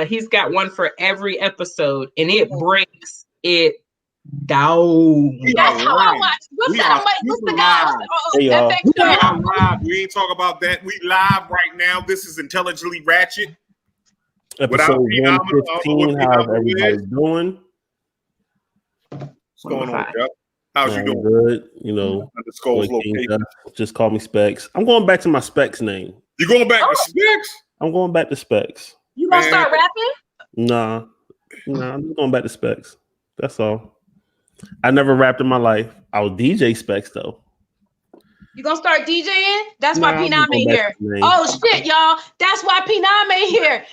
he's got one for every episode, and it breaks it down. That's how I watch. What's the guy? Hey, FX we ain't talk about that. We live right now. This is Intelligently Ratchet. Episode 115. How's everybody doing? What's going on, Jeff? How's you doing? Good. You know, just call me Specs. I'm going back to my Specs name. You going back to Specs? I'm going back to Specs. You gonna start rapping? Nah, I'm just going back to Specs. That's all. I never rapped in my life. I was DJ Specs though. You gonna start DJing? That's why P9 ain't here. Oh shit, y'all! That's why P9 ain't here.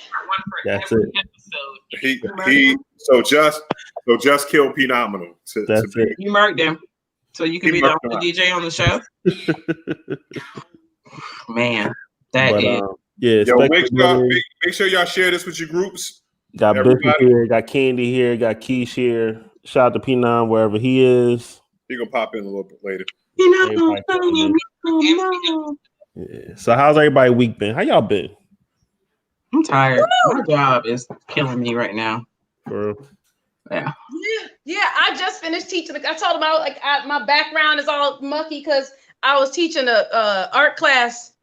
That's it. So just kill Phenomenal. That's it. You murked him, so you can be the only DJ on the show. Man, yeah. Yo, make sure y'all share this with your groups. Got Biffy here, got Candy here, got Keish here. Shout out to P9 wherever he is. He gonna pop in a little bit later. Yeah. So how's everybody week been? How y'all been? I'm tired. My job is killing me right now. For real? Yeah. I just finished teaching. I told them my background is all mucky because I was teaching a art class,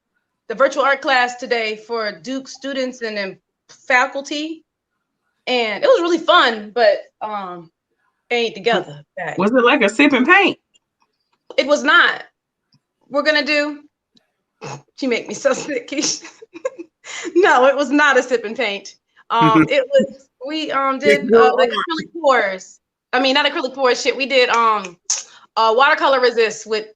the virtual art class today for Duke students and then faculty, and it was really fun. But ain't together. Was it like a sip and paint? It was not. We're gonna do. She make me so sick. No, it was not a sip and paint. It was. We did like acrylic pours. I mean, not acrylic pours. Shit, we did watercolor resist with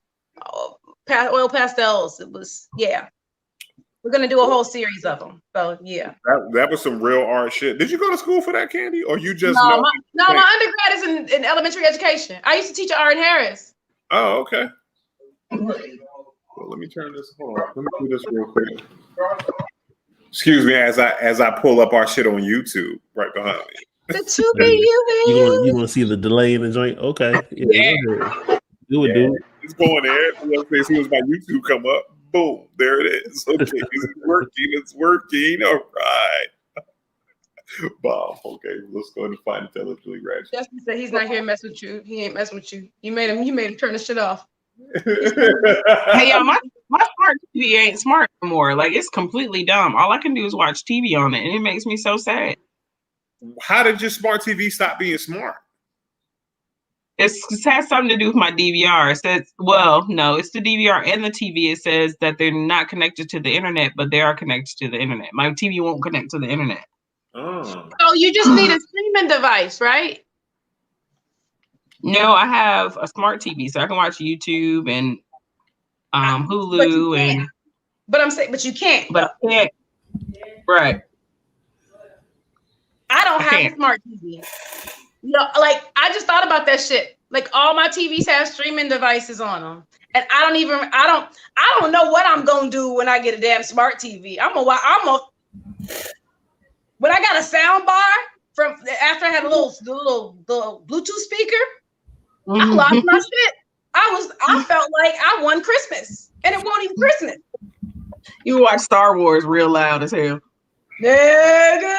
oil pastels. It was We're gonna do a whole series of them. So yeah. That was some real art shit. Did you go to school for that, Candy, or you just? No, my undergrad is in elementary education. I used to teach at Art Harris. Oh, okay. Well, let me turn this. Hold on. Let me do this real quick. Excuse me, as I pull up our shit on YouTube right behind me. You want to see the delay in the joint? Okay. Yeah. Do it, dude. It's going there. As soon as my YouTube come up, boom, there it is. Okay, it's working. All right. Bob, okay, let's go and find Intelligently Ratchet. Justin said he's not here to mess with you. He ain't messing with you. You made him turn the shit off. Hey y'all, my smart TV ain't smart anymore. Like, it's completely dumb. All I can do is watch TV on it, and it makes me so sad. How did your smart TV stop being smart? It has something to do with my DVR. It says, well, no, it's the DVR and the TV. It says that they're not connected to the internet, but they are connected to the internet. My TV won't connect to the internet. Oh. So you just need a streaming device, right? No, I have a smart TV, so I can watch YouTube and Hulu but you can't. But I can't. Right. I don't have a smart TV. No, like I just thought about that shit. Like all my TVs have streaming devices on them, and I don't know what I'm gonna do when I get a damn smart TV. When I got a sound bar from after I had the little Bluetooth speaker, I lost my shit. I felt like I won Christmas, and it wasn't even Christmas. You watch Star Wars real loud as hell. Nigga.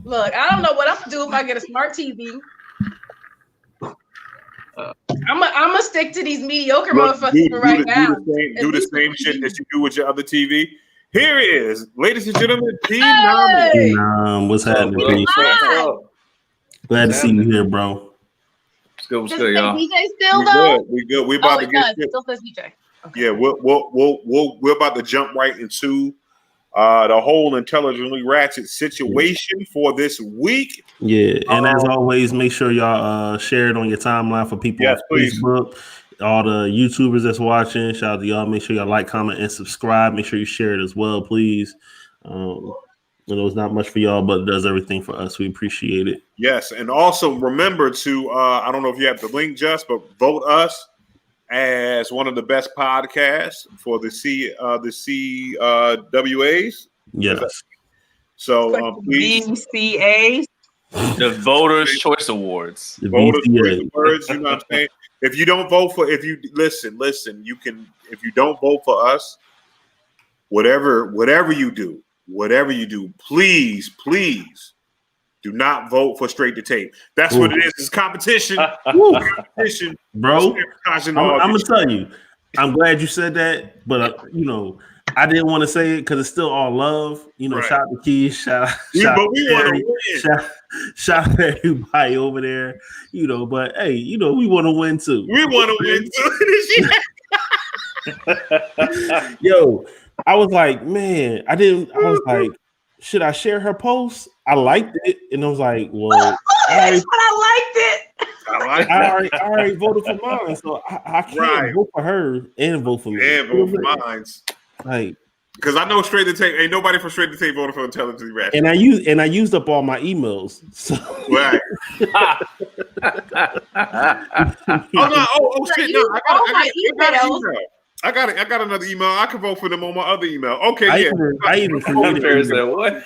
Look, I don't know what I'm gonna do if I get a smart TV. I'm gonna stick to these mediocre motherfuckers for right now. Do the same shit that you do with your other TV. Here it is, ladies and gentlemen, P9. What's happening? Glad to see you here, bro. What's good, y'all? DJ still though? We good. We about to get. It still says DJ. Okay. Yeah, we're about to jump right into the whole Intelligently Ratchet situation for this week. Yeah, and as always, make sure y'all share it on your timeline for people on Facebook. All the YouTubers that's watching, shout out to y'all. Make sure y'all like, comment, and subscribe. Make sure you share it as well, please. I know it's not much for y'all, but it does everything for us. We appreciate it. Yes, and also remember to I don't know if you have the link, just but vote us as one of the best podcasts for the CWAs. Yes. So please, VCAs, the Voters' Choice Awards. The Voters' VCA. Choice Awards. You know what I'm saying? If you don't vote for, if you listen, you can. If you don't vote for us, whatever you do, whatever you do, please do not vote for straight to tape. That's what it is. It's competition. Competition, bro. I'm gonna tell you. I'm glad you said that, but I didn't want to say it because it's still all love. Shout out to Keys, shout out to everybody over there. But hey, we want to win too. We want to win too. Yo, I was like, man, I was like, should I share her post? I liked it, and I was like, well, I liked it. I already voted for mine, so I can't vote for her and vote for me. And vote for mine. Like, because I know straight to tape, ain't nobody from straight to tape voted for Intelligently Ratchet. And I used up all my emails. So. Right. Shit! No, I got another email. I can vote for them on my other email. Okay, I even created an email.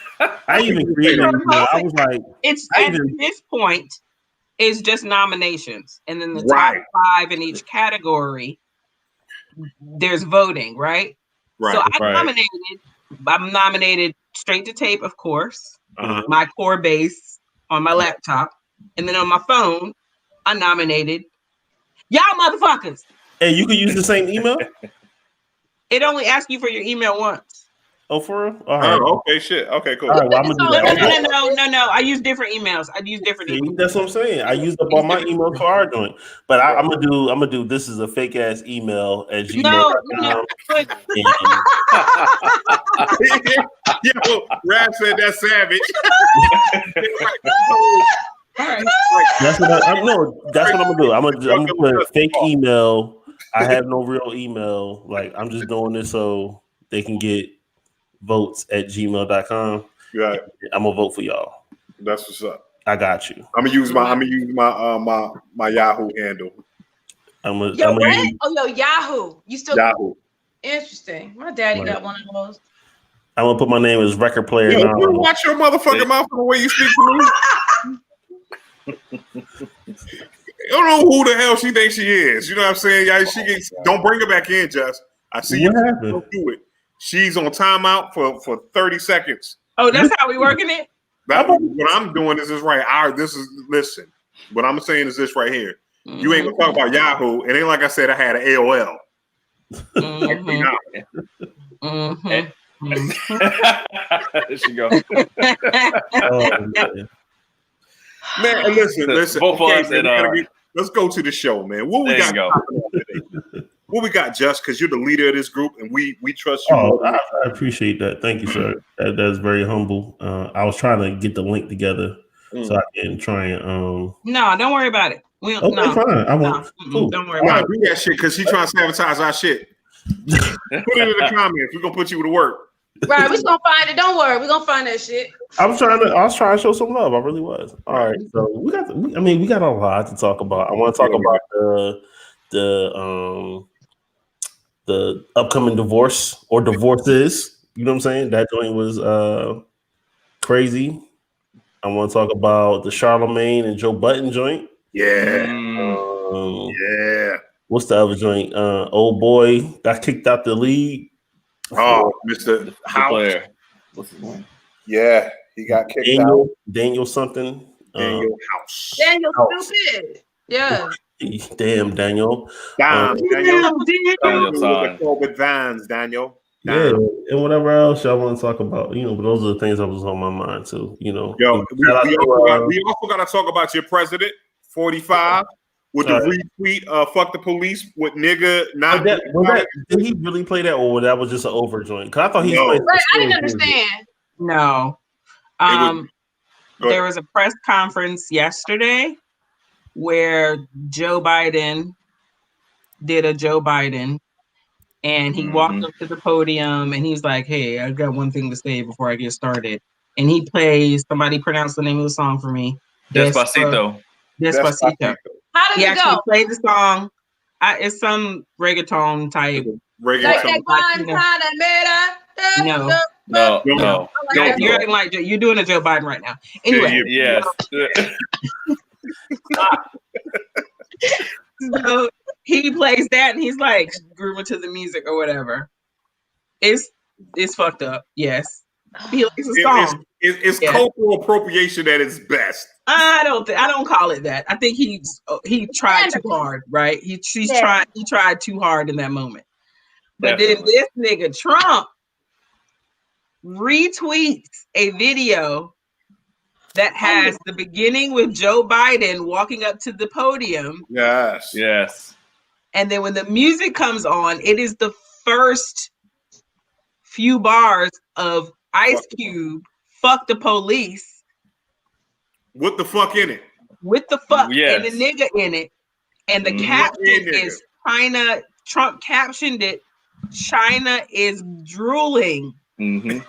I even created an email. I was like, at this point, it's just nominations, and then the top 5 in each category. There's voting, right? Right. So I'm nominated straight to tape, of course. My core base on my laptop, and then on my phone, I nominated y'all motherfuckers. And you can use the same email? It only asks you for your email once. Oh, for real? All right. Oh, okay, shit. Okay, cool. All right, well, I'm gonna do that. No. I use different emails. Emails. That's what I'm saying. I used up all my emails for our joint. But I'm gonna do this is a fake ass email at gmail.com. Yo, Rap said that's savage. That's what I'm gonna do. I'm gonna put a fake email. I have no real email. Like, I'm just doing this so they can get votes at gmail.com. Right. I'm gonna vote for y'all. That's what's up. I got you. I'm gonna use my Yahoo handle. Yahoo. You still Yahoo. Interesting. My daddy got one of those. I'm gonna put my name as record player. Watch your motherfucking mouth from the way you speak to me. You don't know who the hell she thinks she is. You know what I'm saying? Don't bring her back in, Jess. I see you. Don't do it. She's on timeout for 30 seconds. Oh, that's how we working it? What I'm doing is this right. Listen. What I'm saying is this right here. Mm-hmm. You ain't gonna talk about Yahoo. It ain't like I said I had an AOL. There she go. Man, listen. Both of us let's go to the show, man. What we got today? What we got, Just? Because you're the leader of this group, and we trust you. Oh, I appreciate that. Thank you, sir. That's very humble. I was trying to get the link together so I can try and. No, don't worry about it. Fine. I won't. Don't worry about it. Do that shit because she trying to sabotage our shit. Put it in the comments. We're gonna put you to work. Right, we're gonna find it. Don't worry, we're gonna find that shit. I was trying to show some love. I really was. All right, so we got a lot to talk about. I want to talk about the upcoming divorce or divorces. You know what I'm saying? That joint was crazy. I want to talk about the Charlemagne and Joe Budden joint. Yeah. Yeah. What's the other joint? Old boy got kicked out the league. Oh, Mr. House. What's his name? Yeah, he got kicked out. Daniel something. Daniel House. Daniel stupid. Yeah. Damn, Daniel. Daniel with Vines, Daniel. Yeah, and whatever else y'all want to talk about, but those are the things that was on my mind too. Yo, we also got to talk about your president, 45. With the retweet, fuck the police with nigga. Did he really play that, or that was just an overjoint? Because I thought he played. Right, I didn't understand. No. There was a press conference yesterday where Joe Biden did a Joe Biden, and he walked up to the podium and he's like, "Hey, I've got one thing to say before I get started." And he plays. Somebody pronounce the name of the song for me. Despacito. Despacito. How did it go? Played the song. It's some reggaeton type. No. You're acting like you're doing a Joe Biden right now. Anyway. Yes. So he plays that and he's like grooving to the music or whatever. It's fucked up. Yes. He likes a song. It's cultural appropriation at its best. I don't call it that. I think he tried too hard, right? He tried too hard in that moment. But Definitely. then this nigga Trump retweets a video that has the beginning with Joe Biden walking up to the podium. Yes. And then when the music comes on, it is the first few bars of Ice Cube, "Fuck the police." With the fuck in it. With the fuck and the nigga in it. And the caption is China. Trump captioned it, "China is drooling." Mm-hmm.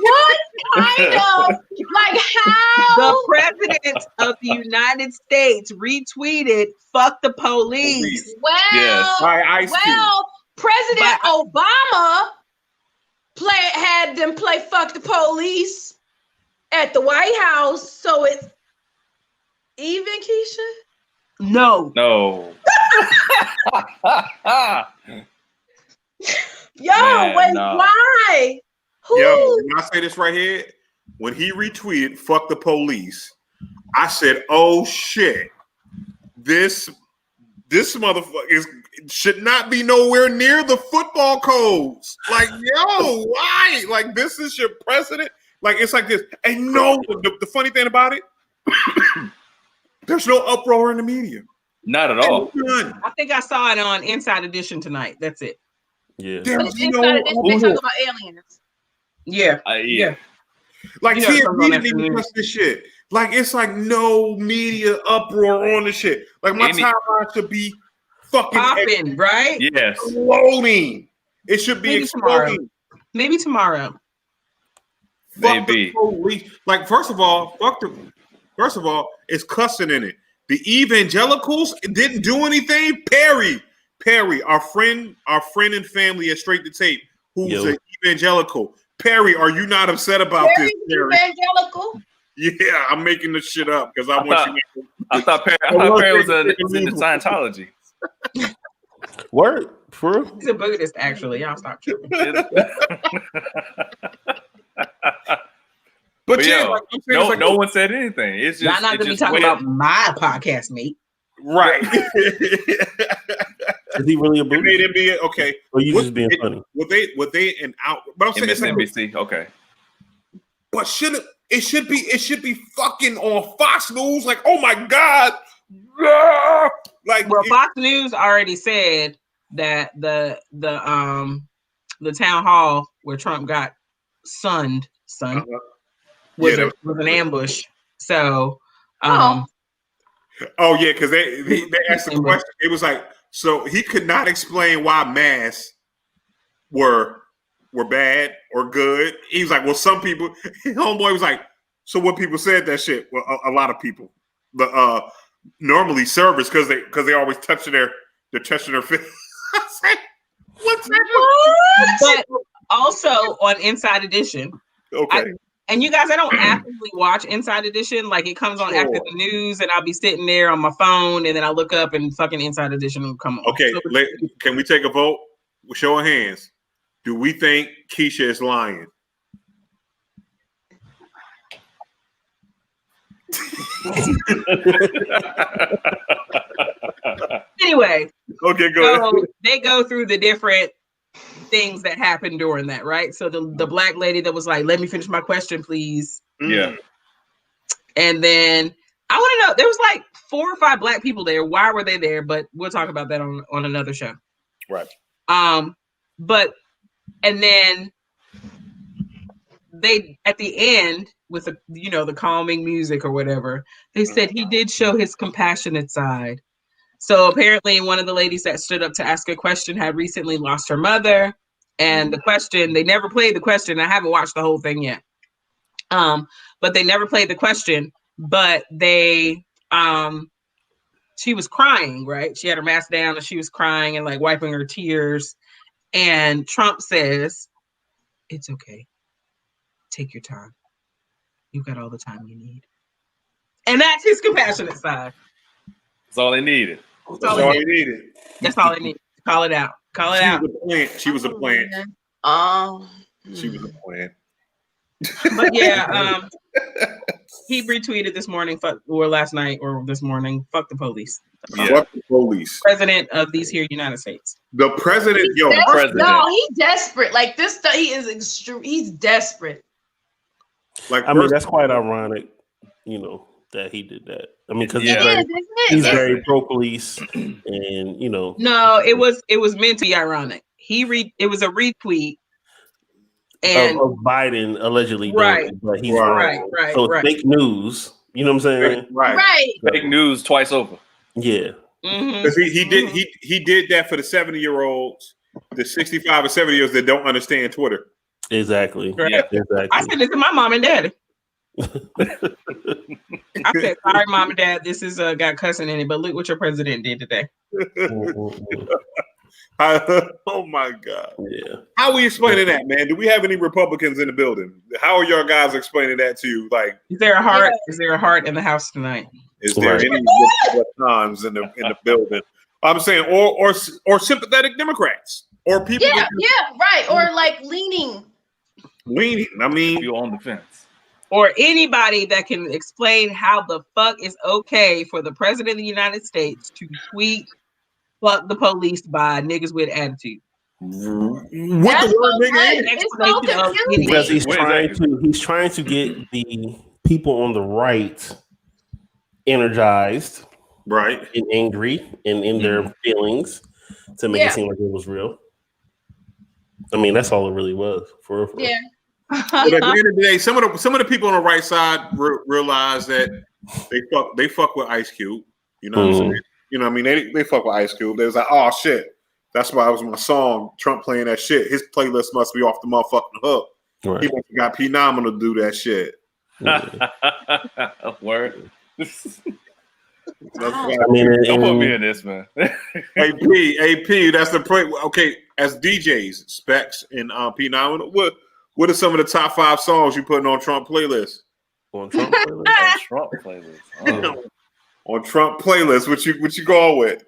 What kind of, like, how? The president of the United States retweeted "Fuck the police." Well, President Obama had them play "Fuck the Police" at the White House, so it's even, Keisha? No. Why? Yo, when I say this right here, when he retweeted "Fuck the police," I said, "Oh shit, this motherfucker should not be nowhere near the football codes." Like, yo, why? Like, this is your president? Like, it's like this. And no, the funny thing about it, there's no uproar in the media. Not at all. I think I saw it on Inside Edition tonight. That's it. Yeah. Inside Edition, they talk about aliens. Yeah. Like, TMZ didn't even touch this shit. Like, it's like no media uproar on this shit. Like, my timeline should be fucking popping, right? Yes. Exploding. It should be exploding. Maybe tomorrow. Maybe. Like, first of all, it's cussing in it. The evangelicals didn't do anything. Perry, our friend and family at Straight to Tape, who's an evangelical. Perry, are you not upset about this? Perry? Evangelical? Yeah, I'm making this shit up because I thought Perry was in Scientology. Word, for real? He's a Buddhist, actually. Y'all stop tripping. But no one said anything. It's just y'all not gonna be talking about my podcast, mate. Right. Is he really a Buddhist? Made him be okay. Or you just being funny? Would they an out? But I'm saying MSNBC. Okay. But it should be fucking on Fox News? Like, oh my god! Like, well, Fox News already said that the town hall where Trump got sunned was an ambush. So, because they asked the question. It was like, so he could not explain why masks were bad or good. He was like, well, some people. Homeboy was like, so what people said that shit? Well, a lot of people. Normally servers because they always touching their face. What's that? But also on Inside Edition. Okay. And you guys, I don't actively watch Inside Edition. Like, it comes on after the news, and I'll be sitting there on my phone, and then I look up, and fucking Inside Edition will come on. Okay, can we take a vote? Show of hands. Do we think Keisha is lying? Anyway. Okay, go ahead. They go through the different things that happened during that, right? So the black lady that was like, "Let me finish my question, please." Yeah. And then I want to know, there was like 4 or 5 black people there. Why were they there? But we'll talk about that on another show. Right. And then they, at the end, with the calming music or whatever, they said he did show his compassionate side. So apparently one of the ladies that stood up to ask a question had recently lost her mother. And the question, they never played the question. I haven't watched the whole thing yet. But they never played the question, but she was crying, right? She had her mask down and she was crying and like wiping her tears. And Trump says, "It's okay. Take your time. You've got all the time you need." And that's his compassionate side. That's all they needed. That's all they needed. That's all they needed. Call it out. Call it out. She was a plant. Oh. She was a plant. But yeah, he retweeted this morning, or last night, or this morning, fuck the police. Yeah. Fuck the police. President of these here United States. The president, the president. No, he's desperate. Like this, he is extreme. He's desperate. Like, I mean, that's quite ironic, you know, that he did that. I mean, because he's very pro-police, and you know. No, it was meant to be ironic. It was a retweet. And of Biden allegedly doing it, but he's wrong. Right. So it's fake news. You know what I'm saying? Right. Fake news twice over. Yeah. Because he did that for the 70-year-olds, the 65 and 70 years that don't understand Twitter. Exactly. Right. Yeah, exactly. I said this to my mom and daddy. I said, sorry, mom and dad, this is got cussing in it, but look what your president did today. Oh my God. Yeah. How are we explaining that, man? Do we have any Republicans in the building? How are your guys explaining that to you? Like, is there a heart? Yeah. Is there a heart in the house tonight? Is there any Republicans in the building? I'm saying, or sympathetic Democrats, or people. Yeah, right. Or like leaning. I mean, you on the fence. Or anybody that can explain how the fuck is okay for the president of the United States to tweet "fuck the police" by niggas with attitude. Because he's trying to get the people on the right energized, right, and angry, and in their feelings to make it seem like it was real. I mean, that's all it really was. For real. Yeah. But at the end of the day, some of the people on the right side realize that they fuck with Ice Cube. You know what I'm saying? You know what I mean? They fuck with Ice Cube. They was like, oh shit, that's why it was my song. Trump playing that shit. His playlist must be off the motherfucking hook. Right. He must have got Phenomenal to do that shit. Word. I mean, don't put me in this, man. AP, that's the point. Okay, as DJs, Specs and Phenomenal, what are some of the top 5 songs you putting on Trump playlist? On Trump playlist? Trump playlist. Oh. On Trump playlist, what you going with?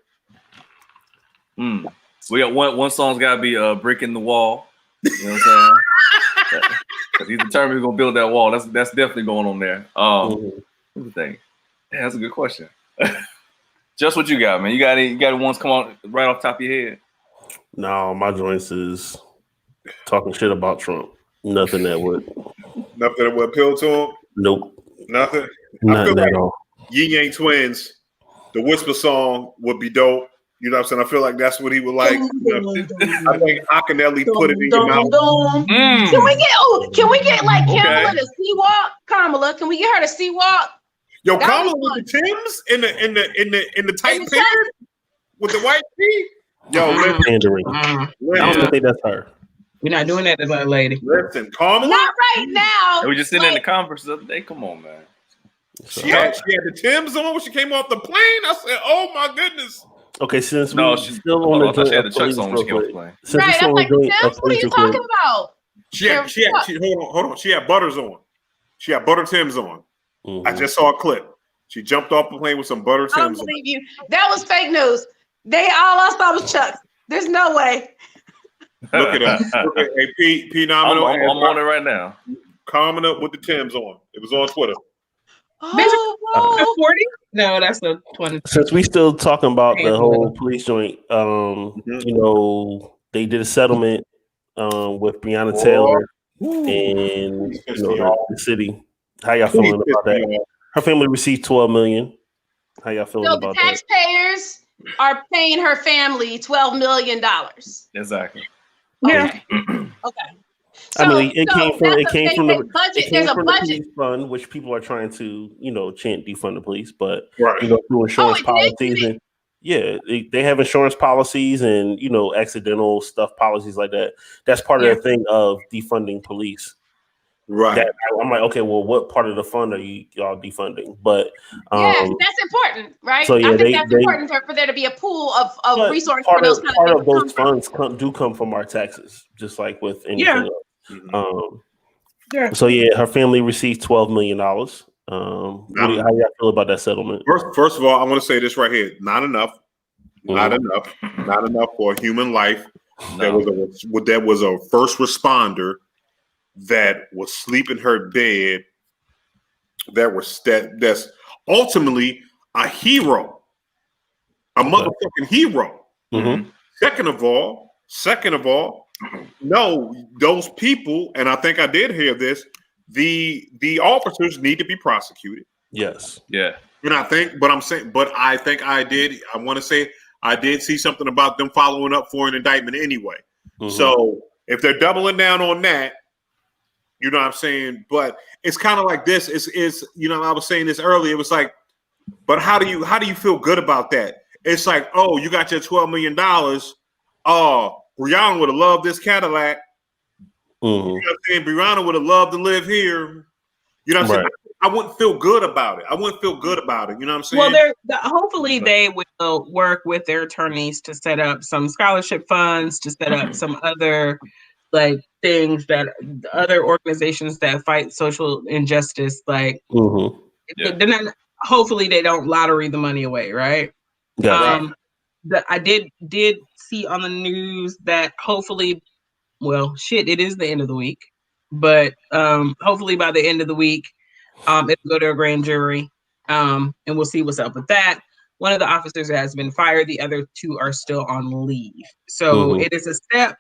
We got one song's gotta be "Brick in the Wall." You know what I'm saying? He's determined he's gonna build that wall. That's definitely going on there. What's the thing? Yeah, that's a good question. Just what you got, man. You got ones come on right off the top of your head? No, my joints is talking shit about Trump. Nothing that would appeal to him. Nope. Nothing. Nothing at all. Yin Yang Twins, the Whisper song would be dope. You know what I'm saying? I feel like that's what he would like. I think Akinelli put it in your mouth. Can we get like Kamala to C-Walk? Kamala, can we get her to C-Walk? Yo, Kamala with the Timbs in the tight pants with the white tee. Yo, pandering. I don't think that's her. We're not doing that to that lady. Listen, Kamala. Not right now. We just sitting in the conference the other day. Come on, man. She had the Timbs on when she came off the plane. I said, "Oh my goodness." Okay, since she's still on the joint. She had the Chucks on when she came off the plane. Right, I'm like, Timbs, what are you talking about? She hold on. She had butters on. She had butter Timbs on. I just saw a clip. She jumped off the plane with some butter Timbs. I don't believe you. That was fake news. All I saw was Chucks. There's no way. Look at that. Hey, Phenomenal. I'm on it right now. Calming up with the Timbs on. It was on Twitter. Oh, 40? No, that's the 20. Since we still talking about the whole police joint, you know, they did a settlement with Breonna Taylor and the city. How y'all feeling about that? Her family received $12 million. How y'all feeling about that? So the taxpayers are paying her family $12 million. Exactly. Okay. Okay. So, I mean, it came from the budget. There's a budget police fund, which people are trying to, chant defund the police, but right. Through insurance policies and they have insurance policies and accidental stuff policies like that. That's part of the thing of defunding police. Right. I'm like, okay, well, what part of the fund are y'all defunding? But that's important, right? So I think that's important for there to be a pool of resources for those kind of things. Part of those funds come from our taxes, just like with anything else. So her family received $12 million. How do y'all feel about that settlement? First of all, I want to say this right here: not enough for a human life. That was a first responder that was sleep in her bed, that's ultimately a hero, a motherfucking hero. Mm-hmm. Second of all, no, those people, and I think I did hear this, the officers need to be prosecuted. Yes. Yeah. And I think I want to say I did see something about them following up for an indictment anyway. Mm-hmm. So if they're doubling down on that, you know what I'm saying? But it's kind of like this. It's I was saying this earlier. It was like, but how do you feel good about that? It's like, oh, you got your $12 million. Oh, Brianna would have loved this Cadillac. Mm-hmm. You know what I'm saying? Brianna would have loved to live here. You know what I'm saying? I wouldn't feel good about it. You know what I'm saying? Well, hopefully they will work with their attorneys to set up some scholarship funds, to set up some other things that other organizations that fight social injustice, hopefully they don't lottery the money away, right? Gotcha. I did see on the news that hopefully, it is the end of the week, but hopefully by the end of the week, it'll go to a grand jury, and we'll see what's up with that. One of the officers has been fired. The other two are still on leave. So it is a step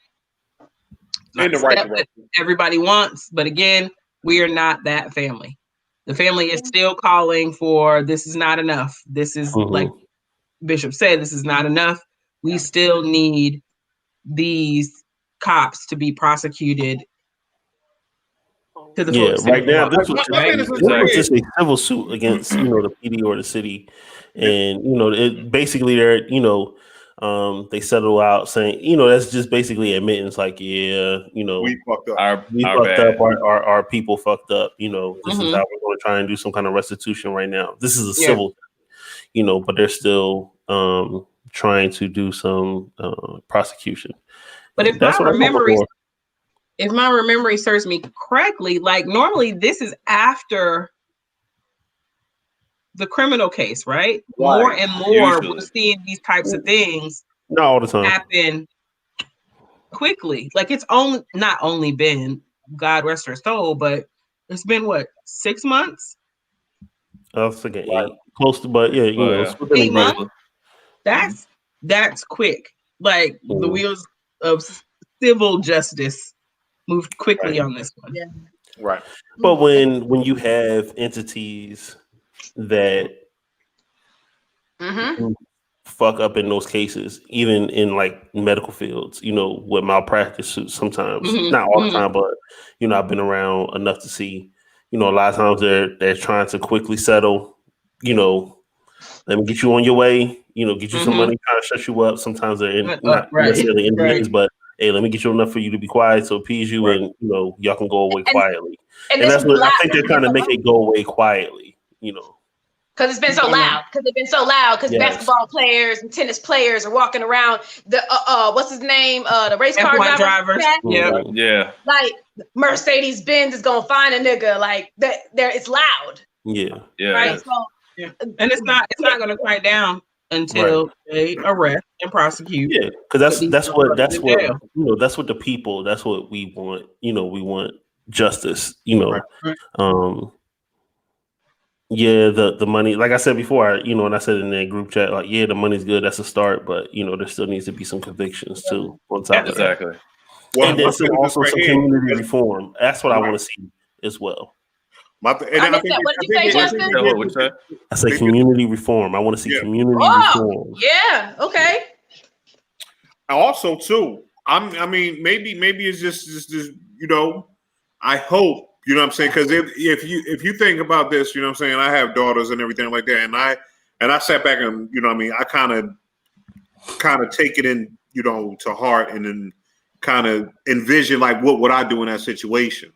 in the right direction that everybody wants. But again, we are not that family. The family is still calling for, this is not enough. This is like Bishop said, this is not enough. We still need these cops to be prosecuted to the fullest. Right now, this was just a civil suit against the PD or the city, and it basically they settle out saying that's just basically admittance, like we fucked up, our people fucked up, this is how we're going to try and do some kind of restitution right now. This is a civil thing, but they're still trying to do some prosecution. But if my memory serves me correctly, normally this is after the criminal case, right? More and more we're seeing these types of things not all the time happen quickly. It's not only been, God rest her soul, but it's been 6 months? I was thinking 8, close to, but 8 months. That's quick. The wheels of civil justice moved quickly on this one. Yeah. Right. But when you have entities that fuck up in those cases, even in medical fields, with malpractice suits sometimes, not all the time, but I've been around enough to see, a lot of times they're trying to quickly settle, let me get you on your way, get you some money, trying to shut you up. Sometimes they're not necessarily in meetings, but hey, let me get you enough for you to be quiet, so appease you, and y'all can go away quietly. And that's what I think they're trying to make it go away quietly, Because it's been so loud. Because basketball players and tennis players are walking around. The what's his name? The race car drivers. Yeah. Mercedes Benz is gonna find a nigga there. It's loud. Yeah. Right. So, and it's not going to quiet down until they arrest and prosecute. Yeah, because that's what that's what the people, that's what we want. We want justice. The money, like I said before, and I said in that group chat, the money's good, that's a start, but there still needs to be some convictions too on top of that. Well, and then also some community reform. That's what I want to see as well. What did you say, Justin? I say community reform. I want to see community reform. Yeah. Okay. Also, too, maybe it's just I hope, what I'm saying, because if you think about this, what I'm saying, I have daughters and everything like that, and I sat back and I kind of take it in to heart, and then kind of envision what would I do in that situation.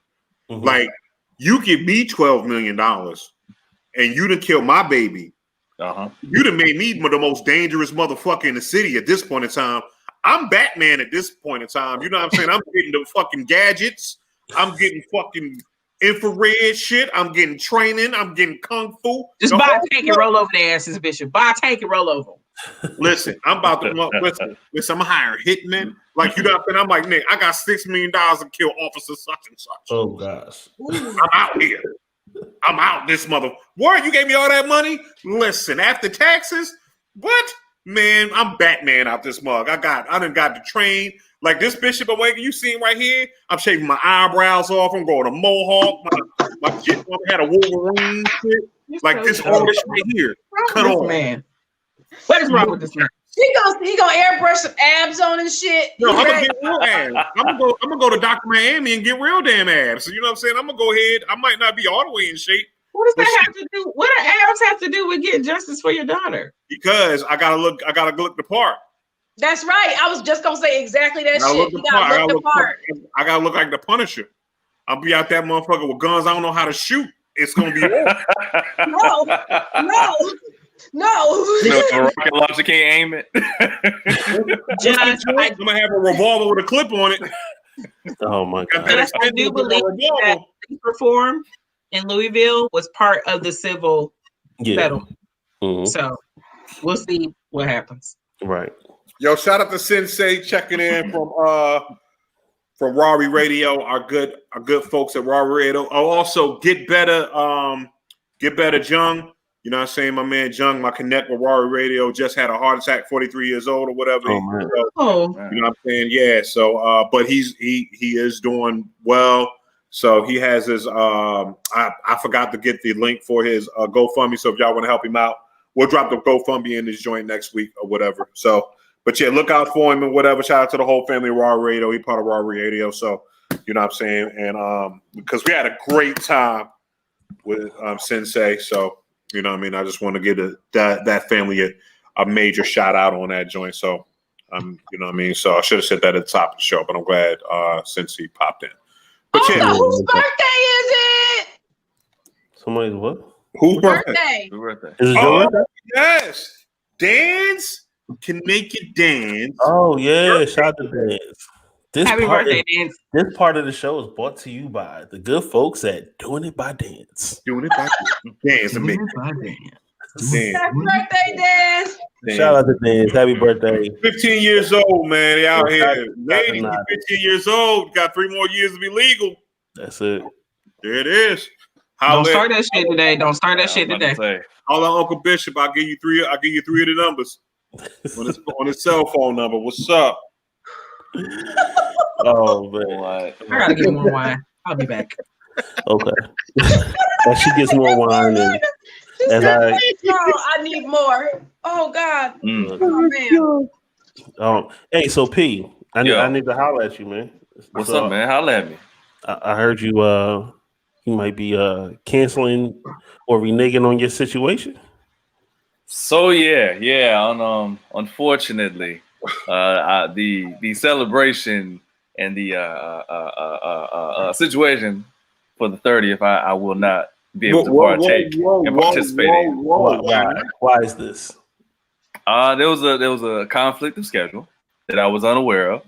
You give me $12 million and you done killed my baby. You done made me the most dangerous motherfucker in the city at this point in time. I'm Batman at this point in time. You know what I'm saying? I'm getting the fucking gadgets. I'm getting fucking infrared shit. I'm getting training. I'm getting kung fu. Just buy a tank and roll over their asses, Bishop. Buy a tank and roll over. Listen, I'm about to listen. I'm hiring hitmen. Like you know what I'm saying? I'm like, Nick, I got $6 million to kill officer such and such. Oh gosh. I'm out here. I'm out this mother. What? You gave me all that money? Listen, after taxes, what? Man, I'm Batman out this mug. I done got the train. Like this Bishop Awakening you seen right here. I'm shaving my eyebrows off. I'm going to Mohawk. My shit had a Wolverine shit. Like this all this right here. Cut off. Man. What is wrong with this man? He gonna airbrush some abs on and shit. No, I'm gonna get real abs. I'm gonna go to Dr. Miami and get real damn abs. So you know what I'm saying? I'm gonna go ahead. I might not be all the way in shape. What does that have to do? What do abs have to do with getting justice for your daughter? Because I gotta look the part. That's right. I was just gonna say exactly that shit. You gotta look the part. I gotta look like the Punisher. I'll be out that motherfucker with guns. I don't know how to shoot. It's gonna be No. Rocket launcher can't aim it. I'm gonna have a revolver with a clip on it. Oh my god! I do believe that reform in Louisville was part of the civil settlement. Mm-hmm. So we'll see what happens. Right. Yo, shout out to Sensei checking in from Rari Radio, our good folks at Rari Radio. Oh, also Get Better Jung. You know what I'm saying? My man Jung, my connect with Rari Radio, just had a heart attack, 43 years old or whatever. Oh, man. You know what I'm saying? Yeah. So but he is doing well. So he has his I forgot to get the link for his GoFundMe. So if y'all want to help him out, we'll drop the GoFundMe in his joint next week or whatever. So but yeah, look out for him and whatever. Shout out to the whole family of Raw Radio. He part of Raw Radio. So you know what I'm saying? And because we had a great time with Sensei. So you know what I mean? I just want to give that family a major shout out on that joint. So you know what I mean? So I should have said that at the top of the show, but I'm glad Sensei popped in. But yeah, whose birthday is it? Somebody's what? Whose birthday? Whose birthday? Is it your birthday? Yes. Dance can make you dance. Oh yeah, shout out to Dance. Happy birthday, Dance. This part of the show is brought to you by the good folks at Doing It by Dance. Doing it by dance and make Happy birthday, Dance. Shout out to Dance. Happy birthday. 15 years old, man. They out here. Lady, 15 years old. Got 3 more years to be legal. That's it. There it is. Don't start that shit today. Don't start that shit today. Call out Uncle Bishop. I'll give you 3 of the numbers. on his cell phone number. What's up? Oh man. I gotta get more wine. I'll be back. Okay. As she gets more wine and as I need more. Oh God. Oh man. Hey, so P, I need to holler at you, man. What's up, man? Holler at me. I heard you might be canceling or reneging on your situation. So yeah. Unfortunately, the celebration and the situation for the 30th, I will not be able to partake and participate in. Why is this? There was a conflict of schedule that I was unaware of.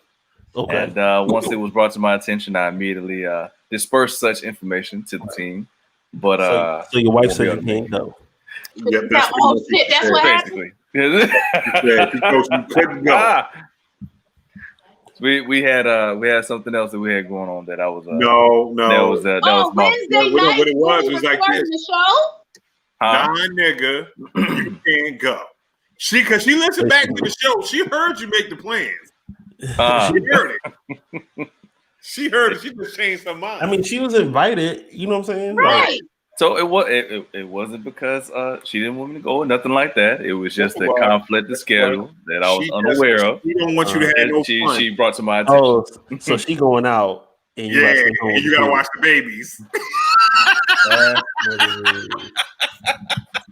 Okay. And once it was brought to my attention, I immediately dispersed such information to the team. But so your wife said you can't go. Yeah, that's what happened. We had something else that we had going on that I was no. That was Wednesday night. What it was like this. The show? Nah, nigga, you can't go. Cause she listened back to the show. She heard you make the plans. She heard it. She heard it. She just changed her mind. I mean, she was invited. You know what I'm saying? Right. Like, so it wasn't because she didn't want me to go or nothing like that. It was just a conflict of schedule that I was unaware of. She don't want you to have no fun. She brought to my attention. Oh, so she going out and you you gotta watch the babies.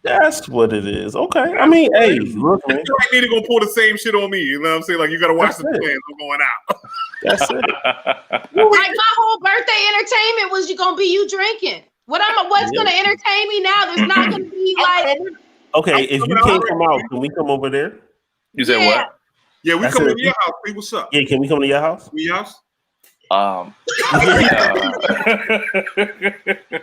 That's what it is. Okay. I mean, hey, look, man. I feel like Nita gonna pull the same shit on me. You know what I'm saying? Like you gotta watch the plans. I'm going out. That's it. Like my whole birthday entertainment was gonna be you drinking. What's gonna entertain me now? There's not gonna be like. Okay, if you can't come out, can we come over there? You said what? Yeah, we come to your house. Hey, what's up? Yeah, can we come to your house? Your house?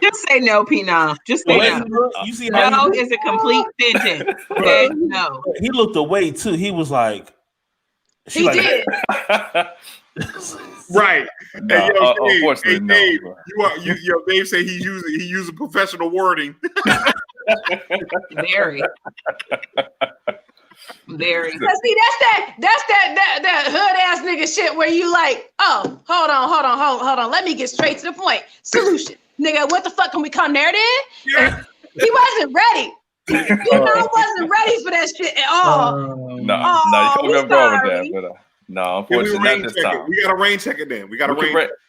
Just say no, Phenom. Just say no. You see no is a complete sentence. Okay? No. He looked away too. He was like, he like, did. Right. No, hey, yo, unfortunately, Dave, no. Dave said he using professional wording. Very. Very. See, that's that hood ass nigga shit where you like, oh, hold on. Let me get straight to the point. Solution. Nigga, what the fuck can we come there then? Yeah. He wasn't ready. Wasn't ready for that shit at all. No, you can't go wrong with that, but no, unfortunately, not this time. We got to rain check it then. We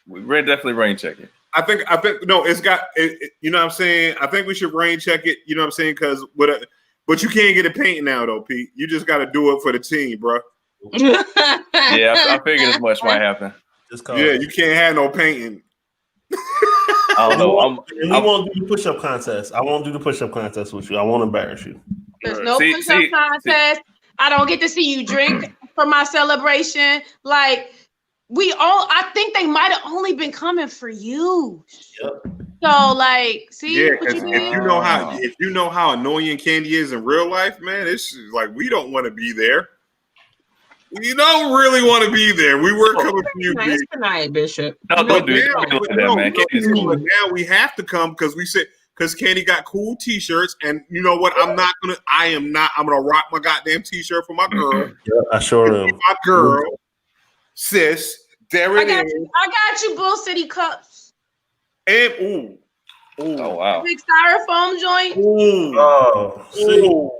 we're definitely rain checking. I think no, it's got it, you know what I'm saying? I think we should rain check it, you know what I'm saying? Because but you can't get it painted now though, Pete. You just got to do it for the team, bro. Yeah, I figured as much might happen. Yeah, you can't have no painting. I don't know. I won't do the push-up contest. I won't do the push-up contest with you. I won't embarrass you. There's no push-up contest. I don't get to see you drink for my celebration. Like I think they might have only been coming for you. Yep. So like, see, yeah, because if you know how annoying Candy is in real life, man, it's like we don't want to be there. We don't really want to be there. We were coming for you, nice tonight, Bishop. No, don't do that, man. Candy's cool. But now we have to come because we said because Candy got cool T-shirts, and you know what? I'm gonna rock my goddamn T-shirt for my girl. Yeah, I sure am. My girl, sis. There it is. I got you, Bull City cups. And oh wow, big styrofoam joint.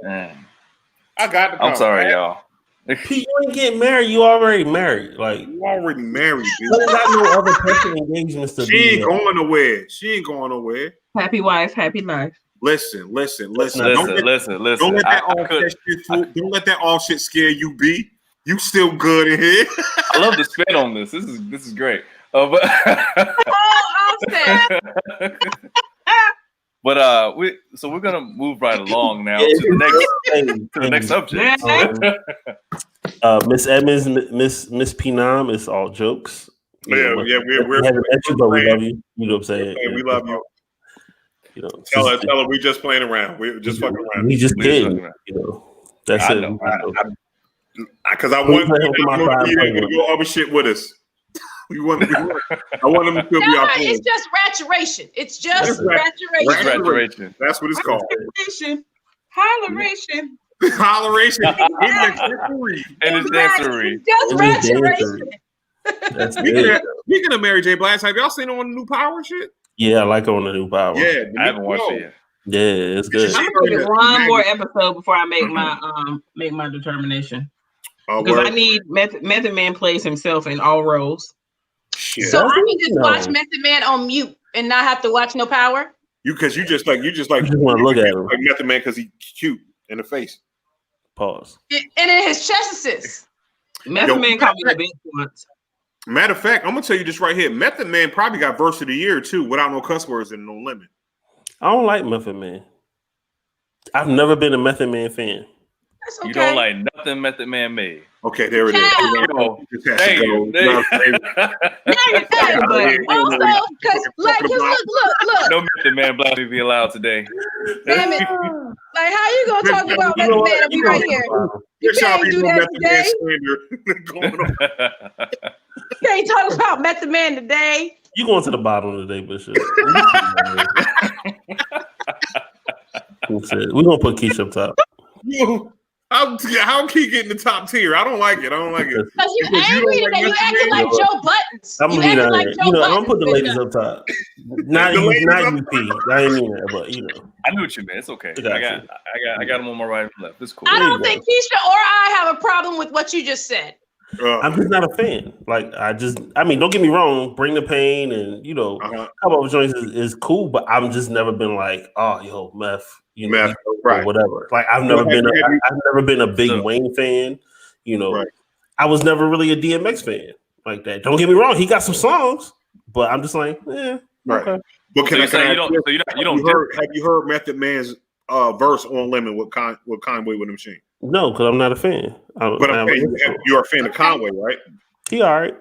Man. I got the. I'm sorry, y'all. Pete, you ain't getting married. You already married. Like you already married. You ain't got no other person engagements to She ain't going nowhere. Happy wife, happy life. Listen. Don't let that all shit scare you, B. You still good in here. I love the spin on this. This is great. But we're gonna move right along now to the next subject. Miss Edmonds, Miss Phenom, it's all jokes. We're but we love you. You know what I'm saying? We love you. You know, tell her we just playing around. We're just fucking around. We just kidding. You know, that's it. Because I want you to go other shit with us. I want them to be our friends. It's just raturation. It's just raturation. That's what it's called. Holleration. Holleration. And it's dancery. Just raturation. Speaking of Mary J. Blige, have y'all seen her on the new Power shit? Yeah, I like her on the new Power. Yeah, I haven't watched it yet. Yeah, it's good. I'm gonna get one more episode before I make my determination. Because I need Method Man plays himself in all roles. Shit. So I can just watch Method Man on mute and not have to watch no Power. You just want to look at him like Method Man because he's cute in the face. Pause. And in his chest assist. Method Man called me a bitch once. Matter of fact, I'm gonna tell you this right here. Method Man probably got verse of the year too, without no cuss words and no limit. I don't like Method Man. I've never been a Method Man fan. That's okay. You don't like nothing Method Man made. Okay, there it is. Also, because like look. No Method Man Black to be allowed today. Damn it! Like how you gonna talk about Method Man and we right here? You can't do that today. You can't talk about Method Man today. You going to the bottom today, Bishop? We're gonna put Keisha up top. How Key getting the top tier? I don't like it. Because you angry today. You acting like Joe Buttons. I'm gonna put the ladies up top. Not you, P. I ain't mean that, but I knew what you meant. It's okay. I got them on my right and left. It's cool. I don't think Keisha or I have a problem with what you just said. I'm just not a fan. Like don't get me wrong. Bring the Pain and Come Up Joints is cool, but I've just never been like, oh, yo, meth. Meth, right? Whatever. Like I've never been a big Wayne fan. Right. I was never really a DMX fan like that. Don't get me wrong. He got some songs, but I'm just like, right. Okay. But have you heard Method Man's verse on Lemon with Conway with the Machine? No, because I'm not a fan. You're a fan of Conway, right? He all right.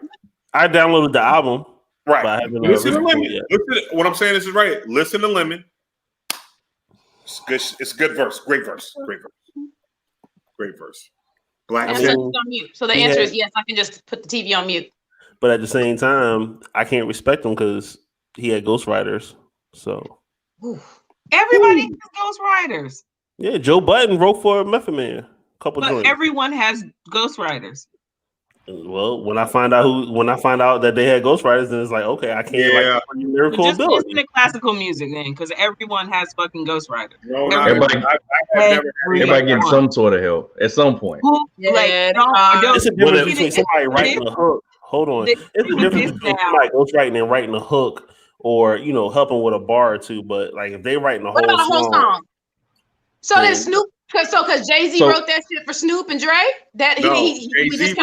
I downloaded the album. Right. But I haven't Listen to listened Lemon. to it Listen, what I'm saying is right. Listen to Lemon. It's good. It's a good verse. Great verse. Great verse. Great verse. Black. So on mute. So the answer is yes. I can just put the TV on mute. But at the same time, I can't respect him because he had ghostwriters. So everybody has ghostwriters. Yeah, Joe Budden wrote for Method Man. Couple but joints. Everyone has ghostwriters. Well, when I find out that they had ghostwriters, then it's like, okay, I can't like lyrical just ability. listen to classical music then, because everyone has fucking ghostwriters. No, everybody getting some sort of help at some point. It's a difference between somebody writing a hook. Hold on, it's a difference between somebody ghostwriting and writing a hook, or helping with a bar or two. But like if they writing a whole song. So then Snoop. Because Jay-Z wrote that shit for Snoop and Dre? Jay-Z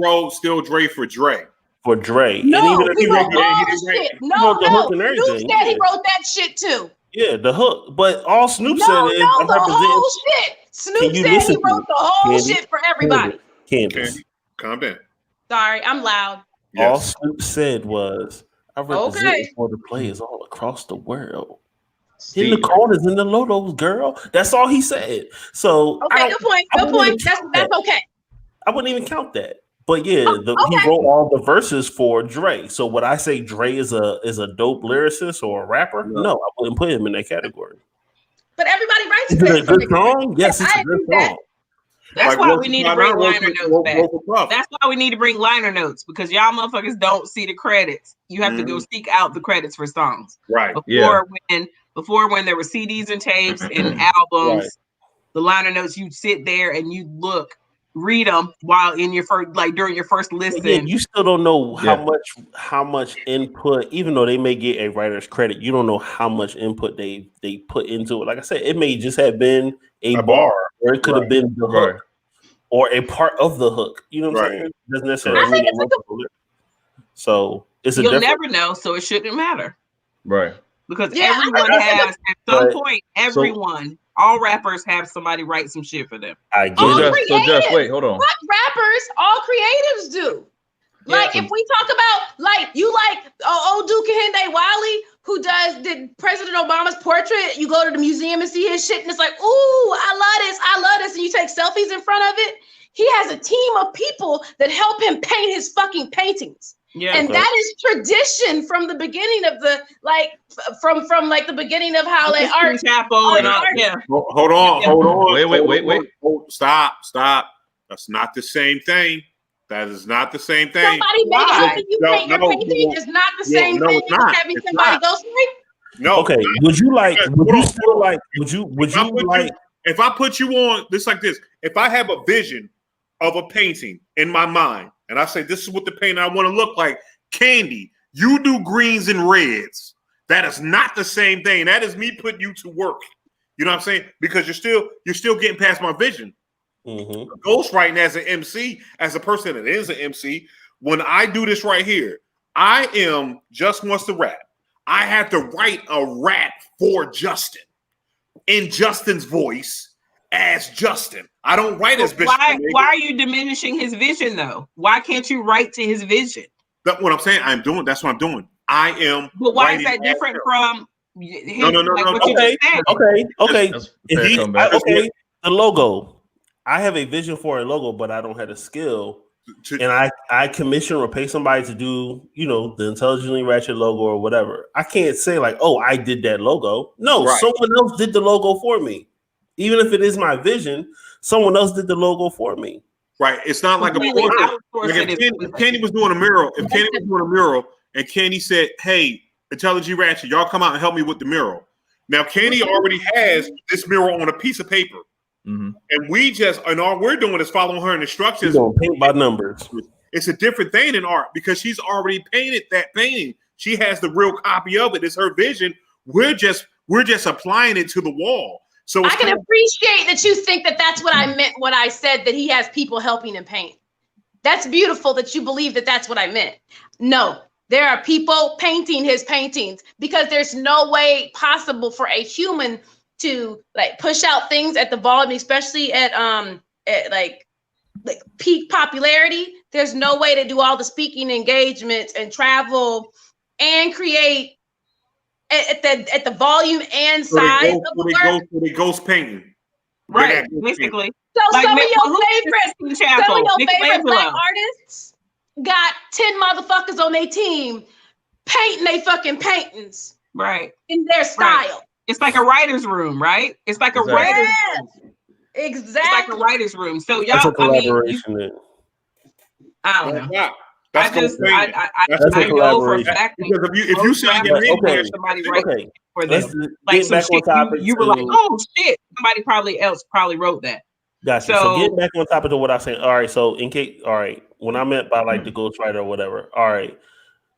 wrote Still Dre for Dre. For Dre. No, and even he wrote shit. No, Snoop said he wrote that shit too. Yeah, the hook. But all Snoop said is the whole shit. Snoop said he wrote the whole shit for everybody. Candace. Calm down. Sorry, I'm loud. Yes. All Snoop said was, I represent for the players all across the world. In the corners, in the lolos, girl. That's all he said. So good point. Good point. That's okay. I wouldn't even count that. But yeah, he wrote all the verses for Dre. So would I say Dre is a dope lyricist or a rapper? No, I wouldn't put him in that category. But everybody writes. Is it a good song? Yes, it's a good song. That's why we need to bring liner notes back. That's why we need to bring liner notes, because y'all motherfuckers don't see the credits. You have to go seek out the credits for songs. Right. Before when there were CDs and tapes and albums, the liner notes, you'd sit there and you read them while in your first, during your first listen. Yeah, you still don't know how much input, even though they may get a writer's credit, you don't know how much input they put into it. Like I said, it may just have been a bar, or it could have been the hook, or a part of the hook. You know what I'm saying? It doesn't necessarily mean it. So you'll never know, so it shouldn't matter. Right. Because everyone has, at some point, all rappers have somebody write some shit for them. I get it. So just wait, hold on. What rappers? All creatives do. Like if we talk about old Duke Kahinde Wiley, who did President Obama's portrait, you go to the museum and see his shit, and it's like, ooh, I love this, and you take selfies in front of it. He has a team of people that help him paint his fucking paintings. Yeah, and that is tradition from the beginning of the from the beginning of how art chapel and all. Yeah. Hold on. Wait. Stop. That's not the same thing. That is not the same thing. Somebody helping you paint your painting is not the same thing as having somebody ghostwrite. No. Okay. Would you if I put you on this like this, if I have a vision of a painting in my mind, and I say, this is what the painting I want to look like. Candy, you do greens and reds. That is not the same thing. That is me putting you to work. You know what I'm saying? Because you're still getting past my vision. Mm-hmm. Ghostwriting as an MC, as a person that is an MC, when I do this right here, I am Just Wants to Rap. I have to write a rap for Justin in Justin's voice. As Justin, I don't write as Bishop. Why are you diminishing his vision though? Why can't you write to his vision? That's what I'm saying. That's what I'm doing. I am. But why is that different from? No. Okay. The logo. I have a vision for a logo, but I don't have the skill. And I commission or pay somebody to do, the Intelligently Ratchet logo or whatever. I can't say I did that logo. No, someone else did the logo for me. Even if it is my vision, someone else did the logo for me. Right. It's not like a portrait. If Kenny was doing a mural, and Kenny said, "Hey, Intelligently Ratchet, y'all come out and help me with the mural." Now, Kenny already has this mural on a piece of paper. Mm-hmm. And all we're doing is following her instructions. Paint by numbers. It's a different thing in art because she's already painted that painting. She has the real copy of it. It's her vision. We're just applying it to the wall. So I can appreciate that you think that that's what I meant when I said that he has people helping him paint. That's beautiful that you believe that that's what I meant. No, there are people painting his paintings because there's no way possible for a human to push out things at the volume, especially at like peak popularity, there's no way to do all the speaking engagements and travel and create at the volume and size of the work. They ghost painting. Right, basically. So like, some of your favorite Black artists got 10 motherfuckers on their team painting they fucking paintings. Right. In their style. Right. It's like a writer's room, right? It's like a writer's room. Exactly. It's like a writer's room. So y'all, that's a collaboration. I don't know. Yeah. I know for a fact because if you say somebody writes for them, like some shit, you were like, oh shit, somebody probably wrote that. Gotcha. So getting back on topic of what I said. All right. So when I meant by like the ghostwriter or whatever. All right.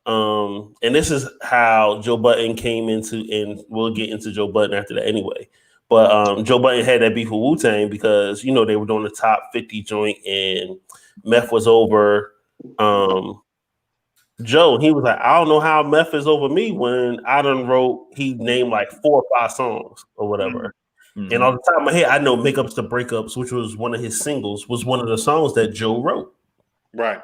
And this is how Joe Budden came into, and we'll get into Joe Budden after that anyway. But Joe Budden had that beef with Wu-Tang because they were doing the top 50 joint, and Meth was over Joe. He was like, I don't know how Meth is over me when I done wrote. He named like 4 or 5 songs or whatever. Mm-hmm. And on the top of my head, I know "Makeups to Breakups," which was one of his singles, was one of the songs that Joe wrote. Right.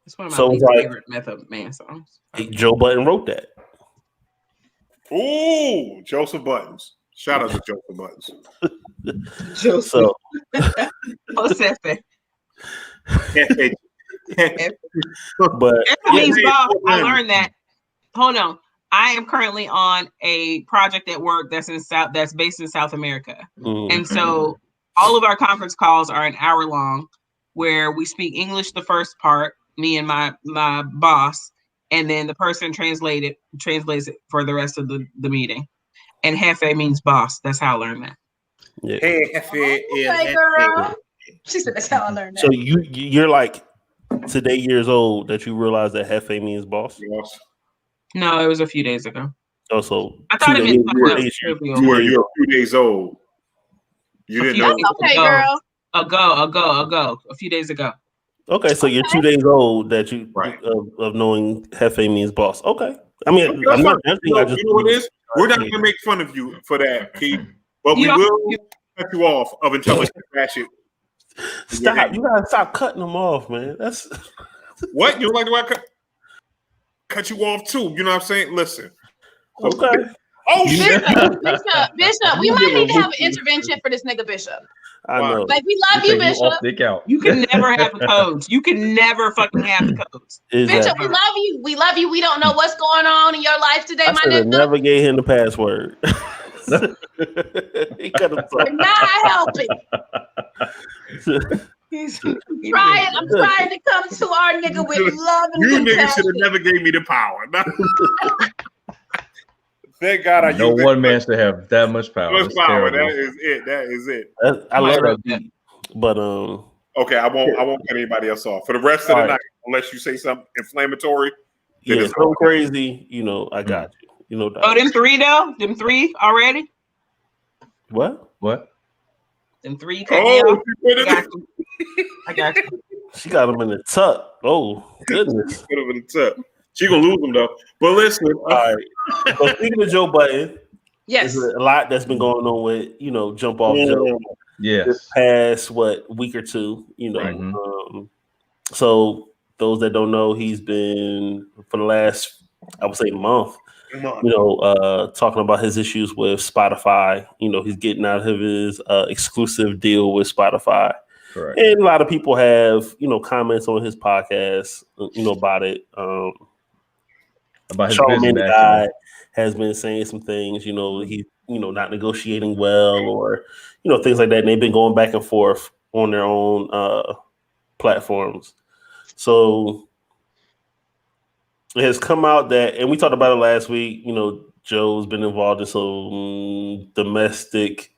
It's one of my favorite Method Man songs. Joe Budden wrote that. Ooh, Joseph Buttons. Shout out to Joseph Buttons. Joseph. But means boss. I learned that. Hold on. I am currently on a project at work that's based in South America. Mm-hmm. And so all of our conference calls are an hour long, where we speak English the first part, me and my boss, and then the person translates it for the rest of the meeting. And jefe means boss. That's how I learned that. Yeah. Hey, jefe, girl. She said that's how I learned that. So you're like today years old that you realize that jefe means boss? Yes. No, it was a few days ago. Oh, so I thought it meant you were a few days old. You didn't know. That's okay, girl. Ago. A few days ago. Okay, so you're 2 days old that you of knowing jefe means boss. Okay. I mean, you know what it is? We're not going to make fun of you for that, Keith, but we will cut you off of intelligent Ratchet. Stop! You gotta stop cutting them off, man. That's what you don't like the way I cut you off too. You know what I'm saying? Listen. Okay. Oh shit, Bishop. We might need to have an intervention for this nigga Bishop. I know. Like, we love you, Bishop. You can never have the codes. You can never fucking have the codes. Bishop, we love you. We love you. We don't know what's going on in your life today, my nigga. Never gave him the password. He could have You're not helping. I'm trying to come to our nigga with love and you niggas should have never gave me the power. Thank God I no one man should have that much power. That is it. I love that beat. But okay, I won't cut anybody else off for the rest of the night unless you say something inflammatory. Yeah, so crazy. I got you. Oh, them 3 though? Them 3 already? What? Them 3 cut me off. I got you. She got them in the tuck. Oh, goodness. Put them in the tuck. She gonna lose them though. But listen, all right. So speaking of Joe Budden, yes, there's a lot that's been going on with Jump Off Joe. Yes. This past week or two, so those that don't know, he's been for the last, I would say, month, talking about his issues with Spotify. He's getting out of his exclusive deal with Spotify. Correct. And a lot of people have, comments on his podcast, about it. About his Charlamagne the God has been saying some things, he's, not negotiating well, or, things like that. And they've been going back and forth on their own platforms. So it has come out that, and we talked about it last week, Joe's been involved in some domestic,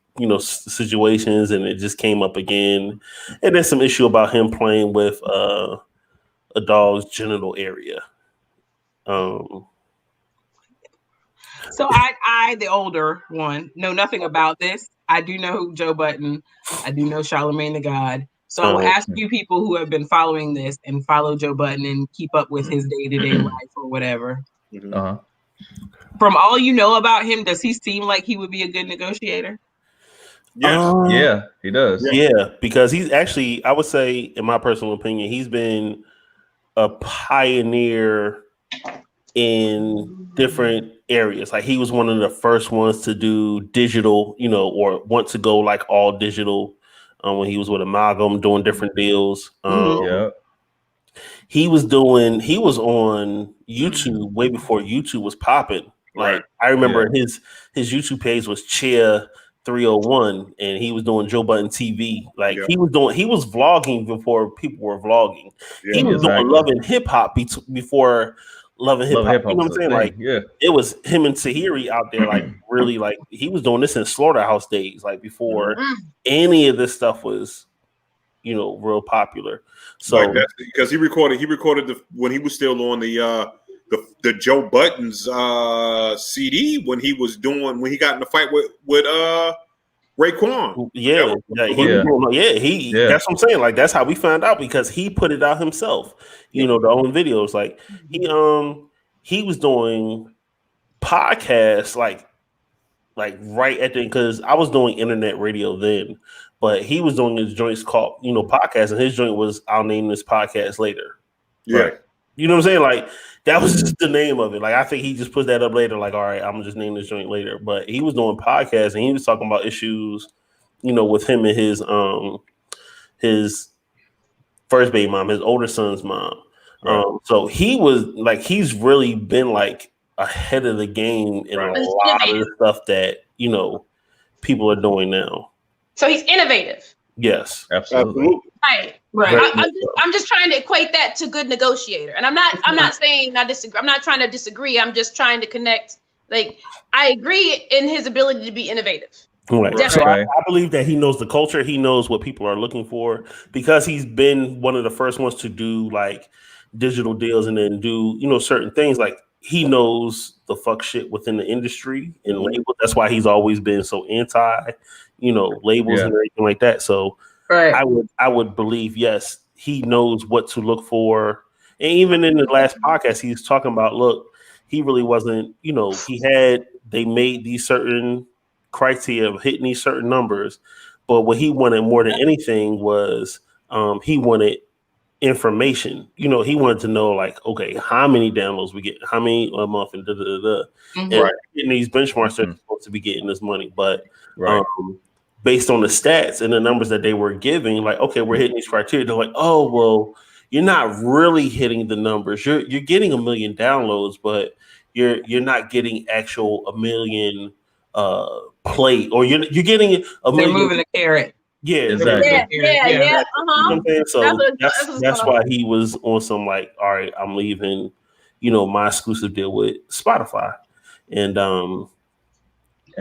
situations, and it just came up again. And there's some issue about him playing with a dog's genital area. So I, the older one, know nothing about this. I do know Joe Budden. I do know Charlamagne the God. So I will ask you people who have been following this and follow Joe Budden and keep up with his day-to-day life or whatever. Uh-huh. From all you know about him, does he seem like he would be a good negotiator? Yeah, he does. Yeah, because he's actually, I would say, in my personal opinion, he's been a pioneer in different areas. Like he was one of the first ones to do digital, or want to go like all digital. When he was with Amalgam doing different deals. Yeah. He was on YouTube way before YouTube was popping. Like I remember his YouTube page was Chia 301 and he was doing Joe Button TV. Like he was vlogging before people were vlogging. He was doing Love and Hip Hop before Love and Hip Hop. You know what I'm saying? Like it was him and Tahiri out there, like really, like he was doing this in Slaughterhouse days, like before any of this stuff was, real popular. So like that's because he recorded when he was still on the Joe Buttons CD when he got in the fight with Raekwon. That's what I'm saying. Like that's how we found out because he put it out himself. The own videos. Like he was doing podcasts like right at the, because I was doing internet radio then, but he was doing his joints called podcast, and his joint was I'll name this podcast later. Right. You know what I'm saying? Like that was just the name of it. Like I think he just put that up later. Like, all right, I'm gonna just name this joint later. But he was doing podcasts and he was talking about issues, with him and his first baby mom, his older son's mom. Right. So he was like, he's really been like ahead of the game in a lot of the stuff that people are doing now. So he's innovative. Yes, absolutely. Right. I'm just trying to equate that to good negotiator, and I'm not saying I disagree. I'm not trying to disagree. I'm just trying to connect. Like I agree in his ability to be innovative. Right. So I believe that he knows the culture. He knows what people are looking for because he's been one of the first ones to do like digital deals and then do certain things. Like he knows the fuck shit within the industry and labels. That's why he's always been so anti, labels and everything like that. So I would believe, yes, he knows what to look for. And even in the last podcast, he was talking about, look, he really wasn't, they made these certain criteria of hitting these certain numbers. But what he wanted more than anything was he wanted information. He wanted to know, like, okay, how many downloads we get, how many a month, and and getting these benchmarks are supposed to be getting this money. But based on the stats and the numbers that they were giving, like, okay, we're hitting these criteria. They're like, oh, well, you're not really hitting the numbers. You're getting 1 million downloads, but you're not getting actual 1 million play, or you're getting a million. They're moving the carrot. Yeah, exactly. Yeah. You know what I'm saying? So that's why he was on some like, all right, I'm leaving, my exclusive deal with Spotify, and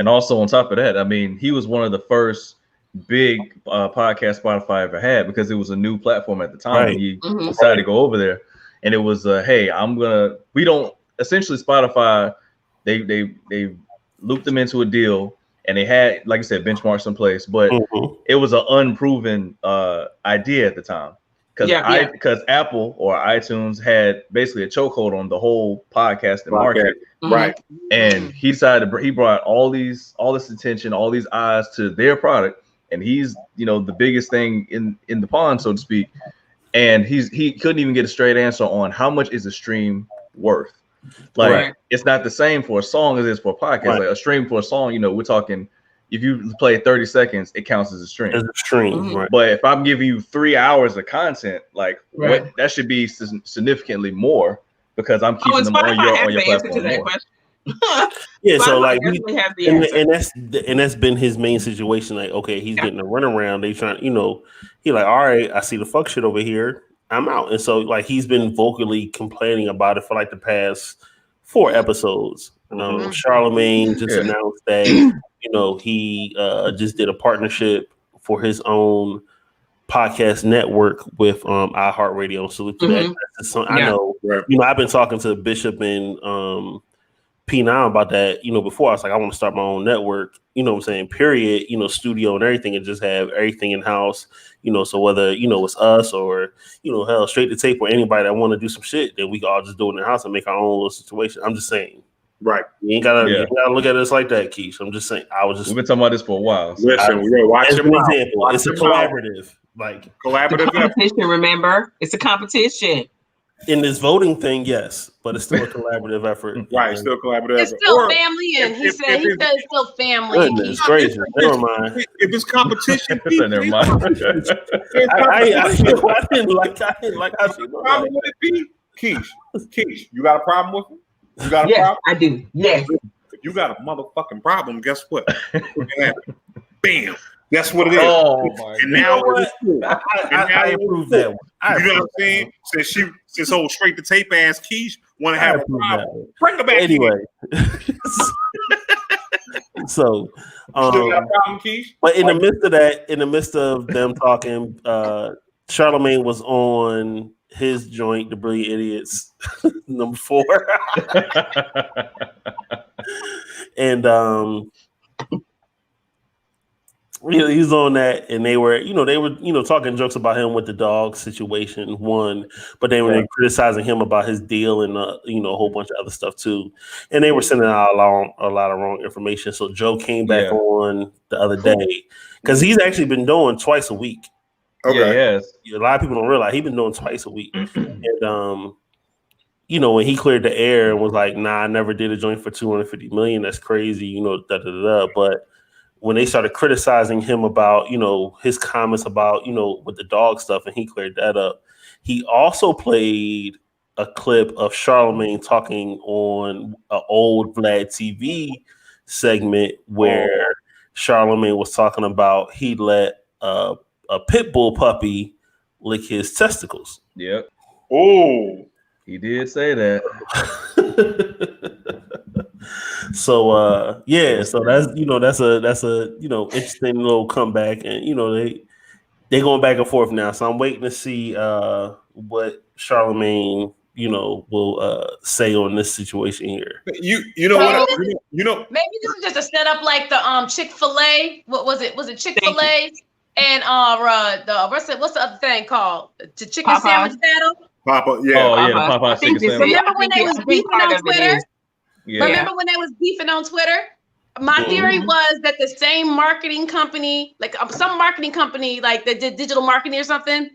also on top of that, I mean, he was one of the first big podcast Spotify ever had because it was a new platform at the time. When he decided to go over there, and it was hey, essentially Spotify, they looped them into a deal. And they had, like I said, benchmarks in place, but it was an unproven idea at the time because Apple or iTunes had basically a chokehold on the whole podcasting market, right? And he decided he brought all this attention, all these eyes to their product, and he's the biggest thing in the pond, so to speak. And he couldn't even get a straight answer on how much is a stream worth. Like it's not the same for a song as it is for a podcast. Like a stream for a song, we're talking. If you play 30 seconds, it counts as a stream. But if I'm giving you 3 hours of content, like that should be significantly more because I'm keeping them on your platform more. Yeah, so like and that's been his main situation. Like, okay, he's getting a runaround. They trying, he like, all right, I see the fuck shit over here. I'm out. And so like he's been vocally complaining about it for like the past 4 episodes. Charlemagne just announced that he just did a partnership for his own podcast network with iHeartRadio. Salute to that. I know, I've been talking to Bishop and P9 about that, before. I was like, I want to start my own network, what I'm saying, period, studio and everything, and just have everything in house, so whether, it's us or, hell, straight to tape or anybody that want to do some shit, then we can all just do it in the house and make our own little situation. I'm just saying. Right. You ain't gotta look at this like that, Keish. I'm just saying. We've been talking about this for a while. So listen, we're watching. As an example, it's a collaborative, collaborative competition. Remember, it's a competition. In this voting thing, yes, but it's still a collaborative effort. Right, still a collaborative effort. It's still family, and he said it's still family. Goodness gracious, never mind. If it's competition, never mind. I didn't like how she looked. Problem with it be, Keish, you got a problem with it? You got a problem? I do. Yes. If you got a motherfucking problem, guess what? Bam. That's what it is. Oh my and now I approve that one. You know what I'm saying? Since old straight to tape ass Keish want to have a problem. Bring her back anyway. So, still got a problem, Keish? But in the midst of that, in the midst of them talking, Charlamagne was on his joint, The Brilliant Idiots, number 4, and he's on that, and they were talking jokes about him with the dog situation, one, but they were criticizing him about his deal and a whole bunch of other stuff too, and they were sending out a lot of wrong information. So Joe came back on the other day because he's actually been doing twice a week. Okay, yes, a lot of people don't realize he's been doing twice a week, and when he cleared the air and was like, "Nah, I never did a joint for $250 million. That's crazy," but when they started criticizing him about, his comments about, with the dog stuff, and he cleared that up, he also played a clip of Charlamagne talking on an old Vlad TV segment where Charlamagne was talking about he let a pit bull puppy lick his testicles. Yep. Oh, he did say that. So so that's a interesting little comeback, and they going back and forth now. So I'm waiting to see what Charlamagne will say on this situation here. You know what? Maybe this is just a setup like the Chick-fil-A. What was it? Was it Chick-fil-A and what's the other thing called? The chicken sandwich battle? Papa, yeah. Oh yeah, the Popeye chicken sandwich. Remember when they was beefing on Twitter? Yeah. Remember when they was beefing on Twitter? My theory was that the same marketing company, like some marketing company, like that did digital marketing or something,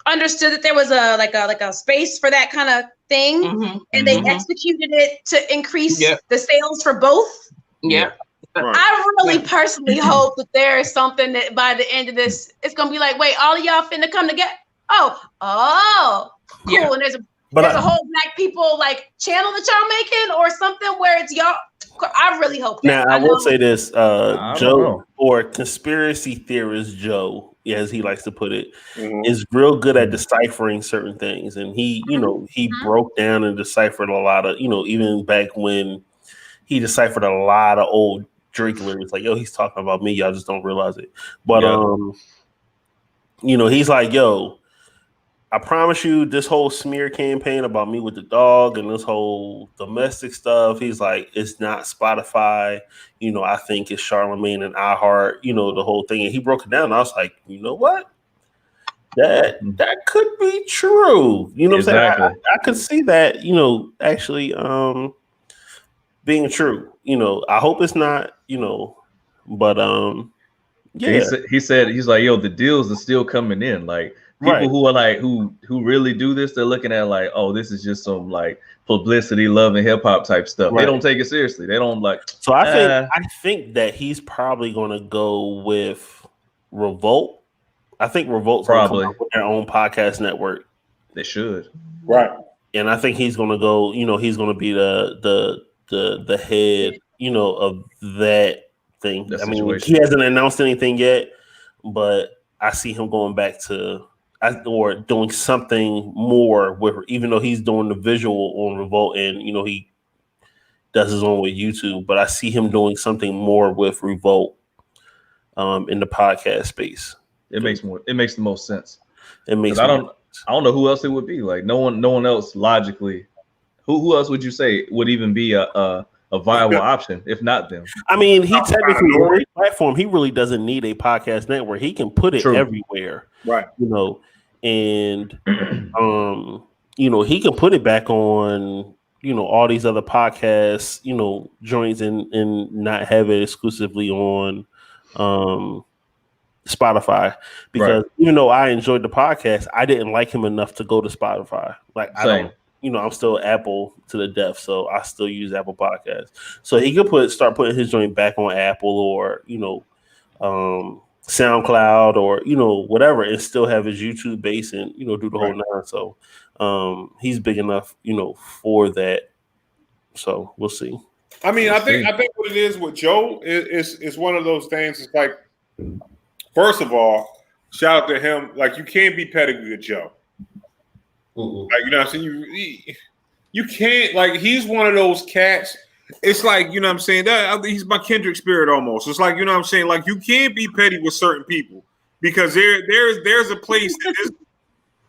understood that there was a space for that kind of thing, and they executed it to increase the sales for both. Yeah. Right. I really personally hope that there is something that by the end of this, it's gonna be like, wait, all of y'all finna come together. Oh, cool. Yeah. And there's a whole black people like channel that y'all making or something where it's y'all. I really hope that. Now I will say this, Joe, or conspiracy theorist Joe, as he likes to put it, is real good at deciphering certain things, and he broke down and deciphered a lot of, even back when he deciphered a lot of old Drake lyrics, like, yo, he's talking about me, y'all just don't realize it. But he's like, yo, I promise you, this whole smear campaign about me with the dog and this whole domestic stuff, he's like, it's not Spotify. I think it's Charlamagne and iHeart, the whole thing. And he broke it down. And I was like, you know what? That could be true. You know what I'm saying? I could see that, actually being true. I hope it's not, but yeah. He said, he's like, yo, the deals are still coming in. Like, people who are like who really do this, they're looking at like, oh, this is just some like publicity, love and hip hop type stuff. They don't take it seriously. They don't like. So I think that he's probably going to go with Revolt. I think Revolt's probably with their own podcast network. They should, right? And I think he's going to go. He's going to be the head. Of that thing. I mean, he hasn't announced anything yet, but I see him going back to. Or doing something more with, even though he's doing the visual on Revolt and he does his own with YouTube, but I see him doing something more with Revolt in the podcast space. It makes the most sense. It makes. I don't know who else it would be. Like no one else logically. Who else would you say would even be a viable option if not them? I mean, he technically on his platform. He really doesn't need a podcast network. He can put it everywhere, right? And he can put it back on all these other podcasts, joints and not have it exclusively on Spotify, because even though I enjoyed the podcast, I didn't like him enough to go to Spotify. Like I don't, I'm still Apple to the death, so I still use Apple Podcasts. So he could start putting his joint back on Apple or SoundCloud or whatever, and still have his YouTube base and do the whole nine. So he's big enough for that. So we'll see. I mean, I think what it is with Joe is one of those things. It's like, first of all, shout out to him. Like, you can't be petty with Joe. Like, you know what I'm saying? You can't, like, he's one of those cats. It's like, you know what I'm saying? He's my kindred spirit almost. It's like, you know what I'm saying? Like, you can't be petty with certain people because there's a place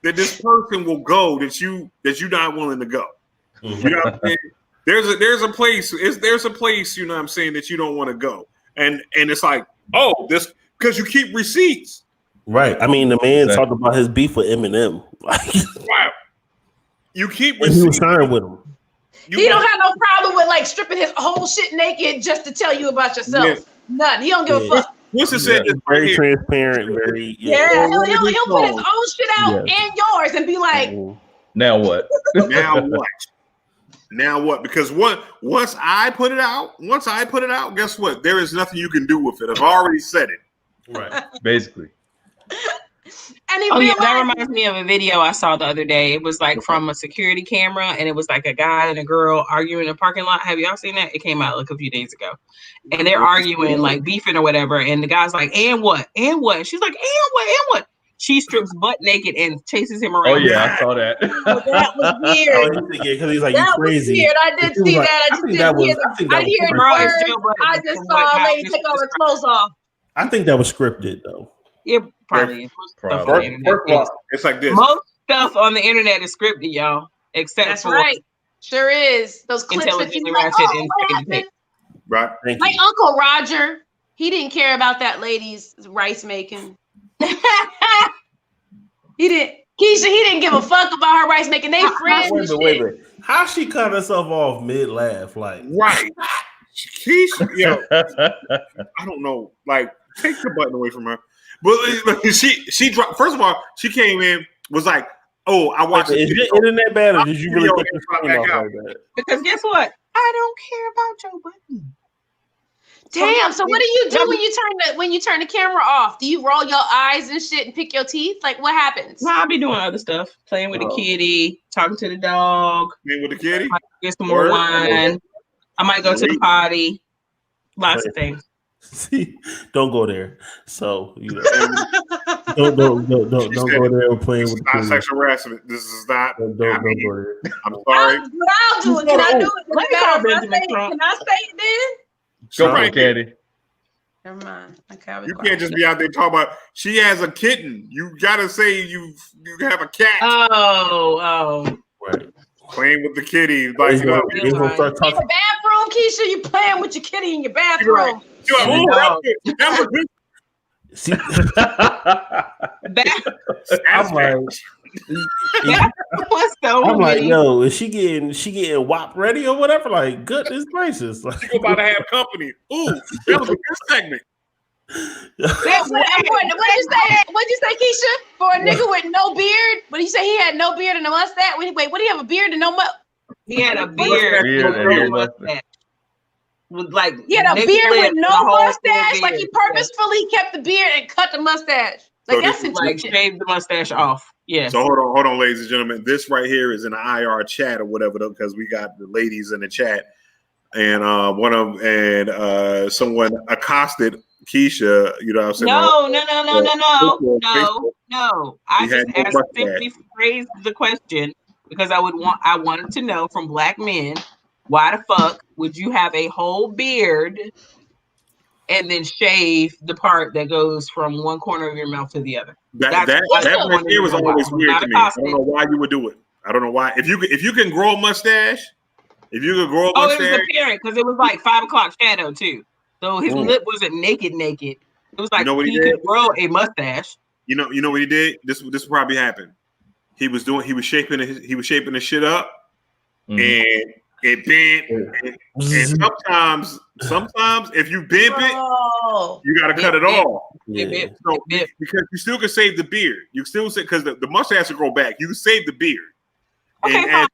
that this person will go that you're not willing to go. You know what I'm saying? There's a place, you know what I'm saying, that you don't want to go. And it's like, this because you keep receipts. Right. I mean, the man talked about his beef with Eminem. Wow. You keep receipts. He was signed with him. He don't have no problem with like stripping his whole shit naked just to tell you about yourself. Yeah. Nothing. He don't give a fuck. Winston said this very transparent, very he'll put his own shit out and yours and be like, now what? Now what? Now what? Because once I put it out, guess what? There is nothing you can do with it. I've already said it. Right. Basically. And that reminds me of a video I saw the other day. It was like from a security camera, and it was like a guy and a girl arguing in a parking lot. Have y'all seen that? It came out like a few days ago. And they're arguing, like beefing or whatever. And the guy's like, and what? And what? And she's like, and what? And what? She strips butt naked and chases him around. Oh yeah, I saw that. That was weird. Because he's like, that you crazy. Was weird. I did see that. I just didn't hear the words. I just saw a lady take all her clothes off. I think that was scripted though. It probably is. First of all, it's like this. Most stuff on the internet is scripted, y'all. Except for right. Sure is. Those clips that you like, and right. Like Uncle Roger, he didn't care about that lady's rice making. He didn't. Keisha, he didn't give a fuck about her rice making. They friends. Wait a minute. How she cut herself off mid laugh? Like, right. Keisha, I don't know. Like, take the button away from her. But she dropped. First of all, she came in, was like, "Oh, I watched." Is your internet bad, or did you really put your screen off like that? Because guess what? I don't care about Joe Budden. Damn. So what do you do when you turn the camera off? Do you roll your eyes and shit and pick your teeth? Like, what happens? No, I'll be doing other stuff, playing with the kitty, talking to the dog. Playing with the kitty. Get some more wine. I might go to the potty. Lots of things. See, don't go there. So don't go there playing with. Not sexual harassment. This is not. Don't go there. I'm sorry. I'll do it. Can I do it? Can I say it then? Go for it, Candy. Never mind. You can't just be out there talking about she has a kitten. You gotta say you have a cat. Oh. Right. Playing with the kitty. Like, in your bathroom, Keisha, you playing with your kitty in your bathroom. I'm like, yo, is she getting WAP ready or whatever? Like, goodness gracious. Like, you about to have company. Ooh, that was a good segment. What'd you say, Keisha? For a nigga with no beard? What did you say? He had no beard and a mustache? Wait, what do you have, a beard and no mustache? He had a beard and no mustache. Like, he had a beard with no mustache. Like, he purposefully kept the beard and cut the mustache. Like, So that's like shaved the mustache off. Yeah. So hold on, ladies and gentlemen. This right here is an IR chat or whatever, though, because we got the ladies in the chat, and someone accosted Keisha. You know what I'm saying? No. I just simply phrased the question because I wanted to know from black men, why the fuck would you have a whole beard and then shave the part that goes from one corner of your mouth to the other? That right there was always weird to me. I don't know why you would do it. I don't know why. If you can grow a mustache, it was apparent because it was like 5 o'clock shadow too. So his lip wasn't naked. It was like he could grow a mustache. You know what he did? This probably happened. He was shaping his shit up, and it bent, and sometimes if you bimp it, you got to cut it off. Yeah. So, because you still can save the beard. You still say because the mustache will grow back. You can save the beard. Okay,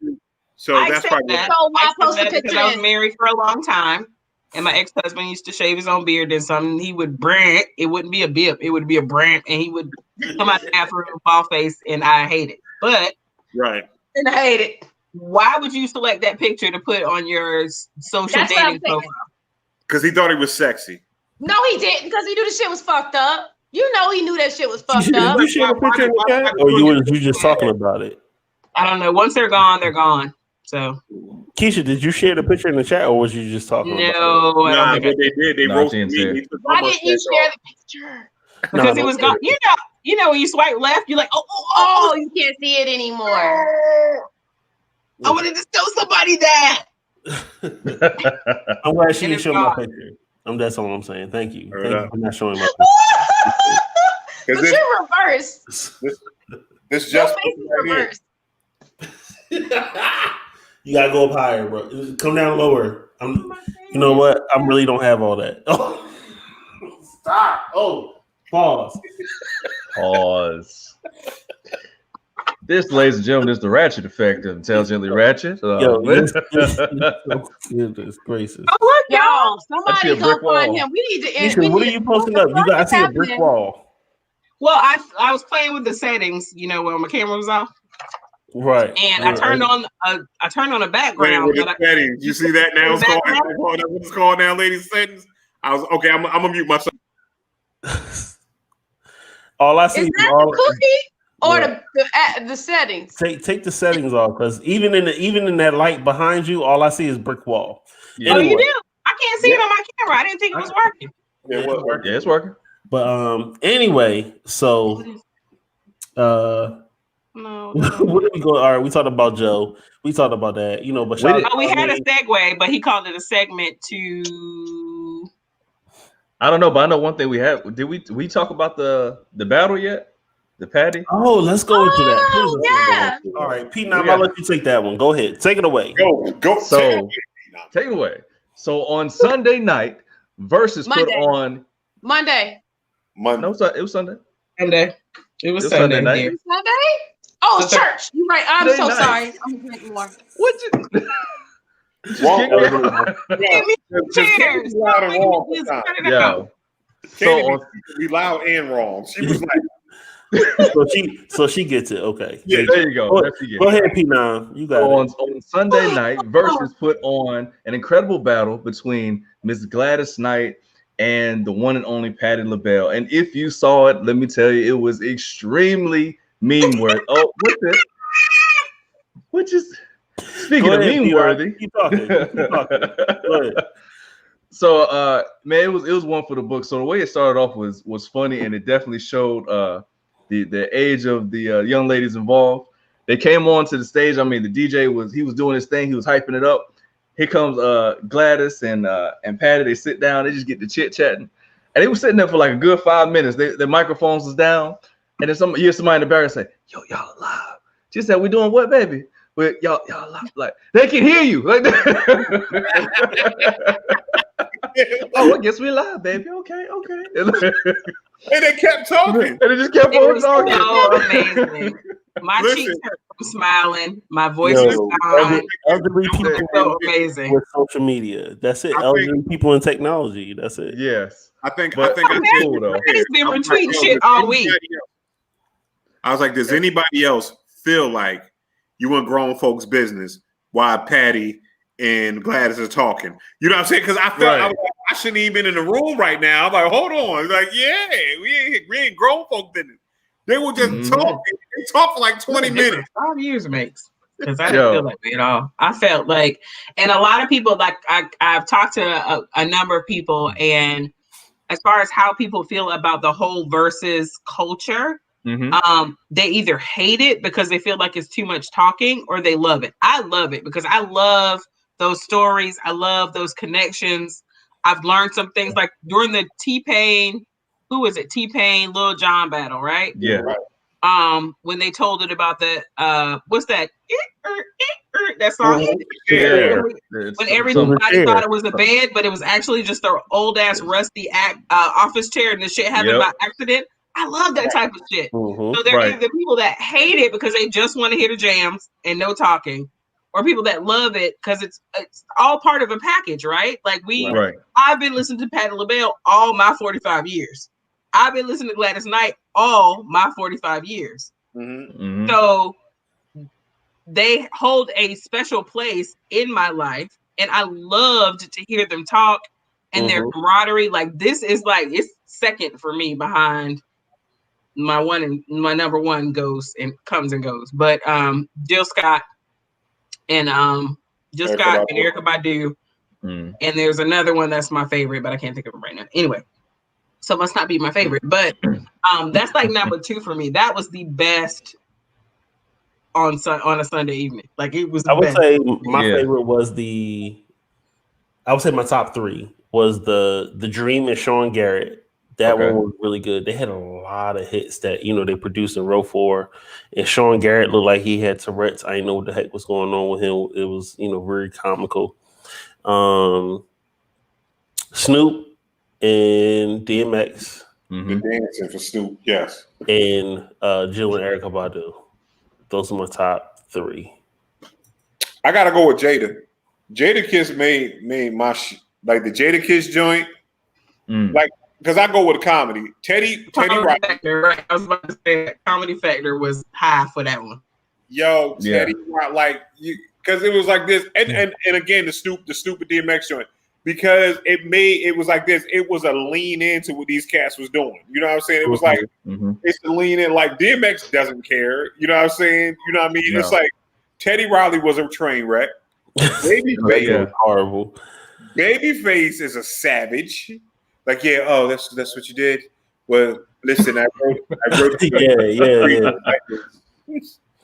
so I that's accept probably that. So why I accept post a that because picture I was then? married for a long time, and my ex-husband used to shave his own beard. And something he would brand. It wouldn't be a bip. It would be a brand, and he would come out the bathroom bald face, and I hate it. But right. And I hate it. Why would you select that picture to put on your social That's what I'm dating profile? Because he thought he was sexy. No, he didn't, because he knew the shit was fucked up. You know he knew that shit was fucked up. Did you share the picture in the chat, or you just talking about it? I don't know. Once they're gone, they're gone. So, Keisha, did you share the picture in the chat, or was you just talking about it? No, I don't think what they did, they roasted me. Why didn't you share the picture? Because it was gone. You know, when you swipe left, you're like, oh, you can't see it anymore. I wanted to show somebody that. I'm glad she didn't show my picture. That's all I'm saying. Thank you. Thank you for not showing my picture. But you're reversed. This just face is reversed. You gotta go up higher, bro. Come down lower. You know what? I really don't have all that. Oh, stop. Oh, pause. Pause. This, ladies and gentlemen, is the Ratchet effect of Intelligently Ratchet. Yo, this goodness gracious. Oh, look, y'all. Somebody go find him. We need to end. What are you posting up? You got to see a brick wall. Well, I was playing with the settings, you know, when my camera was off. Right. And I turned on a background. Settings. You see that now? That's what it's called now, ladies. Settings. I was okay. I'm gonna mute myself. All I see is that the cookie or the settings. Take the settings off, because even in that light behind you, all I see is brick wall. Yeah. Oh, you do? I can't see it on my camera. I didn't think it was working. Yeah, it was working. Yeah, it's working. But anyway, so no. What did we go? All right, we talked about Joe. We talked about that, you know. But we had a segue, but he called it a segment to. I don't know, but I know one thing we have. Did we talk about the battle yet? The Patty? Oh, let's go into that. Please, yeah. All right, Pete, now I'll let you take that one. Go ahead, take it away. Go. So take it away. So on Sunday night, Versus put on Monday. No, it was Sunday. Sunday. It was Sunday night. Sunday? Oh, church. You're right. I'm so sorry. I'm gonna drink more. What you? Yeah. So be loud and wrong. She was like, so she gets it. Okay. Yeah, there you go. Go ahead, P9. You got it. On Sunday night, Versus put on an incredible battle between Miss Gladys Knight and the one and only Patti LaBelle. And if you saw it, let me tell you, it was extremely meme worthy. Oh, what's it? Which is speaking of meme worthy. Keep talking. Go ahead. So man, it was one for the book. So the way it started off was funny, and it definitely showed the age of the young ladies involved. They came on to the stage. I mean, the DJ was doing his thing, he was hyping it up. Here comes Gladys and Patty. They sit down, they just get to chit-chatting. And they were sitting there for like a good 5 minutes. Their microphones was down, and then somebody in the back say, "Yo, y'all live." She said, "We doing what, baby?" But y'all live. Like, they can hear you. Like oh, I guess we live, baby. Okay. And they kept talking. And they just kept on talking. So amazing. My cheeks hurt from smiling. My voice was gone. Elderly people so amazing with social media. That's it. Elderly people in technology. That's it. Yes. I think it's cool though. He's been retweeting shit all week. I was like, does anybody else feel like you in grown folks' business while Patty and Gladys are talking? You know what I'm saying? Because I felt I shouldn't even been in the room right now. I'm like, hold on. Like, yeah, we ain't grown folk business. They were just talking. They talked for like 20 minutes. 5 years makes. Because I didn't feel like that at all. I felt like, and a lot of people, like I've talked to a number of people, and as far as how people feel about the whole Versus culture, they either hate it because they feel like it's too much talking, or they love it. I love it because I love those stories. I love those connections. I've learned some things like during the T-Pain, who was it? T-Pain, Lil Jon battle, right? Yeah. Right. when they told it about that what's that that song? When everybody thought it was a bed, but it was actually just an old ass rusty office chair, and the shit happened by accident. I love that type of shit. So there are the people that hate it because they just want to hear the jams and no talking, or people that love it because it's all part of a package, right? Like I've been listening to Patti LaBelle all my 45 years. I've been listening to Gladys Knight all my 45 years. So they hold a special place in my life, and I loved to hear them talk and their camaraderie. Like this is like it's second for me behind my number one comes and goes. But Jill Scott and Erykah Badu. And there's another one that's my favorite, but I can't think of it right now. Anyway, so it must not be my favorite, but that's like number 2 for me. That was the best on a Sunday evening. Like it was. I would say my favorite was I would say my top 3 was the Dream and Sean Garrett. That one was really good. They had a lot of hits that they produced in row 4, and Sean Garrett looked like he had Tourette's. I didn't know what the heck was going on with him. It was very comical. Snoop and DMX. The dancing for Snoop, yes. And Jill and Erykah Badu. Those are my top 3. I gotta go with Jada. Jada Kiss made my like the Jada Kiss joint. Like because I go with a comedy. Teddy Factor, right? I was about to say that Comedy Factor was high for that one. Yo, Teddy like you because it was like this, and again the Snoop and DMX joint. Because it was like this. It was a lean into what these cats was doing. You know what I'm saying? It was like it's the lean in. Like DMX doesn't care. You know what I'm saying? You know what I mean? No. It's like Teddy Riley was a train wreck. Babyface was horrible. Babyface is a savage. Like that's what you did. Well, listen, I wrote yeah.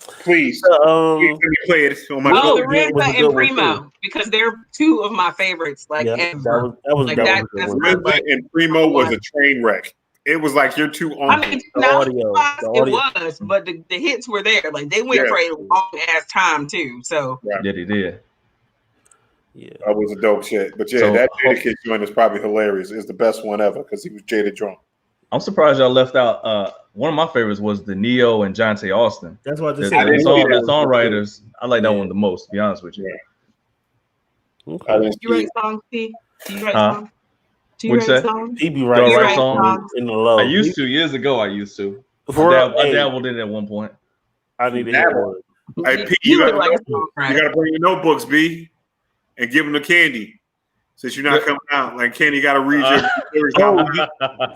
Please, let me play it on my phone. RZA and Primo, because they're 2 of my favorites. Like ever. RZA and Primo was a train wreck. It was like you're 2 on. I mean, it was, but the hits were there. Like they went for a long ass time too. So he did. Yeah, that was a dope shit. But that Jada Kiss joint is probably hilarious. It's the best one ever because he was Jada drunk. I'm surprised y'all left out. One of my favorites was the Neo and Jonte Austin. That's what I just said. The songwriters, I like that one the most. To be honest with you. Okay. You write songs, P? Do you write songs? Do you write songs? He be writing songs in the low. I used to years ago. I dabbled in it at one point. I need to hear one. Hey, P, you gotta bring your notebooks, B, and give them the candy. Since you're not coming out, like Kenny got to read your.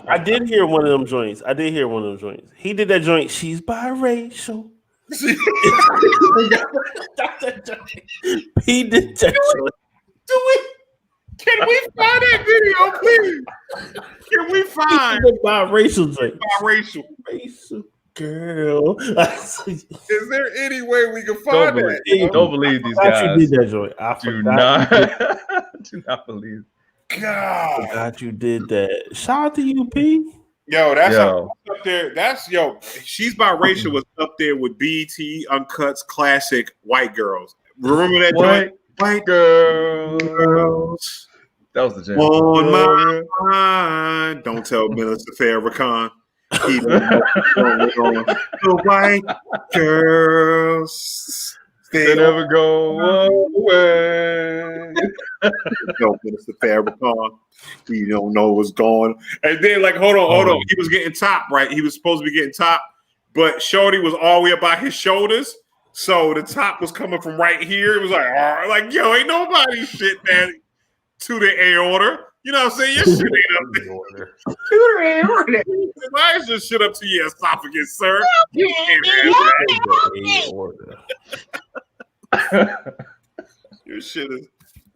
I did hear one of them joints. He did that joint. She's biracial. He did that joint. Can we find that video, please? Can we find the biracial joint? Biracial. Girl. Is there any way we can find that? Don't believe these guys. You did that joint. Do not believe. God. I forgot you did that. Shout out to you, P. Yo, that's up there. She's Biracial was up there with BET Uncut's classic White Girls. Remember that joint? White Girls. That was the jam. On my mind. Don't tell Minister Farrakhan. The white girls, they never go away. No, Minister Farrakhan. You don't know what's going on. And then, like, hold on. He was getting top, right? He was supposed to be getting top, but Shorty was all the way up by his shoulders. So the top was coming from right here. It was like, yo, ain't nobody shit that to the aorta. You know what I'm saying? Your shit ain't up there. Why is your shit up to your esophagus, sir? You can't have that. Your shit is.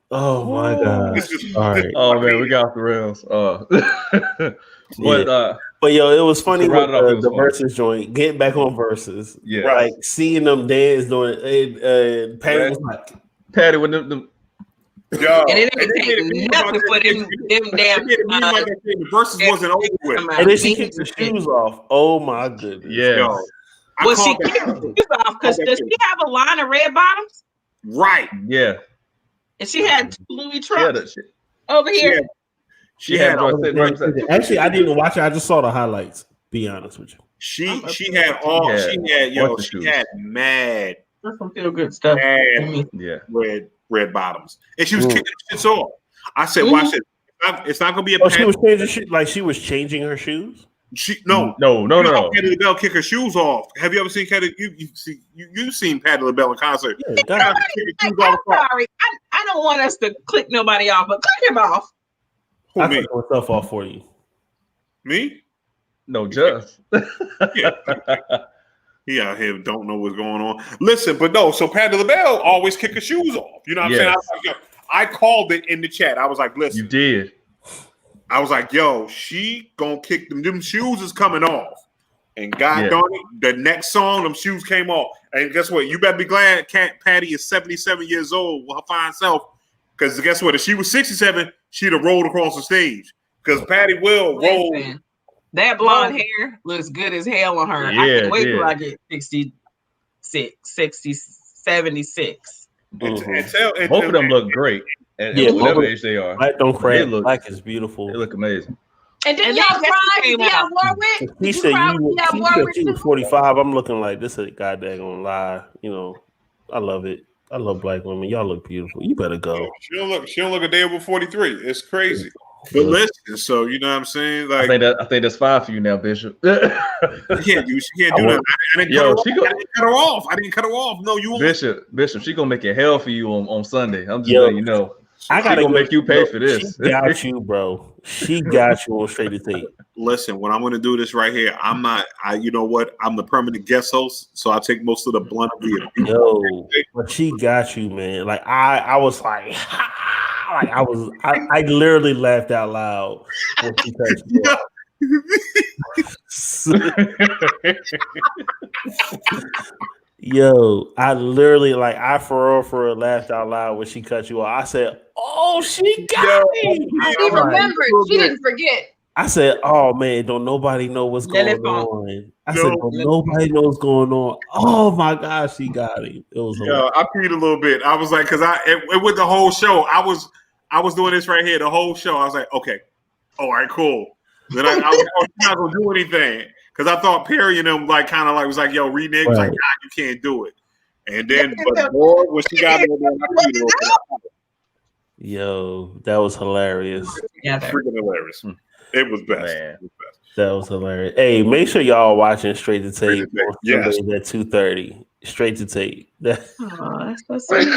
Oh my God! All right. Oh man, we got off the rails. But yo, it was funny with the versus joint. Getting back on versus, like seeing them dance doing. Patty was like, Patty with them. Yo, and it didn't take nothing for them damn. The versus wasn't over with. And then she kicked her shoes off. Oh my goodness! Yeah. Well, she kicked her shoes off because does she have a line of red bottoms? Right. Yeah. And she had two Louis Trumps over She here. had, she had Actually, I didn't even watch it. I just saw the highlights. Be honest with you. She had mad. That's some feel good stuff. Red bottoms, and she was kicking the shits off. I said, "Watch it. It's not gonna be a." Oh, she was changing like she was changing her shoes. No. Patti LaBelle kick her shoes off. Have you ever seen Patti? You've seen Patti LaBelle in concert. Yeah, I'm sorry. I don't want us to click nobody off, but click him off. I click myself off for you. Me? No, just. He out here don't know what's going on. Listen, but no. So Patti LaBelle always kick her shoes off. You know what I'm saying? I called it in the chat. I was like, listen. You did. I was like, yo, she gonna kick them. Them shoes is coming off. And God darn it, the next song, them shoes came off. And guess what? You better be glad Patty is 77 years old with her fine self. Because guess what? If she was 67, she'd have rolled across the stage. Because Patty will roll. That blonde hair looks good as hell on her. I can't wait till I get 76. Mm-hmm. Both of them look great. Whatever age they are. Black don't crack. Black is beautiful. They look amazing. And then y'all cry. Did y'all have Warwick? He said she was 45. I'm looking like this is a goddamn lie. You know, I love it. I love black women. Y'all look beautiful. You better go. She don't look a day over 43. It's crazy. But listen, so you know what I'm saying? Like I think that's fine for you now, Bishop. She can't do that. I didn't cut her off. I didn't cut her off. No, you Bishop, she gonna make it hell for you on Sunday. I'm just letting you know. I gotta go make you pay for this. She got you, bro. She got you on Straight to Tape. Listen, when I'm going to do this right here, I'm not. You know what? I'm the permanent guest host, so I take most of the blunt of the abuse. Yo, but she got you, man. Like I was like, I literally laughed out loud when she touched you. Yo, I literally I for real laughed out loud when she cut you off. I said, "Oh, she got me." She remembered. She didn't forget. I said, "Oh man, don't nobody know what's going on." I said, "Don't nobody know what's going on." Oh my gosh, she got him. It was. I peed a little bit. I was like, because with the whole show, I was doing this right here the whole show. I was like, okay, all right, cool. Then I was not gonna do anything. Because I thought Perry and them was like, yo, renege, was like, nah, you can't do it. And then, but boy, when she got there, yo, that was hilarious. Yeah, freaking hilarious. It was best. That was hilarious. Hey, make sure y'all watching Straight to Tape on Sunday at 2:30. Straight to Tape. That's so sweet.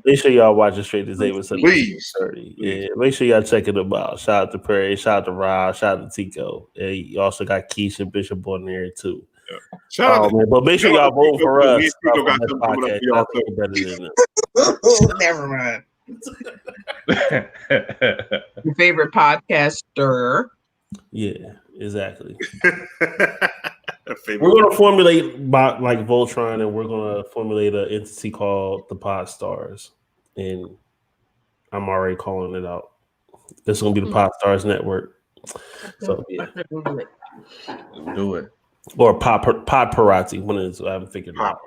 Make sure y'all watching Straight to Tape on Sunday at 2:30. Yeah, make sure y'all checking them out. Shout out to Perry, shout out to Rob, shout out to Tico. And you also got Keisha Bishop on there too. Yeah. But make sure y'all vote for us. Never mind. Your favorite podcaster. Yeah, exactly. We're gonna formulate like Voltron, and we're gonna formulate an entity called the Pod Stars, and I'm already calling it out. This is gonna be the Pod Stars Network. So yeah, do it. Or Pod Parati. One of the I haven't figured it out.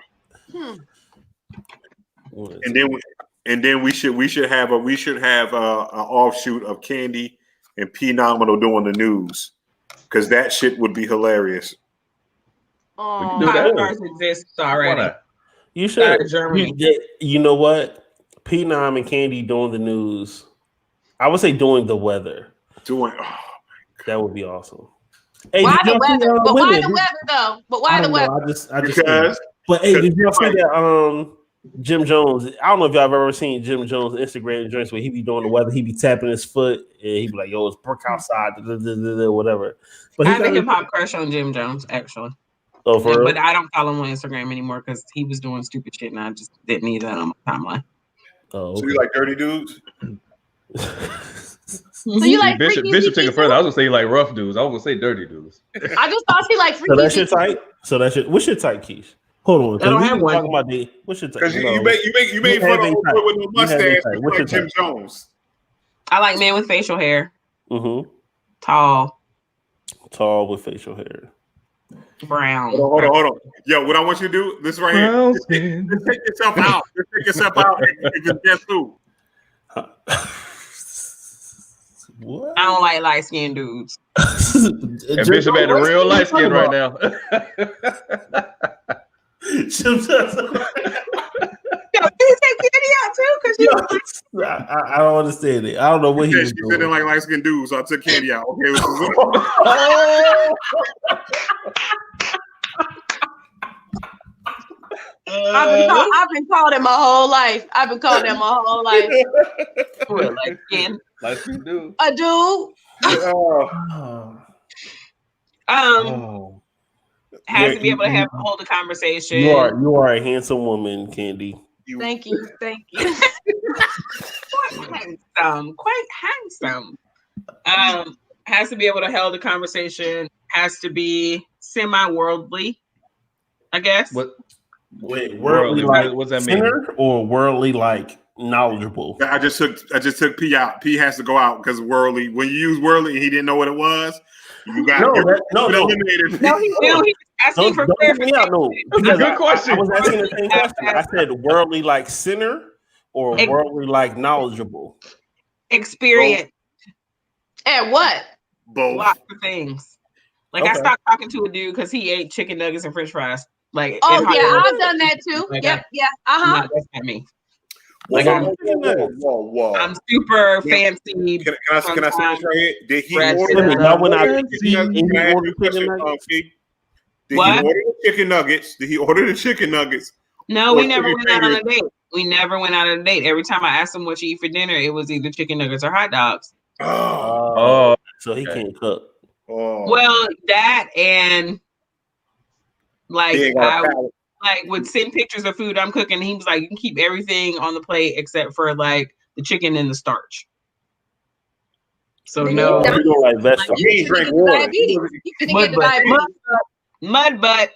And then we should have an offshoot of Candy and P Nominal doing the news, because that shit would be hilarious. Oh, Stars exists already. You should. You know what? P9 and Candy doing the news. I would say doing the weather. That would be awesome. Hey, why the weather? But why the weather though? But why the weather? But hey, did y'all see that? Jim Jones. I don't know if y'all have ever seen Jim Jones' Instagram joints where he be doing the weather. He be tapping his foot and he be like, "Yo, it's brick outside," whatever. But I have a hip hop crush on Jim Jones, actually. Oh, for real? But I don't follow him on Instagram anymore because he was doing stupid shit and I just didn't need that on my timeline. Oh, okay. So you like dirty dudes? So you like Bishop take it further. I was gonna say you like rough dudes. I was gonna say dirty dudes. I just thought she like freaky. So that's your type. What's your type, Keish? Hold on. I don't have one. What's your type? Because you made fun of old boy with no mustache. Like Jim Jones. I like men with facial hair. Mm-hmm. Tall with facial hair. Brown. Hold on. Yo, what I want you to do, this right here. Just take yourself out. Just take yourself out and just guess who. What? I don't like light skinned dudes. And Bishop had the real light skin right now. You take Kitty out too, because I don't understand it. I don't know what he was She doing. didn't like light skinned dudes, so I took Candy out. Okay. I've been called it my whole life. light skin. Light skin dude. A dude. Has to be able to hold a conversation. You are a handsome woman, Candy. Thank you. Quite handsome. Has to be able to hold a conversation. Has to be semi-worldly, I guess. What? Wait, worldly like what's that mean? Or worldly like knowledgeable? I just took P out. P has to go out because worldly. When you use worldly and he didn't know what it was, you got eliminated. No, he was asking for clarification. That's a good question. I was asking the same question. I said worldly like sinner or worldly like knowledgeable? Experience. And what? Both. Lots of things. Like I stopped talking to a dude because he ate chicken nuggets and French fries. Like, I've done that too. Like yep. That's not me. Like Whoa. I'm super fancy. Can I say this right here? Did he Ratchet. order the chicken nuggets? Did he order the chicken nuggets? No, we never went out on a date. We never went out on a date. Every time I asked him what you eat for dinner, it was either chicken nuggets or hot dogs. Oh, so he can't cook. Oh. Well, that and like I would send pictures of food I'm cooking. And he was like, "You can keep everything on the plate except for like the chicken and the starch." So no, you don't like vegetables. He drink water. Mud butt.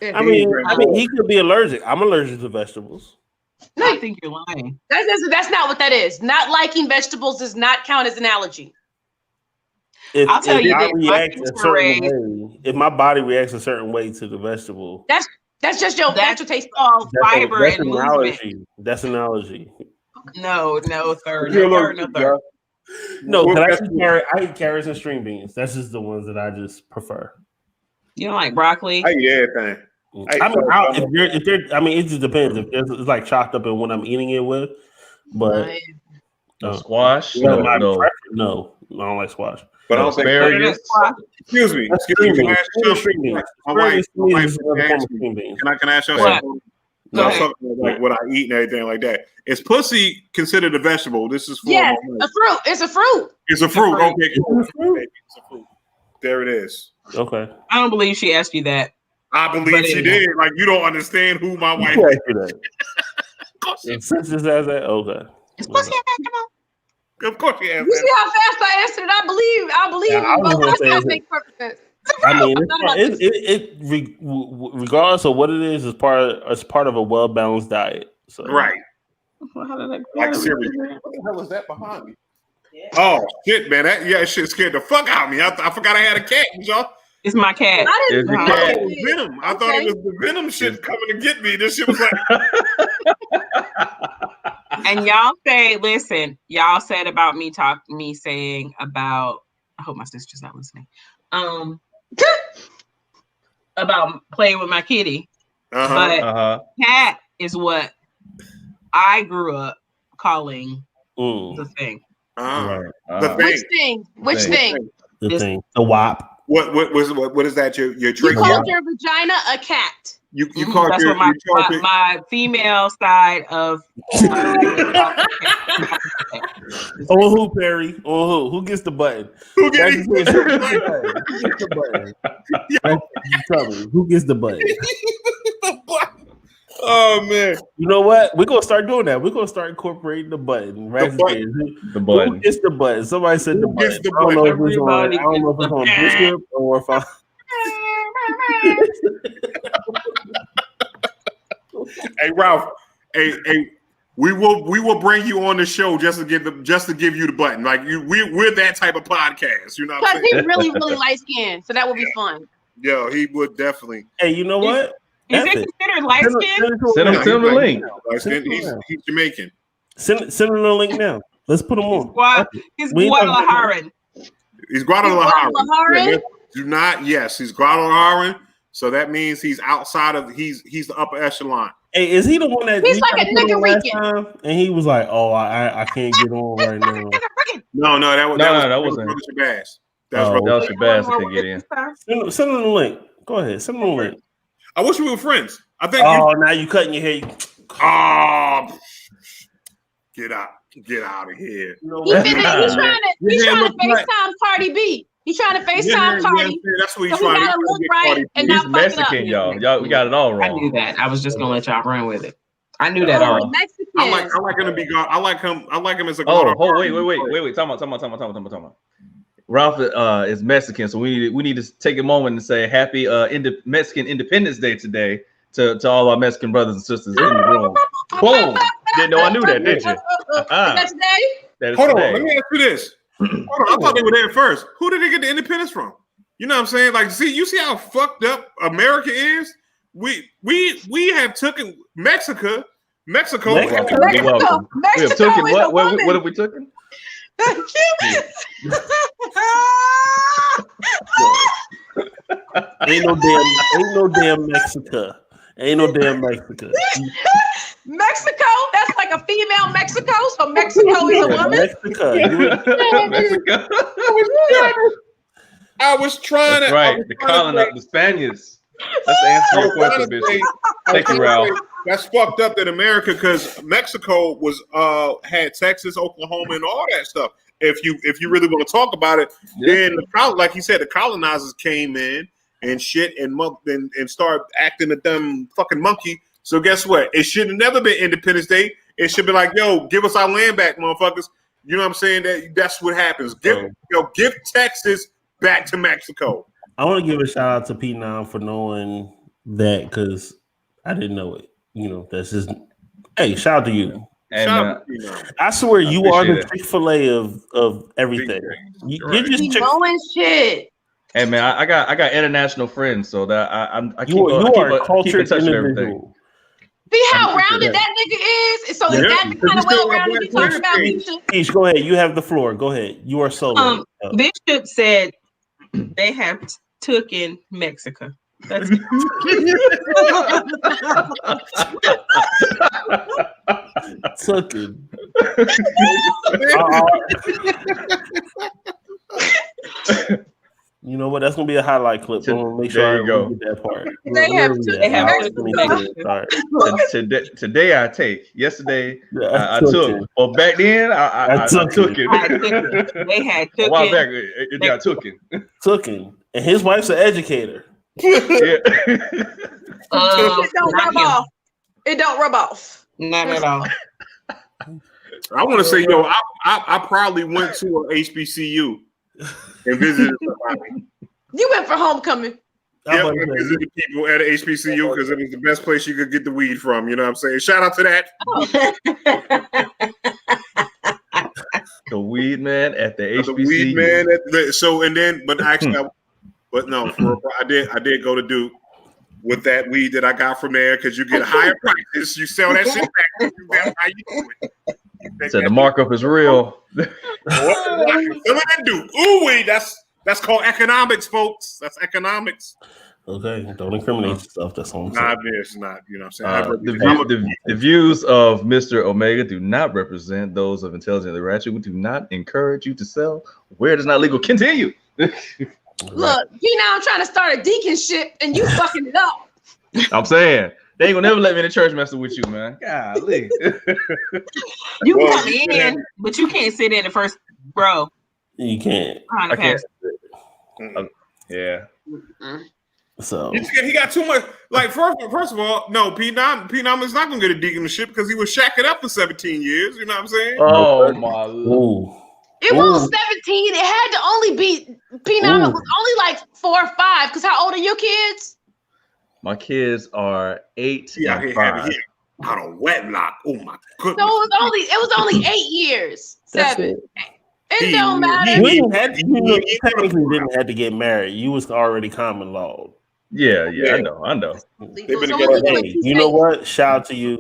I mean, he could be allergic. I'm allergic to vegetables. I think you're lying. That's not what that is. Not liking vegetables does not count as an allergy. I'll tell you if my body reacts a certain way to the vegetable, that's just your natural taste. Called fiber and an allergy. That's an allergy. No, third. No, I eat carrots and string beans. That's just the ones that I just prefer. You don't like broccoli? I eat everything. It just depends. If it's like chopped up in what I'm eating it with, but squash. No, I don't like squash. But I don't think asparagus. Excuse me. Can I ask you something? Can I ask you something? Like what I eat and everything like that. Is pussy considered a vegetable? This is for a fruit. It's a fruit. It's a fruit. Okay, cool. It's a fruit. There it is. Okay. I don't believe she asked you that. I believe she did. Like you don't understand who my wife is. Since this has that, okay. Is pussy a vegetable? Of course she has. You see how fast I answered it? I believe makes perfect sense. I mean, it regardless of what it is part of a well balanced diet. So right. Like cereal. What the hell is that behind me? Yeah. Oh shit, man! That shit scared the fuck out of me. I forgot I had a cat, y'all. It's my cat. It's the cat. It was Venom. I thought it was the Venom shit coming to get me. This shit was like. And y'all said about me saying about. I hope my sister's not listening. About playing with my kitty, but cat is what I grew up calling the thing. Which thing? The thing. The WAP. What is that? Your trick? You called your vagina a cat. You called that's what my female side of. Who, Perry? Who gets the button? Who gets the button? Who gets the button? Oh man! You know what? We're gonna start doing that. We're gonna start incorporating the button. The button. Who gets the button? Somebody said the button. I don't know if it's on Bishop or if I. Hey Ralph, hey, we will bring you on the show just to give you the button. Like we're that type of podcast, you know. Because he's really light skinned, so that would be fun. Yo, he would definitely. Hey, you know what? Is it considered light skin? Send him the link. He's Jamaican. Send him the link now. Let's put him on. He's Guadalajara. He's Guadalajara. Do not. Yes, he's Guadalajara. So that means he's outside of. He's the upper echelon. Hey, is he the one that he's like a Puerto Rican? And he was like, "Oh, I can't get on right now." No, that wasn't. That was Shabazz that can get in. Send him the link. Go ahead, send him the link. I wish we were friends. I think. Now you cutting your hair. Get out of here. He's trying to FaceTime Cardi B. He's trying to FaceTime Cardi. That's what he's trying to look right and he's Mexican, y'all. We got it all wrong. I knew that. I was just gonna let y'all run with it. I knew that already. I like him to be God. I like him as a God. Wait. Talk about. Ralph is Mexican, so we need to take a moment and say happy Mexican Independence Day today to all our Mexican brothers and sisters in the room. Boom! Didn't know I knew that, did you? That's today? Hold on, let me ask you this. Hold on, I thought they were there first. Who did they get the independence from? You know what I'm saying? Like, you see how fucked up America is? We have taken Mexico. We have taken what? What have we taken? Ain't no damn Mexico. Ain't no damn Mexico. Mexico? That's like a female Mexico. So Mexico is a woman. Mexico. I was trying That's to. right. The colonists, the Spaniards. Let's answer your question, bitch. Thank you, Ralph. That's fucked up that America, because Mexico was had Texas, Oklahoma, and all that stuff. If you really want to talk about it, then like you said, the colonizers came in and shit and started acting a dumb fucking monkey. So guess what? It should have never been Independence Day. It should be like, yo, give us our land back, motherfuckers. You know what I'm saying? That's what happens. Give Texas back to Mexico. I want to give a shout out to Pete Nam for knowing that, because I didn't know it. You know, that's just shout out to you. And I swear you are the Chick-fil-A of everything. You're just knowing shit. Hey man, I got international friends, so that I keep in touch with everything. See how rounded that nigga is? So is that the kind of well-rounded you talk about, Misha? Peach, go ahead. You have the floor. Go ahead. You are solo. Bishop said they have taken Mexico. That's taken. You know what? That's gonna be a highlight clip. So make sure there you get that part. Today I take. Yesterday I took. Or back then I took it. They had took a while back. I took it. Took him, and his wife's an educator. It don't rub off. It don't rub off. Not at all. I want to say, yo, I probably went to an HBCU and visited somebody. You went for homecoming. Yeah, I visited people at an HBCU because it was the best place you could get the weed from. You know what I'm saying? Shout out to that. The weed man at the HBCU. The weed man I did go to Duke with that weed that I got from there, because you get a higher price. You sell that shit back. That's how you do it. So the markup is real. Ooh, wait, that's called economics, folks. That's economics. Okay, don't incriminate yourself. That's all I'm saying. Nah, it's not. You know what I'm saying? The views of Mr. Omega do not represent those of Intelligently Ratchet. We do not encourage you to sell where it is not legal. Continue. Look, I'm trying to start a deaconship and you fucking it up. I'm saying they ain't gonna never let me in the church messing with you, man. Golly. You come in, but you can't sit in the first row. You can't. I can't. Yeah. So he got too much. Like first of all, no, P Nam is not gonna get a deaconship because he was shacking up for 17 years. You know what I'm saying? Oh my Lord. It was 17. It had to only be P9. It was only like 4 or 5. Because how old are your kids? My kids are 8 and 5. Out of wedlock. Oh my goodness. So it was only 8 years. 7. It don't matter. You technically didn't have to get married. You was already common law. Yeah, I know. They've been together. Hey, you know what? Shout out to you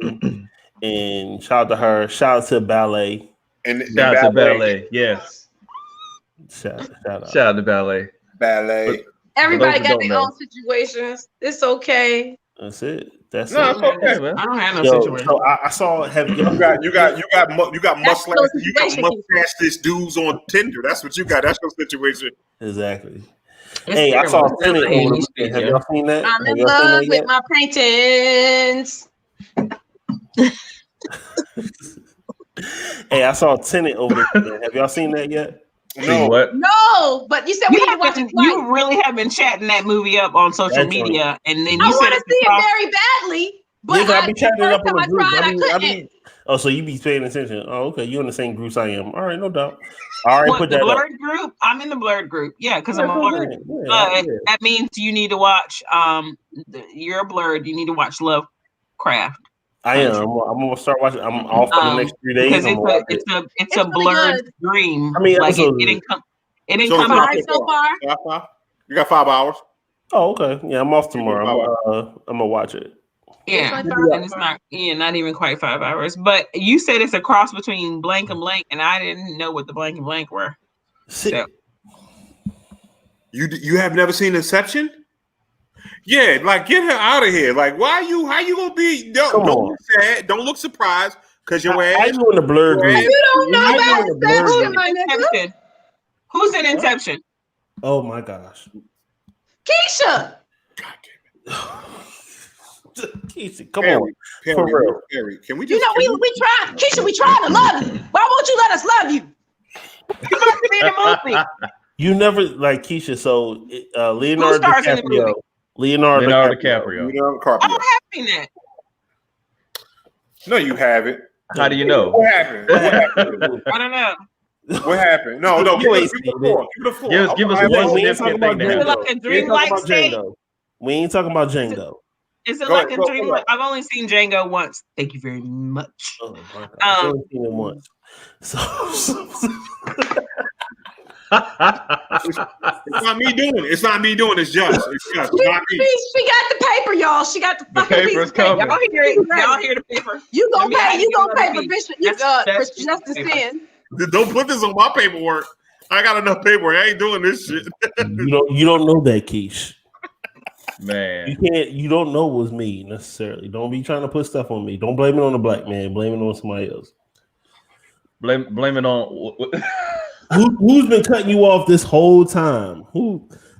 and shout out to her. Shout out to ballet. And shout out to ballet. Yes. Shout out to ballet. Ballet. Everybody got their own situations. It's okay. That's it. That's no, it. It's okay, man. I don't have no situation. So I saw. You got mustache dudes on Tinder. That's what you got. That's your situation. Exactly. Hey, I saw Tenet over the weekend. Have y'all seen that? I'm in love with my paintings. Hey, I saw Tenet over the weekend. Have y'all seen that yet? No. What? No, but you said we need to watch it. You really have been chatting that movie up on social media, and then you I said want to see it very badly. But I be chatting it up on the group. I couldn't. Oh, so you be paying attention? Oh, okay. You in the same groups I am. All right, no doubt. All right, put that blurred group. I'm in the blurred group. Yeah, because I'm a blurred. But that means you need to watch. You're blurred. You need to watch Lovecraft. I am. I'm gonna start watching. I'm off for the next 3 days. It's a blurred dream. I mean, like it didn't come out so far. You got 5 hours. Oh, okay. Yeah, I'm off tomorrow. I'm gonna watch it. Yeah, and it's not even quite 5 hours. But you said it's a cross between blank and blank, and I didn't know what the blank and blank were. So. You have never seen Inception? Yeah, like get her out of here. Like, how you gonna be? Don't look sad. Don't look surprised because your ass. How you in the blurred group? You don't know about Inception, my nigga. Who's in Inception? Oh my gosh, Keisha. God damn it. Keisha, come on, for real. Perry, can we just? We tried, Keisha. We tried to love you. Why won't you let us love you? You must be in the movie. You never like Keisha. So Leonardo DiCaprio. Leonardo DiCaprio. I don't have seen that. No, you haven't. How do you know? What happened? I don't know. What happened? No, give us the floor. Give us one significant thing. Is it like a dreamlike state? We ain't talking about Django. Is it like a dream? I've only seen Django once. Thank you very much. Oh my God. I've only seen it once. So it's not me doing it. It's not me doing it. It's just. It's not me. She got the paper, y'all. She got the fucking paper's coming. Y'all hear it. Y'all hear the paper. You gonna pay. You gonna pay for Bishop. For Justice Sin. Don't put this on my paperwork. I got enough paperwork. I ain't doing this shit. You don't know that, Keish. Man, you don't know it was me necessarily. Don't be trying to put stuff on me. Don't blame it on the black man. Blame it on somebody else. Blame it on who's been cutting you off this whole time?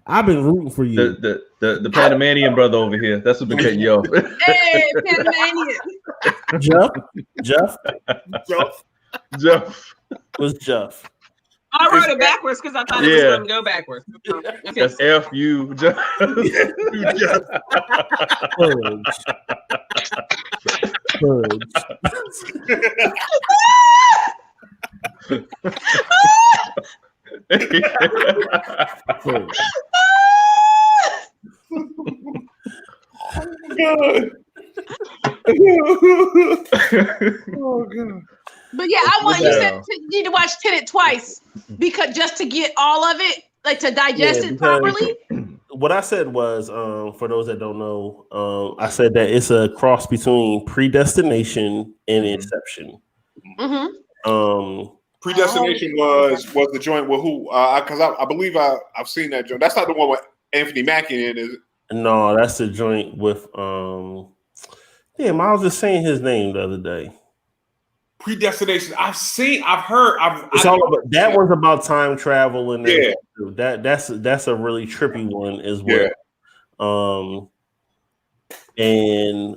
I've been rooting for you. The Panamanian brother over here. That's what's been cutting you off. Hey, Panamanian. Jeff. What's Jeff? I wrote it backwards because I thought it was going to go backwards. That's F-U. Jeff. Oh God. But yeah, you said you need to watch Tenet twice because just to get all of it, like to digest it properly. What I said was, for those that don't know, I said that it's a cross between Predestination and Inception. Mm-hmm. Predestination was the joint with who? Because I believe I've seen that joint. That's not the one with Anthony Mackie in, is it? No, that's the joint with damn, I was just saying his name the other day. Predestination. I've heard. It's all about that one's about time travel and that's a really trippy one as well. And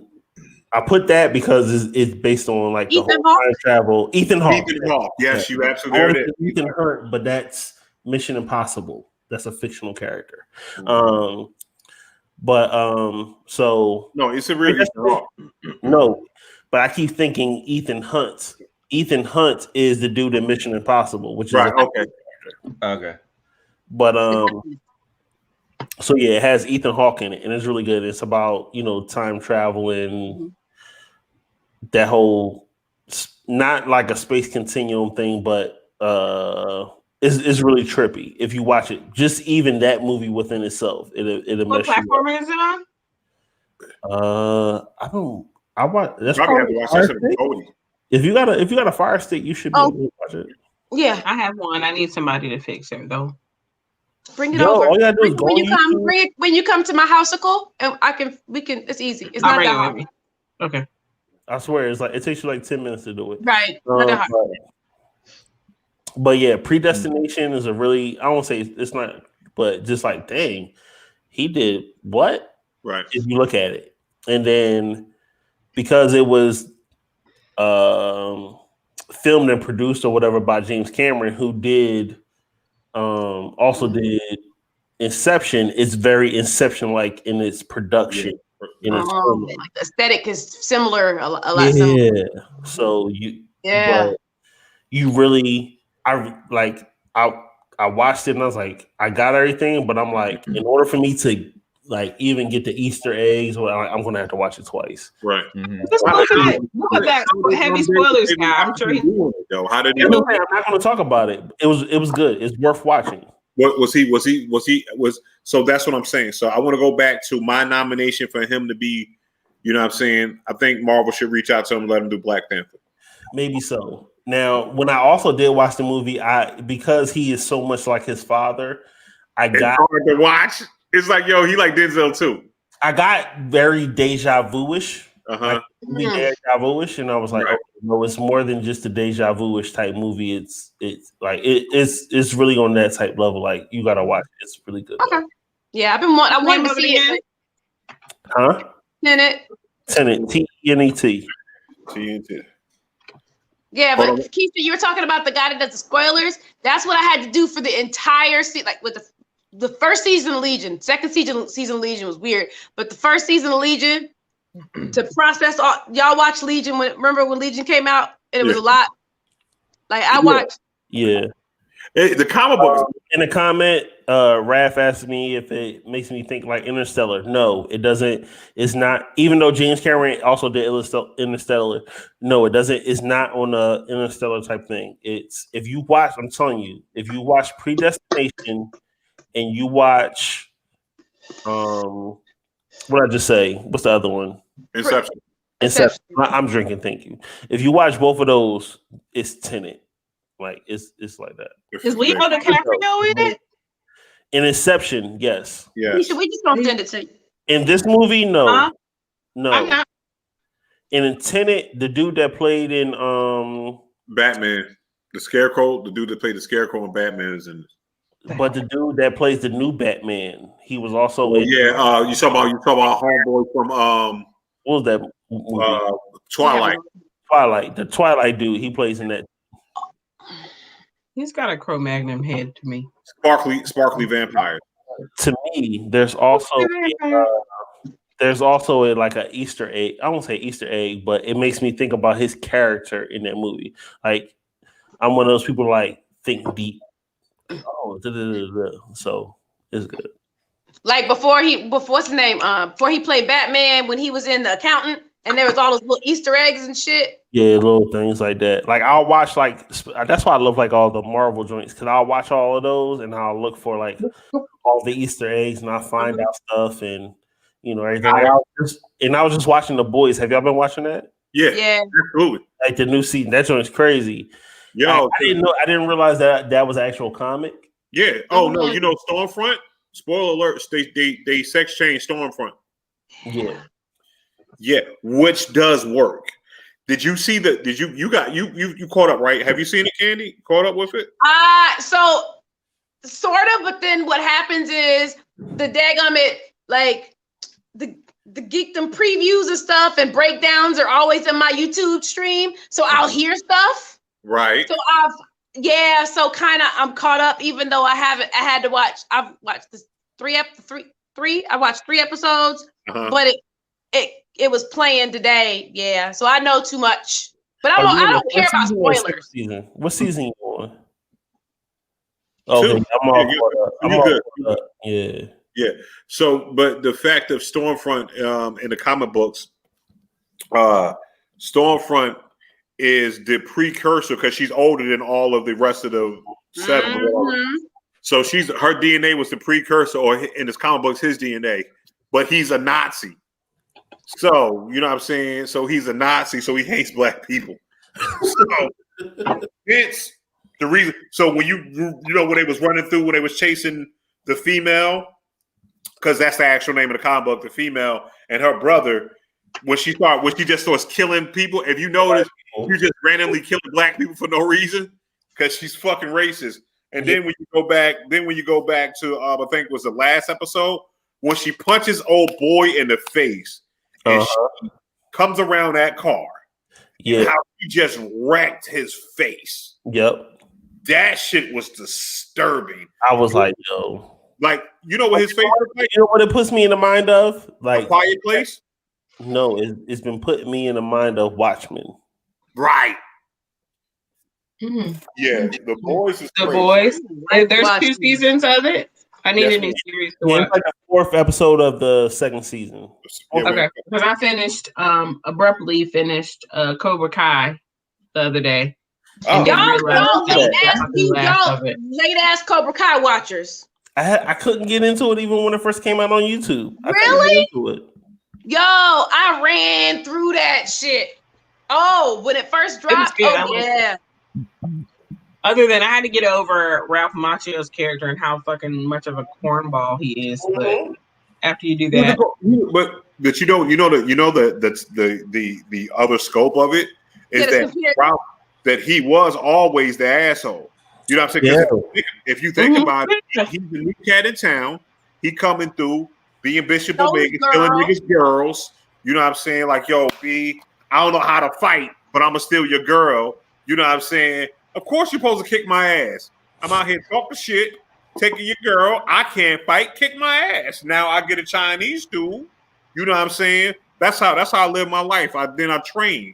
I put that because it's based on like the whole time travel. Ethan Hawke. Yes, you absolutely did. Ethan Hawke, but that's Mission Impossible. That's a fictional character. So no, it's a real Ethan Hawke. No. But I keep thinking Ethan Hunt. Ethan Hunt is the dude in Mission Impossible, which is okay. But so yeah, it has Ethan Hawke in it, and it's really good. It's about time travel and that whole, not like a space continuum thing, but is really trippy if you watch it. Just even that movie within itself, it'll What mess you platform is it on? up. I don't. I watch. That's Probably have probably to watch Fire that Stick. Cody. If you got a Fire Stick, you should be able to watch it. Yeah, I have one. I need somebody to fix it though. bring it Yo, over. all you gotta do is go When on you come, YouTube. bring it when you come to my houseicle, and we can. It's easy. It's I'll not bring that it with hard. me. Okay. I swear, it's like it takes you like 10 minutes to do it. Right. Not that hard. But yeah, Predestination is a really, I won't say it's not, but just like, dang, he did what? Right. If you look at it. And then because it was filmed and produced or whatever by James Cameron, who did also did Inception, it's very Inception-like in its production. In its Like the aesthetic is similar, a lot yeah. similar. So Yeah. you really, I watched it and I was like, I got everything, but I'm like, in order for me to like even get the Easter eggs, well, I'm gonna have to watch it twice. Right. What was that heavy spoilers guy? I'm sure he. How did he? I'm not going to talk about it. It was good. It's worth watching. What was he? So that's what I'm saying. So I want to go back to my nomination for him to be. You know what I'm saying? I think Marvel should reach out to him and let him do Black Panther. Maybe so. Now, when I also did watch the movie, because he is so much like his father, It's hard to watch. It's like, yo, he like Denzel too. I got very deja vu-ish. Deja vu-ish, and I was like, no, it's more than just a deja vu-ish type movie. It's like it's really on that type level. Like you gotta watch it. It's really good. Okay. Yeah, I wanted to see it. Huh? Tenet. TNET. TNT. Yeah, but Keisha, you were talking about the guy that does the spoilers. That's what I had to do for the entire season. Like with the first season of Legion, second season of Legion was weird, but the first season of Legion to process all. Y'all watched Legion remember when Legion came out and it was a lot. Like I watched. Yeah. The comic book. In a comment, Raph asked me if it makes me think like Interstellar. No, it doesn't. It's not. Even though James Cameron also did Interstellar, no, it doesn't. It's not on a Interstellar type thing. It's if you watch. I'm telling you, if you watch Predestination and you watch, what did I just say? What's the other one? Inception. I'm drinking. Thank you. If you watch both of those, it's Tenet. Like it's like that. Is Leo DiCaprio in it? In Inception, yes. Yeah. We just don't send it to you. In this movie, no. No. I'm not. And in Tenet, the dude that played in Batman, the Scarecrow, the dude that played the Scarecrow in Batman is in this. But the dude that plays the new Batman, he was also in you talk about homeboy from what was that movie? Twilight. The Twilight dude, he plays in that. He's got a Cro-Magnon head to me. Sparkly vampire. To me, there's also like an Easter egg. I won't say Easter egg, but it makes me think about his character in that movie. Like I'm one of those people like think deep. Oh, so it's good. Like before what's his name? Before he played Batman, when he was in The Accountant, and there was all those little Easter eggs and shit. Yeah, little things like that. Like I'll watch that's why I love like all the Marvel joints because I'll watch all of those and I'll look for like all the Easter eggs and I'll find out stuff and everything. I was just watching The Boys. Have y'all been watching that? Yeah, absolutely. Like the new season, that joint's crazy. Yo, I didn't realize that was an actual comic. Yeah. Oh no, Stormfront. Spoiler alert! They sex change Stormfront. Yeah. Yeah, which does work. Did you see you caught up, right? Have you seen it, Candy? Caught up with it? So sort of, but then what happens is the daggum like the geekdom previews and stuff and breakdowns are always in my YouTube stream. So I'll hear stuff. Right. So so kind of I'm caught up, even though I've watched this three. I watched 3 episodes, but it was playing today. Yeah. So I know too much, but I don't care about spoilers. What season you on? Okay, I'm all good. Yeah. Yeah. So, but the fact of Stormfront in the comic books, Stormfront is the precursor because she's older than all of the rest of the 7. Mhm. So her DNA was the precursor, or in his comic books, his DNA. But he's a Nazi. So, you know what I'm saying? So he's a Nazi, so he hates black people. So it's the reason. So when when they was running through, when they was chasing the female, because that's the actual name of the comic book, the female and her brother, when she just starts killing people, if you notice, you just randomly killing black people for no reason because she's fucking racist. And then when you go back to I think it was the last episode when she punches old boy in the face and she comes around that car. Yeah, how he just wrecked his face. Yep, that shit was disturbing. I was like, yo. Like, you know what his face looks like? You know what it puts me in the mind of? Like A Quiet Place? No, it's been putting me in the mind of Watchmen. Right. Mm-hmm. Yeah, The Boys is The crazy. Boys. There's Watchmen. 2 seasons of it. I need Yes, a new series to Yeah, watch. it's like the 4th episode of the 2nd season. Yeah, Okay, because I finished abruptly finished Cobra Kai the other day. Oh. Y'all Y'all late ass Cobra Kai watchers. I couldn't get into it even when it first came out on YouTube. I couldn't Really? get into it. Yo, I ran through that shit. Oh, when it first dropped. good. Oh yeah. Other than I had to get over Ralph Macchio's character and how fucking much of a cornball he is, but after you do that, but you know the other scope of it is that Ralph, that he was always the asshole. You know what I'm saying? Yeah. If you think about it, he's the new cat in town. He coming through, being Bishop Omega, killing niggas' girls. You know what I'm saying? Like, yo, B, I don't know how to fight, but I'm gonna steal your girl. You know what I'm saying? Of course you're supposed to kick my ass. I'm out here talking shit, taking your girl. I can't fight, kick my ass. Now I get a Chinese dude. You know what I'm saying? That's how I live my life. Then I train.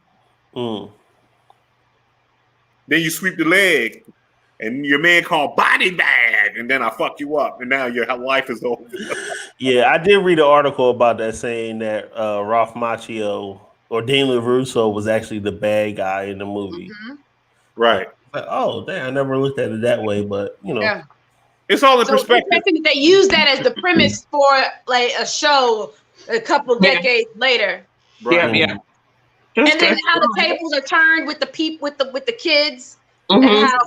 Mm. Then you sweep the leg, and your man called body bag, and then I fuck you up, and now your life is over. Yeah, I did read an article about that saying that Ralph Macchio or Daniel LaRusso was actually the bad guy in the movie. Mm-hmm. Right. Like, oh, damn, I never looked at it that way, but you know. Yeah. It's all in perspective. They use that as the premise for like a show a couple decades later. Right. yeah. And then how the tables are turned with the with the kids, Mhm. and how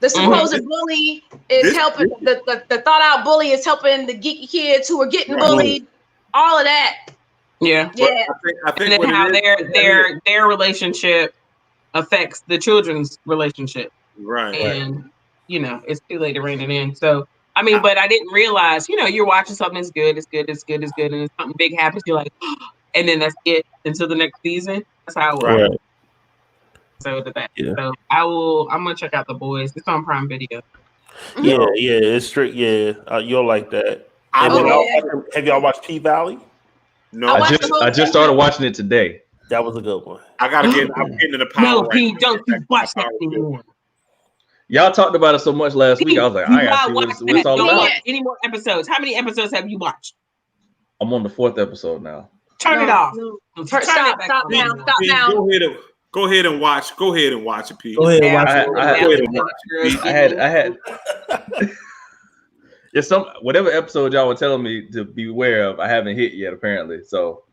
the supposed bully is helping the thought out bully is helping the geeky kids who are getting bullied. All of that. Yeah. Yeah. I think And then what how it is- their relationship affects the children's relationship. right. And you know, it's too late to rein it in. So I mean, but I didn't realize, you know, you're watching something it's good, and then something big happens, you're like, and then that's it until the next season. That's how it works. Right. So that. Yeah. So I'm gonna check out The Boys. It's on Prime Video. Yeah, it's strict. Yeah, you'll like that. And then have y'all watched P-Valley? No, I just started watching it today. That was a good one. I'm getting to the power. No, right Pete, now. don't you watch that anymore. Y'all talked about it so much last week. I was like, I gotta see what it's all Don't about. watch any more episodes. How many episodes have you watched? I'm on the 4th episode now. Turn it off. Stop now. Go ahead and watch. Go ahead and watch it, Pete. Go ahead and watch it. Go ahead and watch it, Pete. I had it's whatever episode y'all were telling me to beware of, I haven't hit yet apparently. So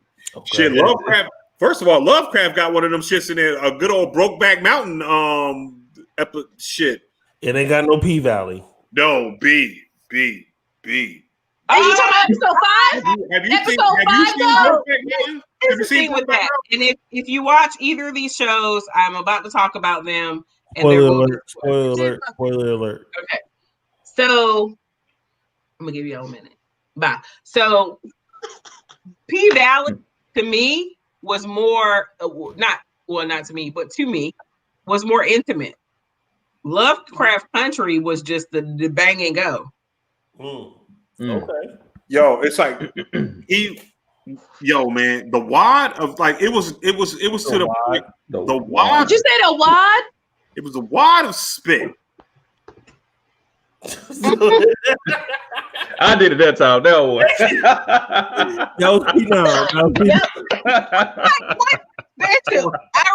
shit, Lovecraft. First of all, Lovecraft got one of them shits in there. A good old Brokeback Mountain shit. It ain't got no P-Valley. No, B. Are you talking about episode 5? Have you seen Brokeback Mountain? Here's the thing with that. And if you watch either of these shows, I'm about to talk about them. And Spoiler alert. Okay. So I'm gonna give you a minute. Bye. So P-Valley to me was more not to me, but to me was more intimate. Lovecraft Country was just the bang and go. Okay. Yo, it's like man, the wad of like it was to the point. The wad. Did you say the wad? It was a wad of spit. I did it that time. That one. What? I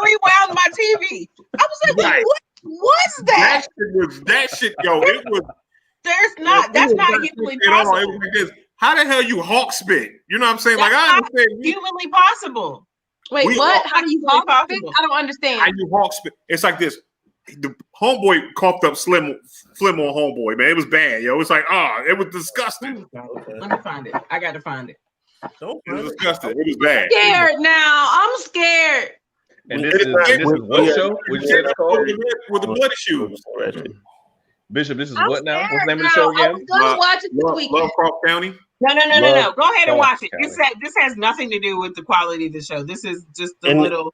rewound my TV. I was like, Right. what was that? That shit, yo. It was. There's not. That's not humanly possible. It was like this. How the hell you hawk spit? You know what I'm saying? That's like I understand. Humanly possible. Wait, what? How do you hawk spit? I don't understand. How you hawk spit? It's like this. The homeboy coughed up Slim on homeboy, man. It was bad, yo. It's like, it was disgusting. Let me find it. I got to find it. It was disgusting. It was bad. I'm scared now. I'm scared. And this is what show? Would you say it's called? With the bloody shoes. Bishop, this is what now? What's the name of the show again? I was gonna watch it this weekend. Lovecraft County. No. Go ahead and watch it. This has nothing to do with the quality of the show. This is just a little.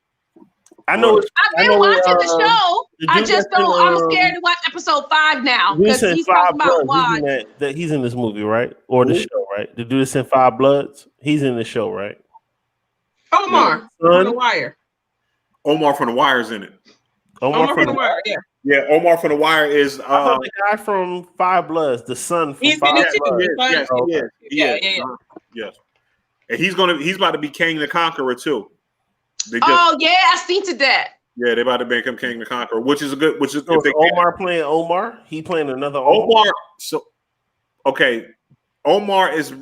I've been watching the show. I just don't. I'm scared to watch episode 5 now because he's talking about why. He's in this movie, right? Or the show, right? The dude that's in 5 Bloods. He's in the show, right? Omar from The Wire. Omar from The Wire's in it. Omar from The Wire, yeah. Yeah, Omar from The Wire is the guy from 5 Bloods, the son from he's 5 been in Bloods. Yes. And he's about to be King the Conqueror too. I seen to that. Yeah, they about to make him King the Conqueror, which is Omar playing Omar. He playing another Omar. Omar is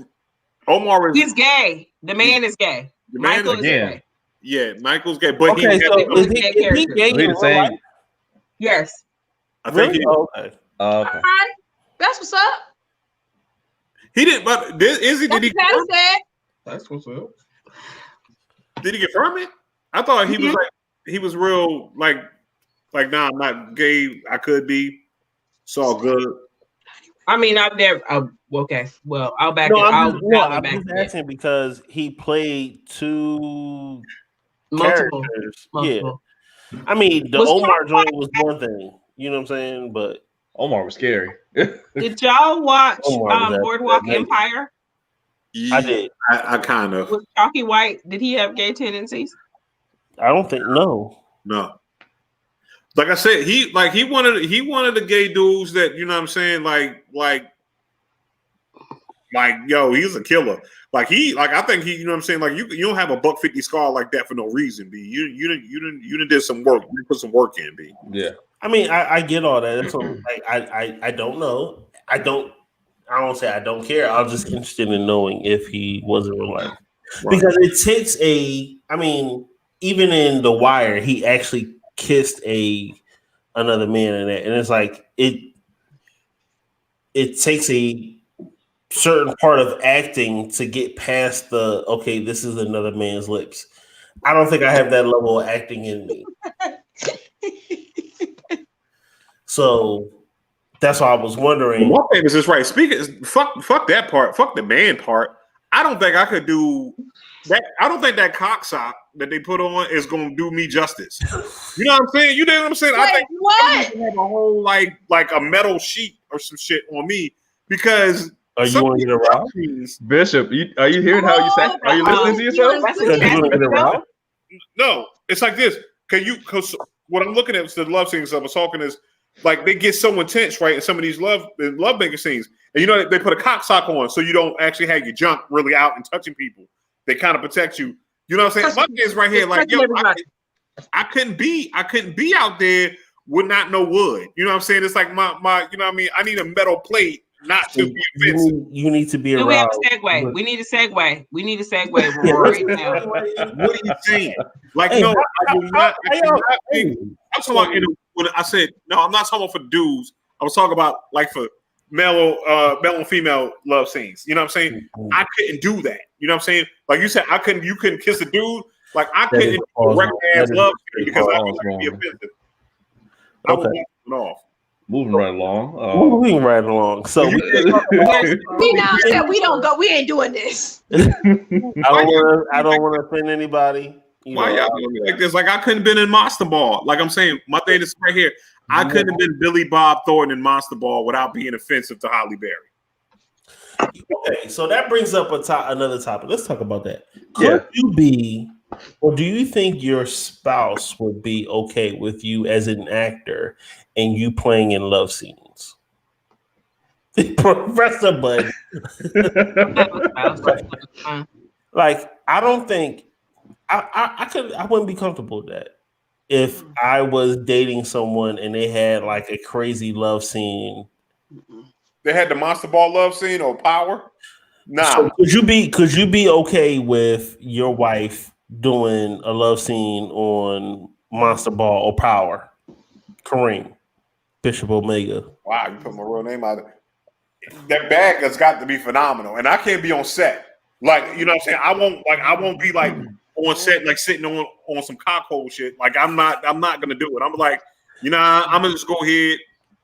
he's gay. The man is gay. Michael is gay. Yeah, Michael's gay. But is he gay in real life? Yes. I think he okay. Okay. That's what's up. He didn't, but is he? Did he? That's what's up. Did he confirm it? I thought he was like he was real like nah, I'm not gay. I could be. It's all good. I mean, I've never. Okay, well, I'll back it. I'm just asking because he played 2 characters. Multiple. Yeah, I mean, the Omar joint was one thing. You know what I'm saying? But Omar was scary. Did y'all watch Boardwalk Empire? I did. I kind of. Was Chalky White? Did he have gay tendencies? I don't think no. Like I said, he one of the gay dudes that you know what I'm saying like yo, he's a killer. I think he you know what I'm saying like you don't have a $150 scar like that for no reason, B. You did some work. You put some work in, B. Yeah. I mean, I get all that. So I don't know. I won't say I don't care. I'm just interested in knowing if he was in real life. Right. Because it takes even in The Wire, he actually kissed another man in that. And it's like it takes a certain part of acting to get past this is another man's lips. I don't think I have that level of acting in me. So that's why I was wondering. One thing is just right. Speaking, fuck that part. Fuck the man part. I don't think I could do that. I don't think that cocksock that they put on is going to do me justice. You know what I'm saying? You know what I'm saying? Wait, I think what? I have a whole like a metal sheet or some shit on me because. Are you want to get around, Bishop? Are you hearing how you sound? Are you listening to yourself? No, it's like this. Because what I'm looking at is the love scenes I was talking is like they get so intense, right? In some of these love making scenes, and you know they put a cocksock on so you don't actually have your junk really out and touching people. They kind of protect you. You know what I'm saying? My thing's right here, like yo, I couldn't be out there with not no wood. You know what I'm saying? It's like my you know what I mean? I need a metal plate. Not to be offensive. You need to be around. We have a segue. We need a segue. Right now. What are you saying? Like, no, I'm talking about when I said no, I'm not talking about for dudes. I was talking about like for male and female love scenes. You know what I'm saying? I couldn't do that. You know what I'm saying? Like you said, you couldn't kiss a dude. Like I couldn't do a regular ass love scene because I was going to be offensive. I was off. Moving right along. So we now said we don't go. We ain't doing this. I don't want to offend anybody. Why y'all doing me like this? Like I couldn't have been in Monster Ball. Like I'm saying, my thing is right here. I couldn't have been Billy Bob Thornton in Monster Ball without being offensive to Holly Berry. Okay, so that brings up another topic. Let's talk about that. Could you be, or do you think your spouse would be okay with you as an actor and you playing in love scenes? Professor Bud. Like, I don't think I wouldn't be comfortable with that. if I was dating someone and they had like a crazy love scene. They had the Monster Ball love scene or Power. Nah. So could you be okay with your wife doing a love scene on Monster Ball or Power? Kareem, Bishop Omega. Wow, you put my real name out there. That bag has got to be phenomenal, and I can't be on set. Like, you know what I'm saying? I won't be like on set, like sitting on some cockhole shit. Like, I'm not gonna do it. I'm like, you know, I'm gonna just go ahead.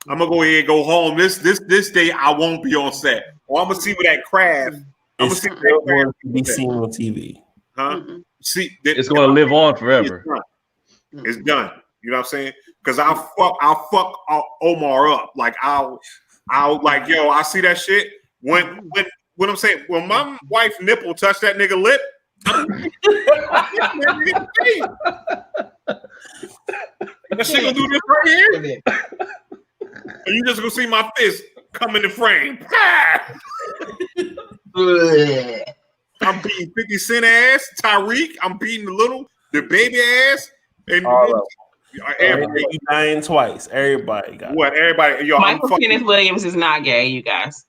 I'm gonna go ahead and go home. This day I won't be on set. Or I'm gonna see where that craft. I'm gonna see that going to be seen on TV. Huh? See, it's going to live on forever. It's done. You know what I'm saying? Because I'll fuck Omar up. Like I'll like, yo, I see that shit. When I'm saying, when my wife nipple touch that nigga lip, that shit gonna do this right here. And you just gonna see my fist come in the frame. I'm beating 50 Cent ass, Tyreek. I'm beating the baby ass, and everybody dying twice. Everybody got what? Everybody, yo, Michael Kenneth Williams is not gay, you guys.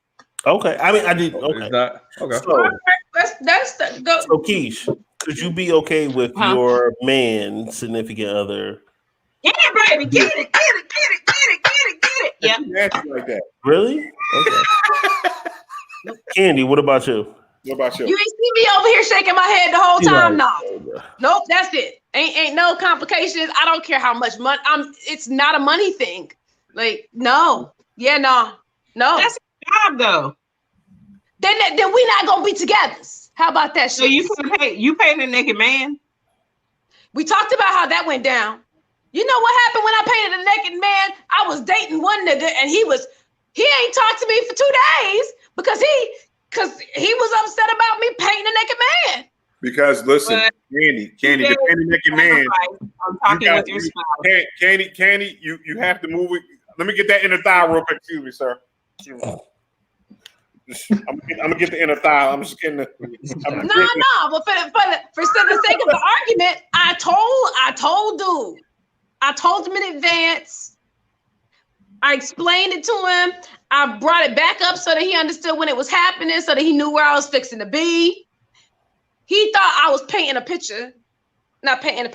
Okay, I mean, I did. Okay, not, okay. So, that's the so Keish, could you be okay with your man, significant other? Yeah, baby, get it. Yeah, like that. Really? Okay. Candy, what about you? What about you? You ain't see me over here shaking my head the whole time. No, nope, that's it. Ain't no complications. I don't care how much money. It's not a money thing. Like, no, yeah, no. That's a job though. Then we not gonna be together. How about that shit? So you paying a naked man? We talked about how that went down. You know what happened when I painted a naked man? I was dating one nigga and he ain't talked to me for 2 days because he was upset about me painting a naked man. Because listen, Candy, the painted naked man. I'm talking with your spouse. Candy, you have to move it. Let me get that inner thigh real quick. Excuse me, sir. I'm gonna get the inner thigh. I'm just kidding. No. But for the sake of the argument, I told him in advance. I explained it to him. I brought it back up so that he understood when it was happening, so that he knew where I was fixing to be. He thought I was painting a picture, not painting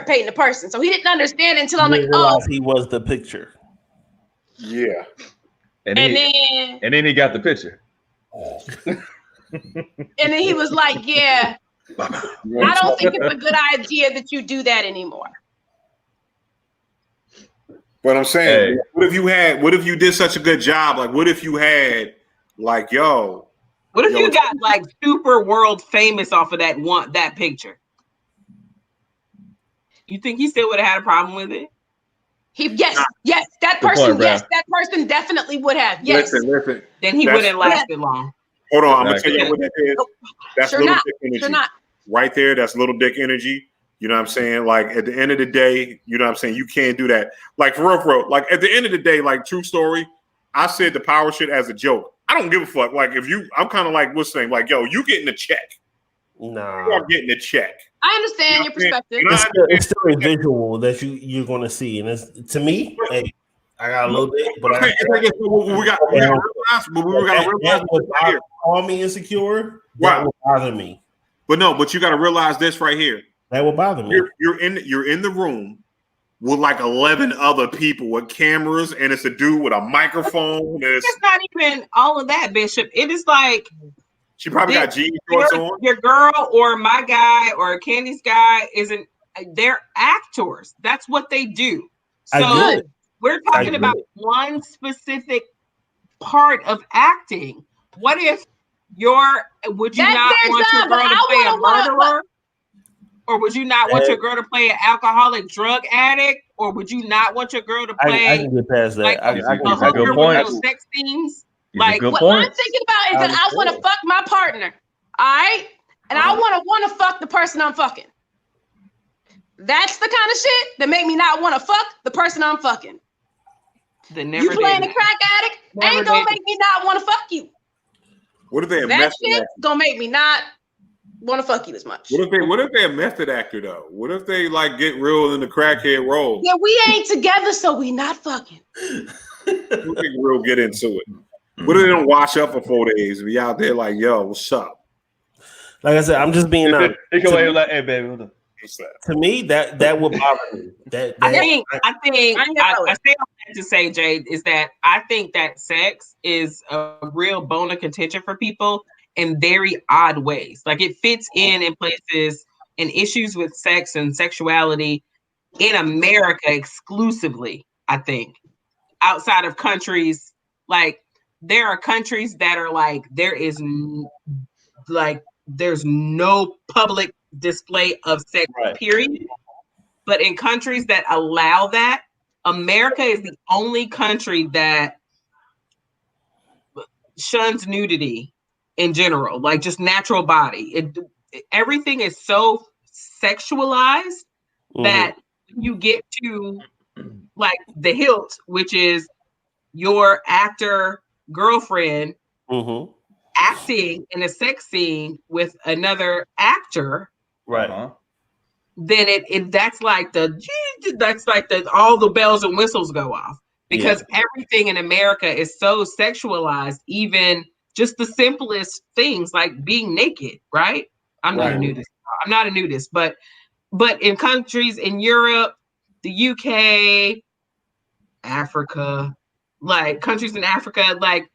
painting a person. So he didn't understand until I'm like, oh, he was the picture. Yeah. And then he got the picture. And then he was like, yeah, I don't think it's a good idea that you do that anymore. But I'm saying, what if you did such a good job? Like, what if you had, like, what if you got like super world famous off of that picture? You think he still would have had a problem with it? Yes, that person definitely would have. Yes. Listen. Then he wouldn't lasted long. Hold on, I'm gonna tell you what that is. That's sure little not. dick energy. Sure not. Right there, that's little dick energy. You know what I'm saying? Like at the end of the day, you know what I'm saying? You can't do that. Like for real. Like at the end of the day, like true story, I said the power shit as a joke. I don't give a fuck. Like I'm kind of like what's the name? Like, yo, you getting a check. Nah. You are getting a check. I understand your perspective. It's still a visual that you're gonna see. And it's to me, hey, I got a little bit, but we gotta realize here. Call me insecure. Right. That will bother me. But you gotta realize this right here. That will bother me. You're in the room with like 11 other people with cameras, and it's a dude with a microphone. It's not even all of that, Bishop. It is like she probably got jeans shorts on. Your girl or my guy or Candy's guy they're actors. That's what they do. So we're talking about one specific part of acting. What if would you not want your girl to play a murderer? Or would you not want your girl to play an alcoholic drug addict? Or would you not want your girl to play I can get past that. like I hooker with those sex scenes? Like what I'm thinking about is that I want to fuck my partner. All right? And I want to fuck the person I'm fucking. That's the kind of shit that make me not want to fuck the person I'm fucking. You playing a crack addict ain't gonna make me not want to fuck you. What if they have that shit gonna make me not want to fuck you as much. What if they're a method actor though? What if they like get real in the crackhead role? Yeah, we ain't together, so we not fucking. What if real get into it? What if they don't wash up for 4 days and be out there like, yo, what's up? Like I said, I'm just being honest. He come away like, hey baby, hold on. To me, that would bother me. I say all that to say, Jade, is that I think that sex is a real bone of contention for people in very odd ways. Like it fits in places and issues with sex and sexuality in America exclusively, I think. Outside of countries, like there are countries that are like, there's no public display of sex, period. But in countries that allow that, America is the only country that shuns nudity in general, like just natural body. Everything is so sexualized that you get to like the hilt, which is your actor girlfriend acting in a sex scene with another actor, right? Then that's like all the bells and whistles go off because everything in America is so sexualized, even just the simplest things like being naked, right? I'm not a nudist, but in countries in Europe, the UK, Africa, like countries in Africa, like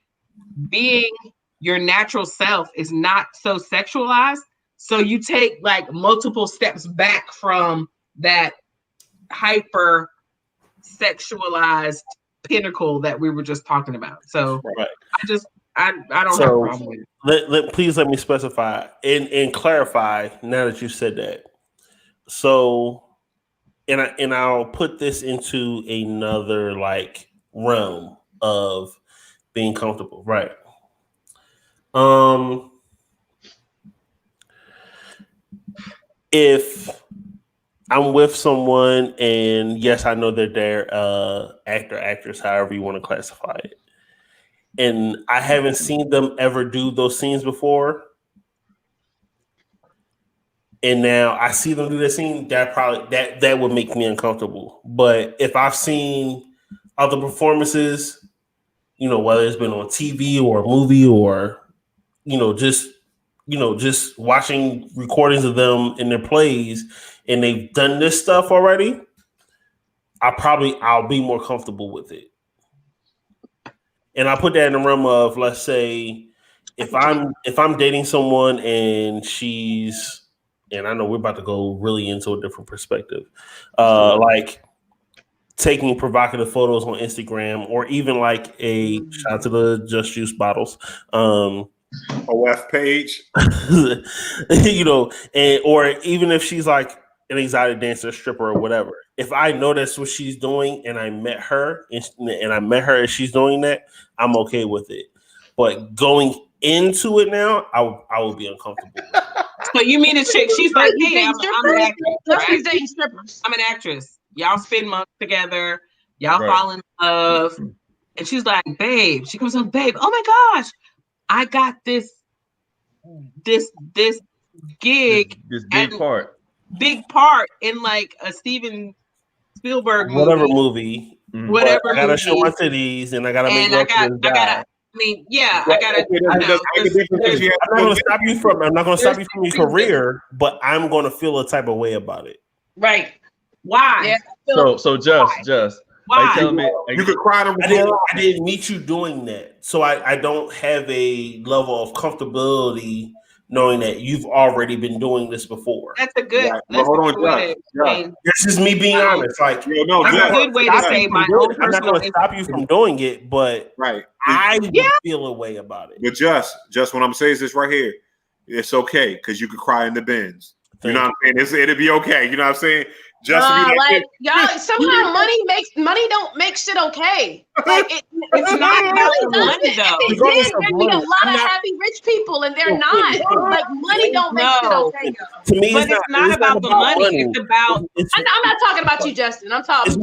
being your natural self is not so sexualized. So you take like multiple steps back from that hyper sexualized pinnacle that we were just talking about. So I don't have a problem with it. Please let me specify and clarify now that you said that. So, and I'll put this into another like realm of being comfortable, right? If I'm with someone and yes, I know they're their actor, actress, however you want to classify it, and I haven't seen them ever do those scenes before, and now I see them do that scene, that would make me uncomfortable. But if I've seen other performances, whether it's been on TV or a movie or just watching recordings of them in their plays and they've done this stuff already, I'll be more comfortable with it. And I put that in the realm of, let's say, if I'm dating someone and and I know we're about to go really into a different perspective, like taking provocative photos on Instagram or even like a shout out to the Just Juice bottles, OF page, or even if she's like an exotic dancer, stripper, or whatever. If I know that's what she's doing, and I met her, and she's doing that, I'm okay with it. But going into it now, I will be uncomfortable. So you mean a chick? She's like, hey, I'm an actress. She's dating strippers. I'm an actress. Y'all spend months together. Y'all fall in love, and she's like, babe. She comes up, babe. Oh my gosh. I got this gig, this big part in like a Steven Spielberg movie. Whatever movie. Whatever I gotta movie. show my titties and I gotta make love to this guy. I'm not gonna stop you from your career, but I'm gonna feel a type of way about it. Right. Why? Yeah. So just why? Tell me, you could cry to I didn't meet you doing that. So I don't have a level of comfortability knowing that you've already been doing this before. That's a good. Yeah. Well, hold on, This is me being honest. Like, that's a good way to say my own personal. I'm not going to stop you from doing it, but I feel a way about it. But just what I'm saying is this right here. It's okay because you could cry in the bins. You know what I'm saying? It'll be okay. You know what I'm saying? Just like y'all, somehow money don't make shit okay. Like it's not about money though. There'd be a lot of happy rich people, and they're not. Like money don't make shit okay. To me, it's not about the money. It's about. I'm not talking about you, Justin. I'm talking. It's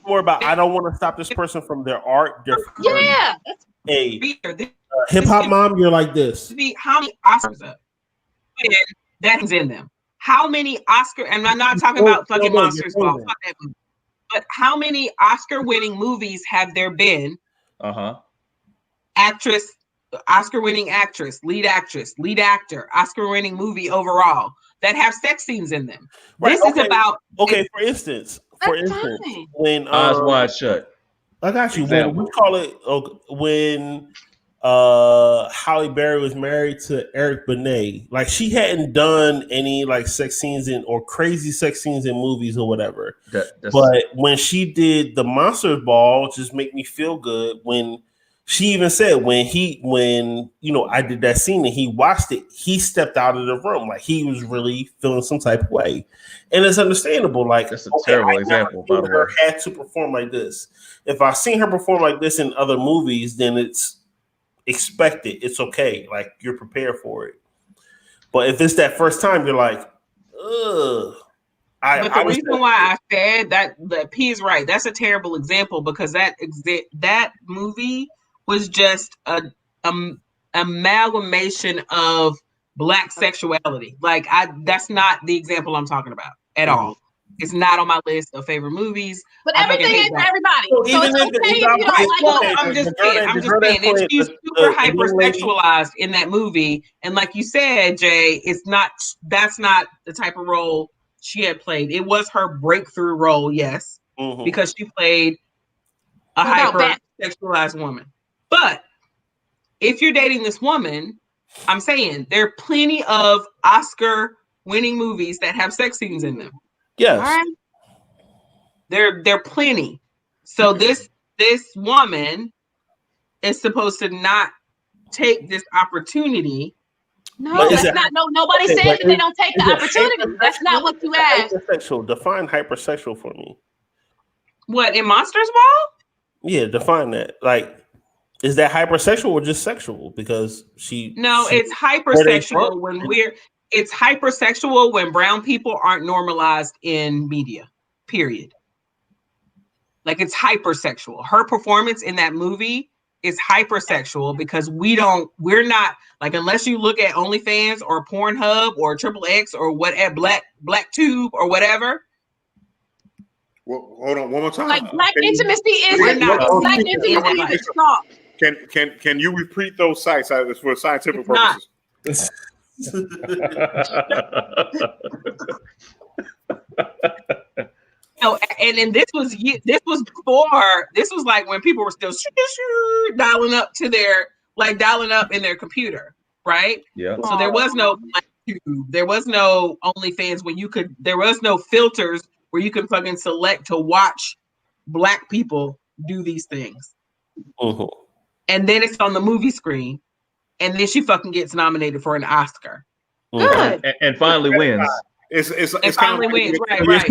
more about. I don't want to stop this person from their art. Hey, hip hop mom, you're like this. How many Oscars up? that's in them. How many Oscar? And I'm not talking about fucking Monsters Ball. Fuck that movie. But how many Oscar-winning movies have there been? Actress, Oscar-winning actress, lead actor, Oscar-winning movie overall that have sex scenes in them. Right, this is about for instance, when Eyes Wide Shut. I got you. When we call it when Halle Berry was married to Eric Benet, like she hadn't done any like sex scenes or crazy sex scenes in movies or whatever. But when she did the Monsters Ball, just make me feel good. When she even said when I did that scene and he watched it, he stepped out of the room like he was really feeling some type of way, and it's understandable. Like that's a terrible example. By the way, had to perform like this. If I've seen her perform like this in other movies, then it's expected. It's okay. Like you're prepared for it. But if it's that first time, you're like, ugh. But the reason why I said that P is right. That's a terrible example because that movie was just an amalgamation of Black sexuality. Like that's not the example I'm talking about at all. It's not on my list of favorite movies. But everything ain't for everybody. So it's okay if you don't like I'm just saying, she's super hypersexualized in that movie. And like you said, Jay, that's not the type of role she had played. It was her breakthrough role, yes, because she played a hypersexualized woman. But if you're dating this woman, I'm saying there are plenty of Oscar-winning movies that have sex scenes in them. Yes. All right. There are plenty. So this woman is supposed to not take this opportunity. No, that's not. No, nobody said that they don't take the opportunity. That's not what you asked. Hypersexual. Define hypersexual for me. What, in Monsters Ball? Yeah, define that. Like, is that hypersexual or just sexual? Because it's hypersexual it's hypersexual when brown people aren't normalized in media, period. Like it's hypersexual. Her performance in that movie is hypersexual because we're not like, unless you look at OnlyFans or Pornhub or XXX or whatever, Black Tube or whatever. Well, hold on one more time. Like Black intimacy is Black intimacy is soft. Can you repeat those sites for scientific purposes? And this was like when people were still dialing up in their computer, right? Yeah. So there was no YouTube, there was no OnlyFans there was no filters where you could fucking select to watch Black people do these things. And then it's on the movie screen. And then she fucking gets nominated for an Oscar. Good. And finally wins. It's finally wins, right. And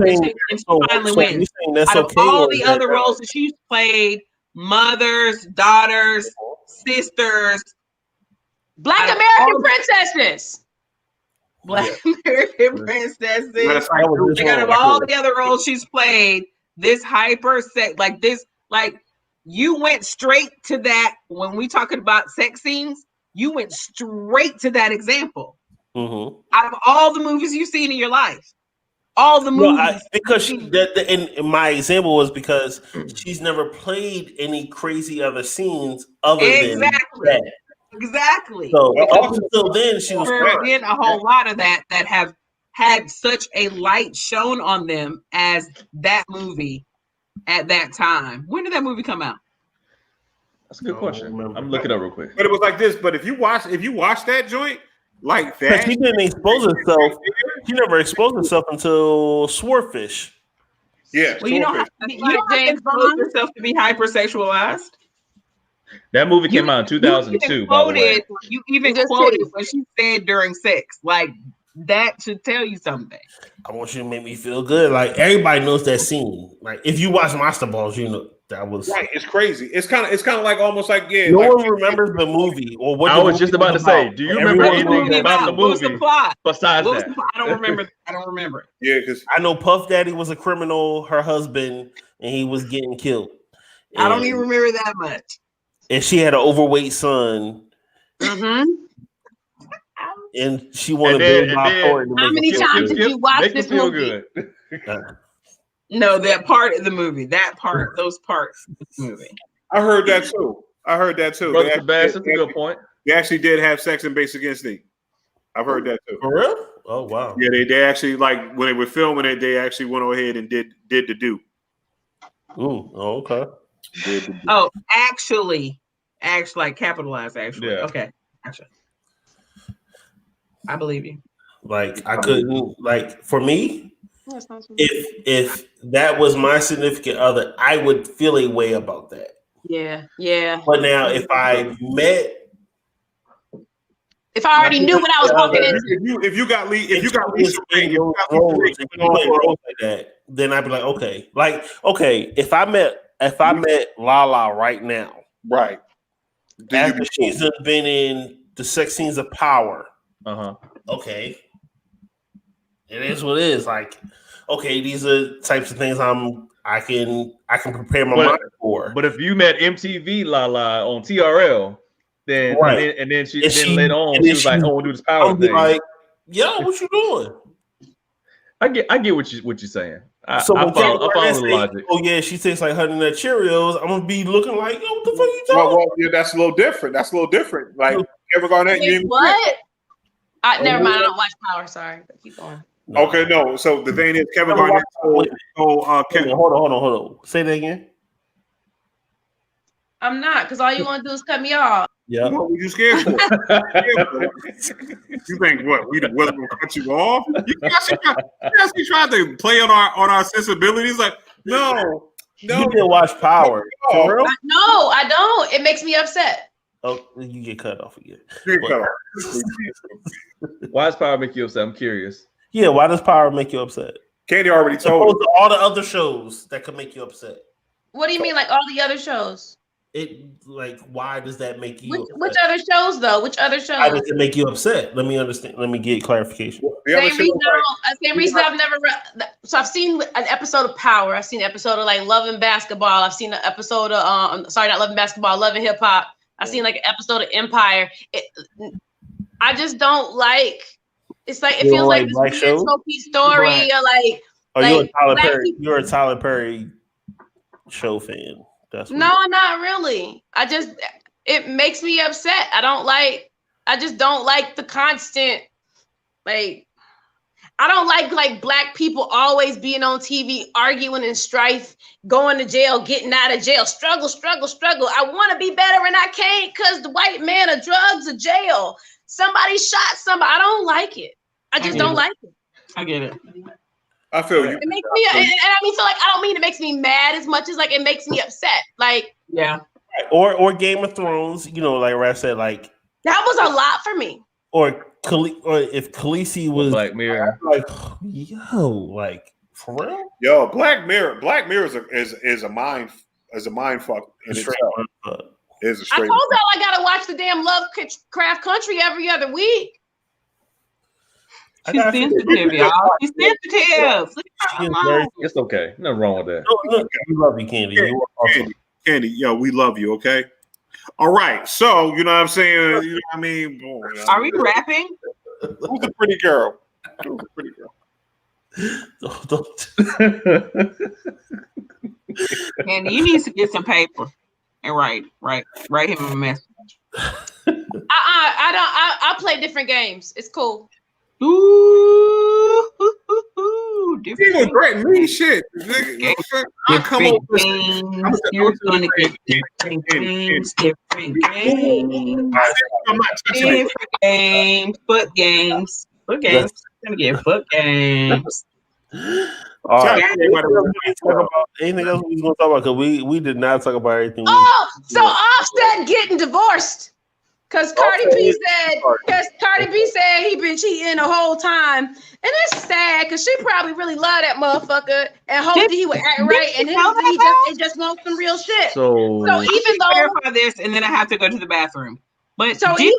she finally wins. Out of all the other roles that she's played, mothers, daughters, sisters. Black American princesses. Black American princesses. Out of all the other roles she's played, this you went straight to that. When we talking about sex scenes, you went straight to that example. Out of all the movies you've seen in your life, all the movies. And my example was because she's never played any crazy other scenes other than that. Exactly. So up until then, she was in a whole lot of that have had such a light shown on them as that movie at that time. When did that movie come out? That's a good question. I'm looking up real quick. But it was like this. But if you watch that joint like that, she didn't expose herself. She never exposed herself until Swordfish. Yeah. Well, you don't have to expose yourself to be hypersexualized. That movie came out in 2002. By the way, you even quoted what she said during sex. Like that should tell you something. I want you to make me feel good. Like everybody knows that scene. Like if you watch Monster Balls, you know that was right. It's crazy. It's kind of like almost like no one remembers the movie or what. I was just about to say. Do you remember anything about the movie? What was the plot? Besides that, I don't remember. I don't remember it. Yeah, because I know Puff Daddy was a criminal, her husband, and he was getting killed. I don't even remember that much. And she had an overweight son. Mm-hmm. And she wanted Billy Bob Thornton to how many times did you watch this movie? No, that part of the movie. Those parts of the movie. I heard that too. Brother Sebastian, that's a good point. They actually did have sex in Basic Instinct. I've heard that too. For real? Oh wow. Yeah, they actually, like, when they were filming it, they actually went ahead and did the do. Ooh, oh, okay. Oh, actually, like capitalized. Actually, Yeah. Okay, gotcha. I believe you. Like I couldn't, like, for me, if that was my significant other, I would feel a way about that. Yeah. But now, if I already knew what I was walking into, if you got Lisa Ring, roles like that, then I'd be like, okay, if I met Lala right now, right, after she's been in the sex scenes of Power, okay, it is what it is. Like, okay, these are types of things I can prepare my mind for. But if you met MTV Lala on TRL, then right. and then she later on she was like, "Oh, we'll do this Power thing." Like, yo, what you doing? I get what you're saying. I follow the logic. Oh yeah, she tastes like Honey Nut Cheerios. I'm gonna be looking like, yo, what the fuck you talking? Well, yeah, that's a little different. Like Kevin Garnett. What? Never mind. I don't watch Power. Sorry, but keep going. No. Okay, no. So the thing is, Kevin Garnett. Hold on. Say that again. I'm not, because all you want to do is cut me off. Yeah. What were you scared for? You think what? We wasn't gonna cut you off? You actually tried to play on our sensibilities. Like, no. You didn't watch Power. For real? No, I don't. It makes me upset. Oh, you get cut off again. Why does Power make you upset? I'm curious. Yeah, why does Power make you upset? Candy already told you. All the other shows that could make you upset. What do you mean, like all the other shows? Why does that make you upset? Which other shows though? Which other shows? Why does it make you upset? Let me understand. Let me get clarification. Same reason I've never read. So I've seen an episode of Power. I've seen an episode of like Love and Basketball. I've seen an episode of not Love and Basketball, Love and Hip Hop. I've seen like an episode of Empire. I just don't like. It's like it feels like this weird soapy story, or like. You're a Tyler Perry show fan. No, I'm not really. It makes me upset. I just don't like the constant, like, I don't like black people always being on TV, arguing and strife, going to jail, getting out of jail, struggle. I want to be better and I can't because the white man of drugs or jail. Somebody shot somebody. I don't like it. I just don't like it. I get it. I feel you. It makes me, and I mean, so like, I don't mean it makes me mad as much as like it makes me upset. Like, yeah, or Game of Thrones, like Rat said, like that was a lot for me. Or if Khaleesi was Black Mirror, like, yo, like for real, yo, Black Mirror is a mind fuck in itself. Is a straight. I told y'all I gotta watch the damn Lovecraft Country every other week. She's sensitive, y'all. She's sensitive. It's okay. Nothing wrong with that. No, we love you, Candy. Candy, yo, we love you, okay? All right. So, you know what I'm saying? You know what I mean? Boy, are we rapping? Who's a pretty girl? Candy, you need to get some paper and write him a message. I play different games. It's cool. Ooh, you gonna threaten me? Shit. I come over. You're gonna get different games. I'm not touching games. Foot games. I'm gonna get foot games. All right. Anything else we gonna talk about? Because we did not talk about everything. So Offset getting divorced. Because Cardi B said he been cheating the whole time. And it's sad because she probably really loved that motherfucker and hoped that he would act right. And he just wants some real shit. So even though clarify this, and then I have to go to the bathroom. But so what? Years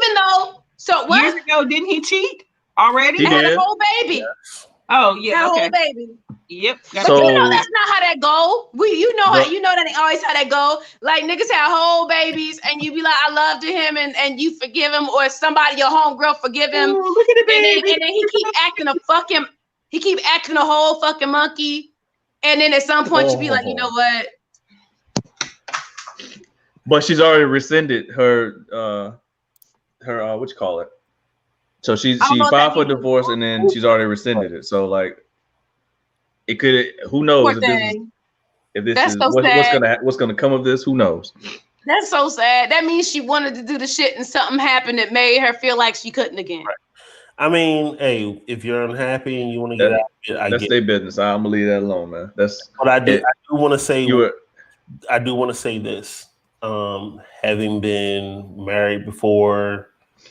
ago, didn't he cheat already? He had a whole baby. Yes. Oh yeah, had a whole baby. Yep. But you know that's not how that go. You know that they always how that go. Like niggas have whole babies, and you be like, I loved him, and you forgive him, or somebody your homegirl forgive him, look at the baby. and then he keep acting a whole fucking monkey, and then at some point you be like, you know what? But she's already rescinded her what you call it? So she filed for divorce and then she's already rescinded it. So like it could, who knows if this is what's gonna come of this, who knows? That's so sad. That means she wanted to do the shit and something happened that made her feel like she couldn't again. Right. I mean, hey, if you're unhappy and you want to get out, that's their business. I'm gonna leave that alone, man. That's what I do. I do want to say. I do want to say this. Having been married before,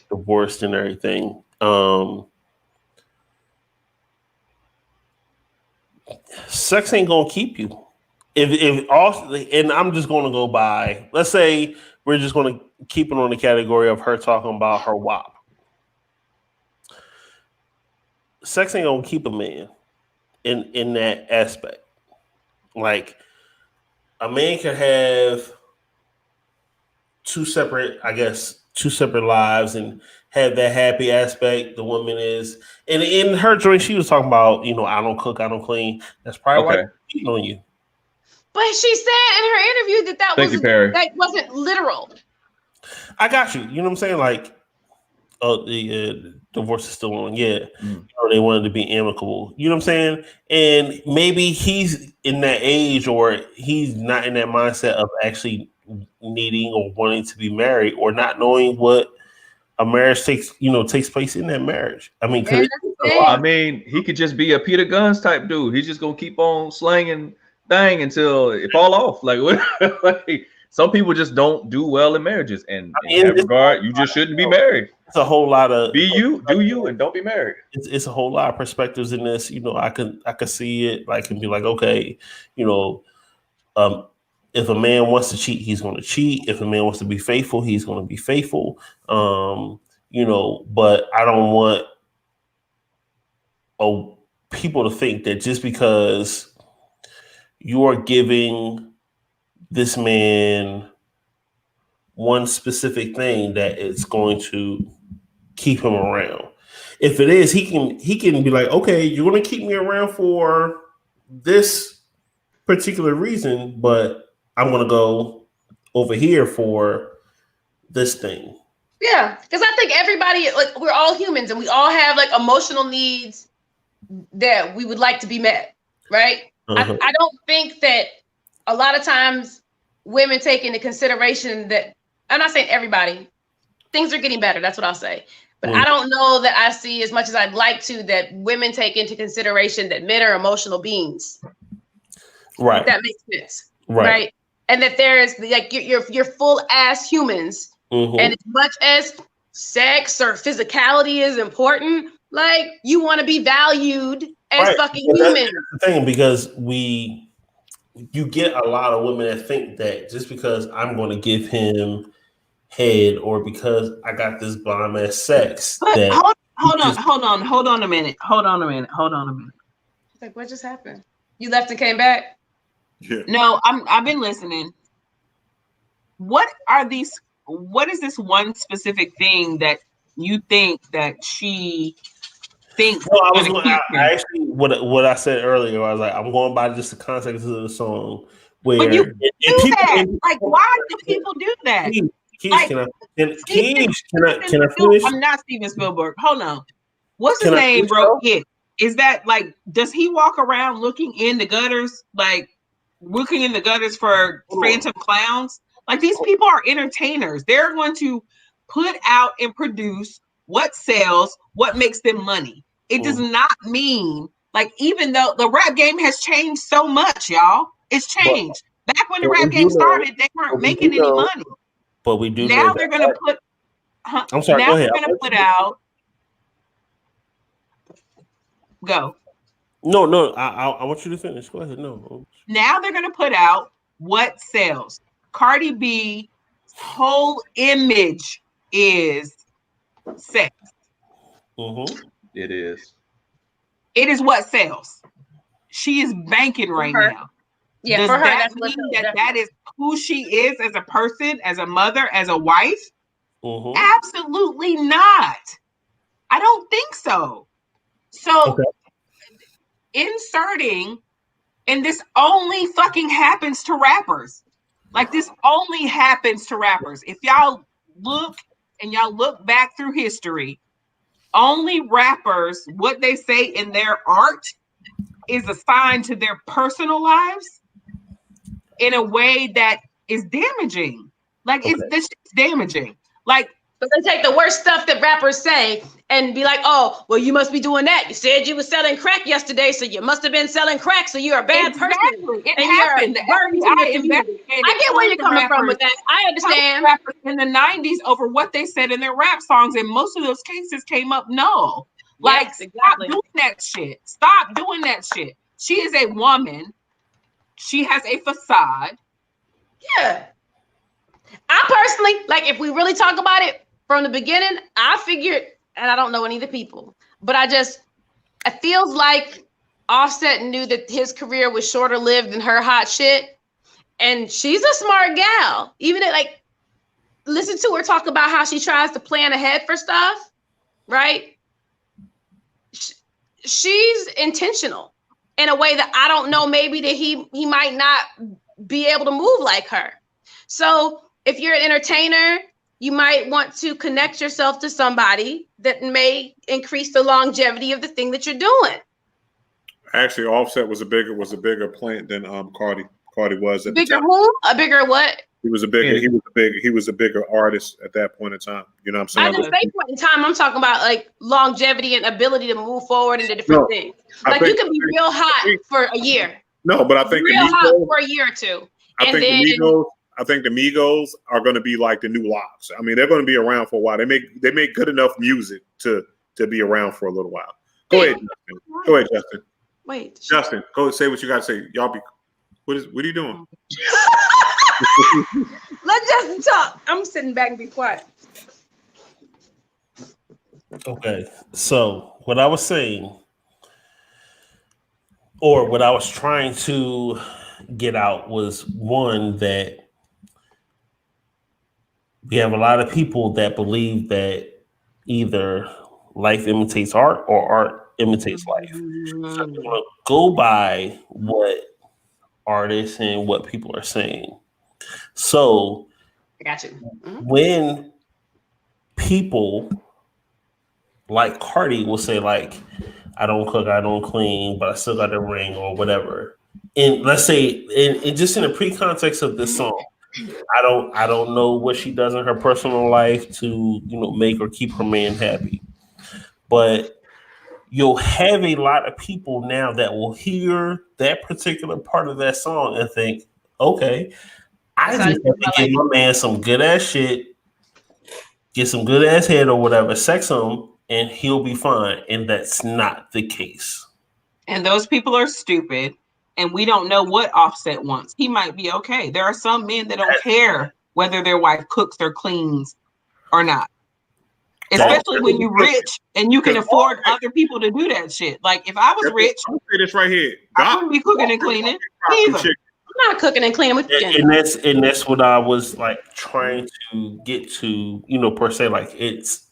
divorced and everything, sex ain't gonna keep you. If all, and I'm just gonna go by. Let's say we're just gonna keep it on the category of her talking about her WAP. Sex ain't gonna keep a man in that aspect. Like a man can have two separate lives and have that happy aspect. The woman is, and in her joint, she was talking about, I don't cook, I don't clean. That's probably why she's cheating on you. But she said in her interview that wasn't literal. I got you. You know what I'm saying? Like, the divorce is still on. Yeah, they wanted to be amicable. You know what I'm saying? And maybe he's in that age, or he's not in that mindset of actually needing or wanting to be married, or not knowing what a marriage takes place in that marriage. I mean, he could just be a Peter Guns type dude. He's just gonna keep on slanging thing until it fall off. Like some people just don't do well in marriages, and in that regard, you just shouldn't be married. It's a whole lot of do you, and don't be married. It's a whole lot of perspectives in this. I could see it, like, and be like, okay, if a man wants to cheat, he's going to cheat. If a man wants to be faithful, he's going to be faithful. But I don't want people to think that just because you are giving this man one specific thing that it's going to keep him around. If it is, he can be like, okay, you're going to keep me around for this particular reason, but I'm going to go over here for this thing. Yeah, because I think everybody, like, we're all humans and we all have like emotional needs that we would like to be met, right? Uh-huh. I don't think that a lot of times women take into consideration that, I'm not saying everybody, things are getting better, that's what I'll say. But I don't know that I see as much as I'd like to that women take into consideration that men are emotional beings. Right. If that makes sense. Right. And that there is like you're full ass humans. Mm-hmm. And as much as sex or physicality is important, like you want to be valued as fucking humans. That's the thing, because you get a lot of women that think that just because I'm going to give him head or because I got this bomb ass sex. But hold on a minute. Like, what just happened? You left and came back? Yeah. No, I've been listening. What is this one specific thing that you think that she thinks? Well, I actually what I said earlier, I was like, I'm going by just the context of the song. Where but you do that. Like, why do people do that? Can I finish? I'm not Steven Spielberg. Hold on. What's his name, bro? Is that like, does he walk around looking in the gutters, like looking in the gutters for phantom clowns? Like, these people are entertainers. They're going to put out and produce what sells, what makes them money. It does not mean, like, even though the rap game has changed so much, y'all, it's changed. Back when the rap game started, they weren't making any money. But we do now they're going to put. I'm sorry. Now they're going to put out. Go. No. I want you to finish. Go ahead. No. Now they're going to put out what sells. Cardi B's whole image is sex. Mm-hmm. It is. It is what sells. she is banking right now. Yeah, does for her, that that's mean that is who she is as a person, as a mother, as a wife? Absolutely not. I don't think so. So inserting, and this only fucking happens to rappers. Like, this only happens to rappers. If y'all look back through history, only rappers, what they say in their art is assigned to their personal lives in a way that is damaging. Like, it's damaging. Like, but they take the worst stuff that rappers say and be like, oh, well, you must be doing that. You said you were selling crack yesterday, so you must have been selling crack, so you're a bad person. It happened. I get where you're coming from with that. I understand. Rappers in the 90s over what they said in their rap songs, and most of those cases came up null. Like, yes, exactly. Stop doing that shit. Stop doing that shit. She is a woman. She has a facade. Yeah. I personally, like, if we really talk about it from the beginning, I figured, and I don't know any of the people, but it feels like Offset knew that his career was shorter lived than her hot shit. And she's a smart gal. Even like, listen to her talk about how she tries to plan ahead for stuff, right? She's intentional in a way that I don't know, maybe that he might not be able to move like her. So if you're an entertainer, you might want to connect yourself to somebody that may increase the longevity of the thing that you're doing. Actually, Offset was a bigger plant than Cardi. Cardi was at bigger who? A bigger what? He was a bigger artist at that point in time. You know what I'm saying? At the same point in time, I'm talking about like longevity and ability to move forward into different things. Like, you can be real hot for a year. No, but I think real hot for a year or two. I think the Migos are going to be like the new Locks. I mean, they're going to be around for a while. They make good enough music to be around for a little while. Go ahead, Justin. Go ahead, Justin. Wait, Justin, go say what you got to say. Y'all be. What are you doing? Let Justin talk. I'm sitting back and be quiet. Okay, so what I was saying, or what I was trying to get out, was one, that we have a lot of people that believe that either life imitates art or art imitates life. So I'm going to go by what artists and what people are saying. So I got you. When people like Cardi will say, like, I don't cook, I don't clean, but I still got a ring or whatever. And let's say, and just in the pre-context of this song, I don't know what she does in her personal life to, make or keep her man happy. But you'll have a lot of people now that will hear that particular part of that song and think, okay, I just have to give my man some good ass shit, get some good ass head or whatever, sex him, and he'll be fine. And that's not the case. And those people are stupid. And we don't know what Offset wants. He might be okay. There are some men that don't care whether their wife cooks or cleans or not. Especially when you're rich and you can afford other people to do that shit. Like, if I was rich, I'll say this right here. I wouldn't be cooking and cleaning either. I'm not cooking and cleaning. And that's what I was like trying to get to, per se. Like, it's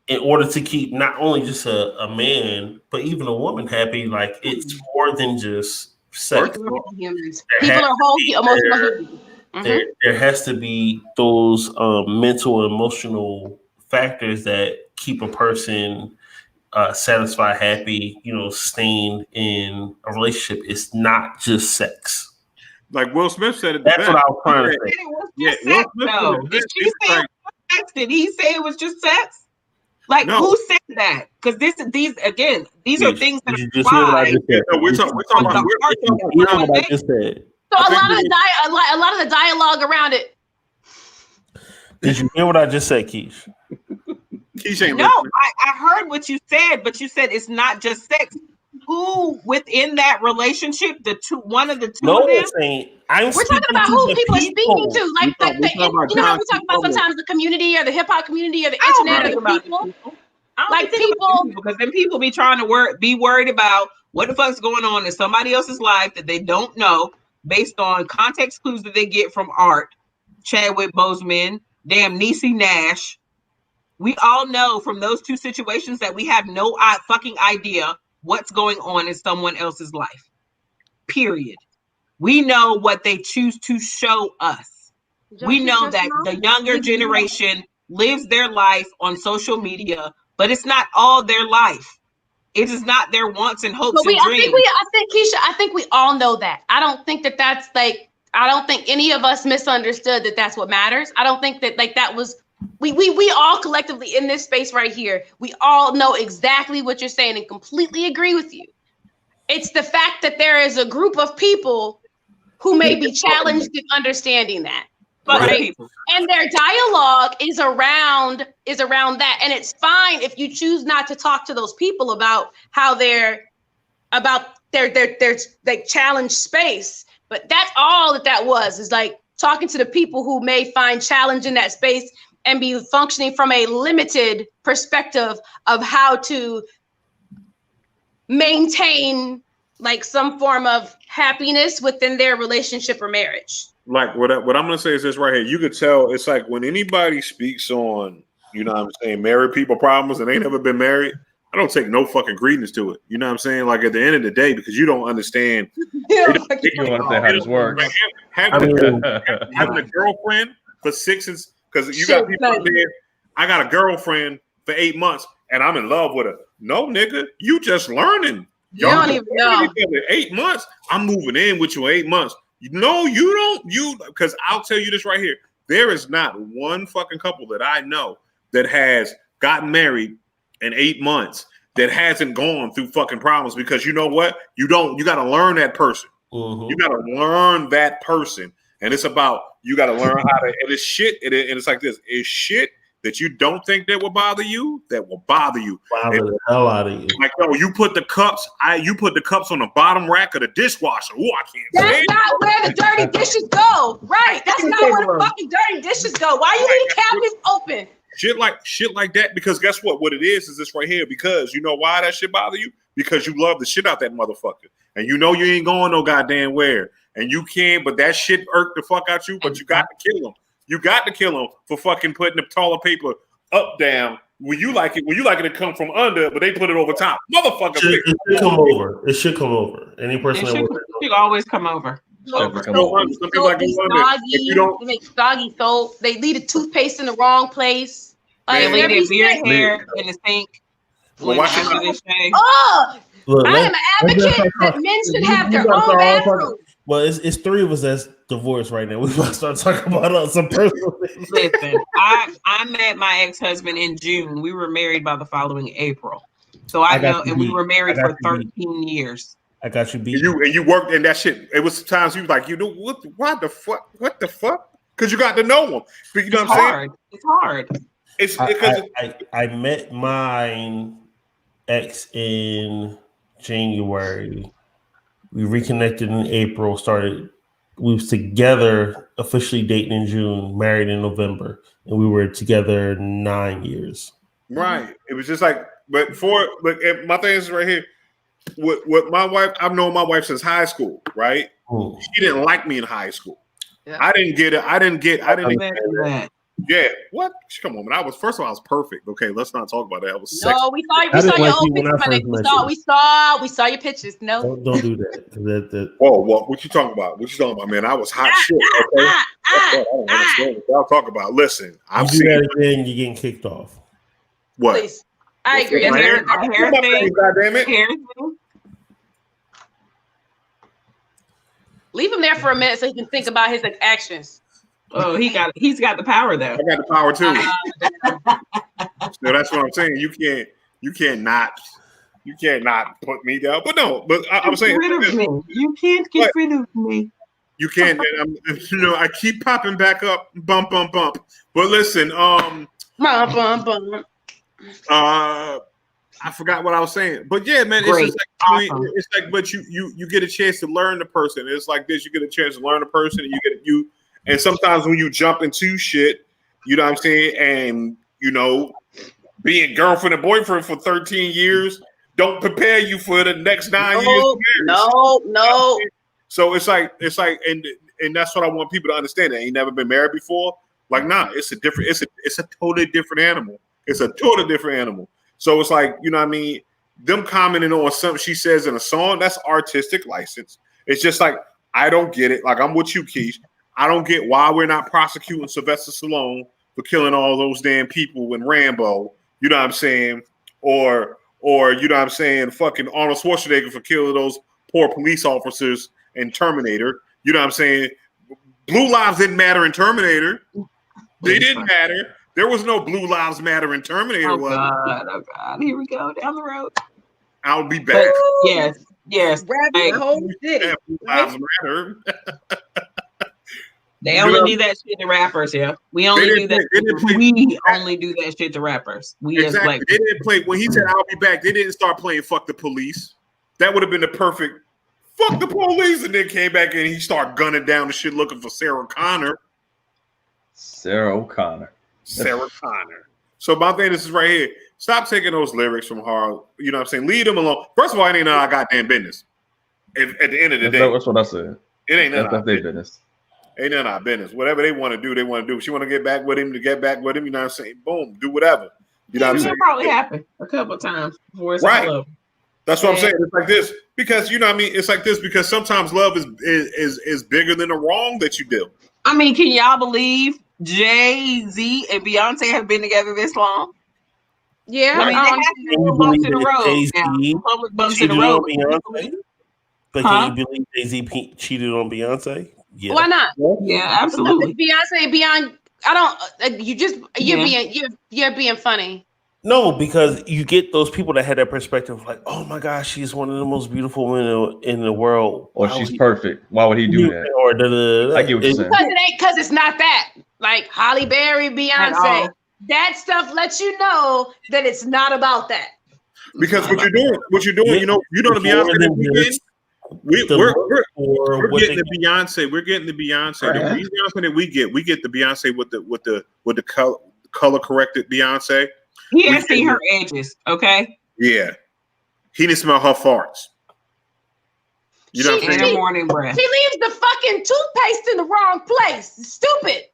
in order to keep not only just a man, but even a woman happy. Like, it's more than just sex. People are whole emotional humans. There has to be those mental and emotional factors that keep a person satisfied, happy, staying in a relationship. It's not just sex. Like Will Smith said it. That's what I was trying to say. Did he say it was just sex? Like, who said that? Because these are things that are we're talking about what I just said. So a lot of the dialogue around it. Did you hear what I just said, Keish? No, I heard what you said, but you said it's not just sex. Who within that relationship, one of the two of them? We're talking about who people are speaking to. Like how we talk about sometimes the community or the hip hop community or the internet or the people. Like people, because then people be trying to be worried about what the fuck's going on in somebody else's life that they don't know based on context clues that they get from art. Chadwick Boseman, damn Niecy Nash. We all know from those two situations that we have no fucking idea what's going on in someone else's life. Period. We know what they choose to show us. We know that the younger generation lives their life on social media, but it's not all their life. It is not their wants and hopes and dreams. I think Keisha, I think we all know that. I don't think that that's like, I don't think any of us misunderstood that that's what matters. I don't think that like that was, we all collectively in this space right here, we all know exactly what you're saying and completely agree with you. It's the fact that there is a group of people who may be challenged in understanding that. Right. And their dialogue is around that. And it's fine if you choose not to talk to those people about how their challenge space. But that's all that was, is like talking to the people who may find challenge in that space and be functioning from a limited perspective of how to maintain like some form of happiness within their relationship or marriage. Like what I'm gonna say is this right here. You could tell it's like when anybody speaks on, you know what I'm saying, married people problems and they never been married, I don't take no fucking credence to it. You know what I'm saying? Like at the end of the day, because you don't understand. You don't understand how this works. Having a girlfriend for 6 is because you got people out there. I got a girlfriend for 8 months and I'm in love with her. No, nigga, you just learning. You don't even know. 8 months. I'm moving in with you in 8 months. No, you don't. Because I'll tell you this right here. There is not one fucking couple that I know that has gotten married in 8 months that hasn't gone through fucking problems, because you know what? You got to learn that person. Mm-hmm. You got to learn that person. And it's about, you got to learn how to, and it's shit. And it's like this. It's shit that you don't think that will bother you, that will bother you. Bother the hell out of you. Like, no, you put the cups on the bottom rack of the dishwasher. Oh, I can't That's say not where the dirty dishes go. Right. That's not where the fucking dirty dishes go. Why are you leaving cabinets open? Shit like that, because guess what? What it is this right here, because you know why that shit bother you? Because you love the shit out that motherfucker. And you know you ain't going no goddamn where. And you can, but that shit irked the fuck out you, but you got to kill him. You got to kill him for fucking putting the toilet paper up, down. When you like it to come from under, but they put it over top. Motherfucker. It should come over. It should come over. Any person that should always come over. They make soggy soap. They leave the toothpaste in the wrong place. They leave their beard hair in the sink. Look, I am an advocate that men should have their own bathroom. Well, it's three of us that's divorced right now. We might start talking about some personal things. Listen, I met my ex-husband in June. We were married by the following April. So I know, and we were married for 13 years. I got you beat. And you worked in that shit. It was times you was like, you know what the fuck? Because you got to know them. You know what I'm saying? It's hard. It's because I met my ex in January. We reconnected in April. We was together, officially dating in June, married in November, and we were together 9 years. Right. It was just like, but my thing is right here. With my wife, I've known my wife since high school. Right. Ooh. She didn't like me in high school. Yeah. I didn't get it. Yeah. What? Come on, man. I was perfect. Okay, let's not talk about that. I was sexy. No, we saw your old pictures. We saw your pictures. No. Don't do that. Whoa, what you talking about? Man? I was hot shit. Okay? I don't understand what y'all talk about. Listen, I'm seen that again. You're getting kicked off. What? Please. I agree. Leave him there for a minute so he can think about his actions. Oh, he's got the power though. I got the power too. So that's what I'm saying. You cannot put me down. But no, I'm saying you can't get rid of me. You can't. And I keep popping back up. Bump. But listen, bump. I forgot what I was saying. But yeah, man, it's just like awesome. It's like, but you get a chance to learn the person. It's like this. You get a chance to learn the person, and and sometimes when you jump into shit, you know what I'm saying, and being girlfriend and boyfriend for 13 years don't prepare you for the next 9 years. No. So it's like, and that's what I want people to understand. That ain't never been married before. Like, nah, it's a totally different animal. It's a totally different animal. So it's like, you know what I mean? Them commenting on something she says in a song, that's artistic license. It's just like, I don't get it. Like, I'm with you, Keish. I don't get why we're not prosecuting Sylvester Stallone for killing all those damn people in Rambo. You know what I'm saying? Or you know what I'm saying? Fucking Arnold Schwarzenegger for killing those poor police officers in Terminator. You know what I'm saying? Blue lives didn't matter in Terminator. They didn't matter. There was no Blue Lives Matter in Terminator. Oh God. Here we go down the road. I'll be back. But, yes. Rabbit hole city. Blue Lives Matter. They only do that shit to rappers, yeah. We only do that. We only do that shit to rappers. We as black. They didn't play when he said "I'll be back." They didn't start playing "Fuck the Police." That would have been the perfect "Fuck the Police," and then came back and he started gunning down the shit looking for Sarah Connor. Sarah Connor. So my thing is right here. Stop taking those lyrics from her. You know what I'm saying? Leave them alone. First of all, it ain't none of our goddamn business. At the end of the day, that's what I said. It ain't none of their business. Ain't none of our business. Whatever they want to do, they want to do. If she want to get back with him, to get back with him. You know what I'm saying? Boom, do whatever. You know what I'm saying? That probably happened a couple of times before it's right. all over. That's what I'm saying. It's like this because you know what I mean. It's like this because sometimes love is bigger than the wrong that you do. I mean, can y'all believe Jay-Z and Beyonce have been together this long? Yeah, I mean, they have to bumps in the road now. Public bumps in the road. But can you believe Jay-Z cheated on Beyonce? Yeah. Why not? Yeah, absolutely. Beyonce, beyond. I don't. You're being funny. No, because you get those people that had that perspective, like, oh my gosh, she's one of the most beautiful women in the world. Or she's perfect. Why would he do that? Or I get what you're saying. Because it's not that. Like Halle Berry, Beyonce. That stuff lets you know that it's not about that. Because what you're doing, you know the Beyonce that we get. We're getting the Beyonce. We're getting the Beyonce. The Beyonce that we get the Beyonce with the color corrected Beyonce. He has seen her edges, okay? Yeah. He didn't smell her farts. You know what I'm saying? Morning breath. She leaves the fucking toothpaste in the wrong place. It's stupid.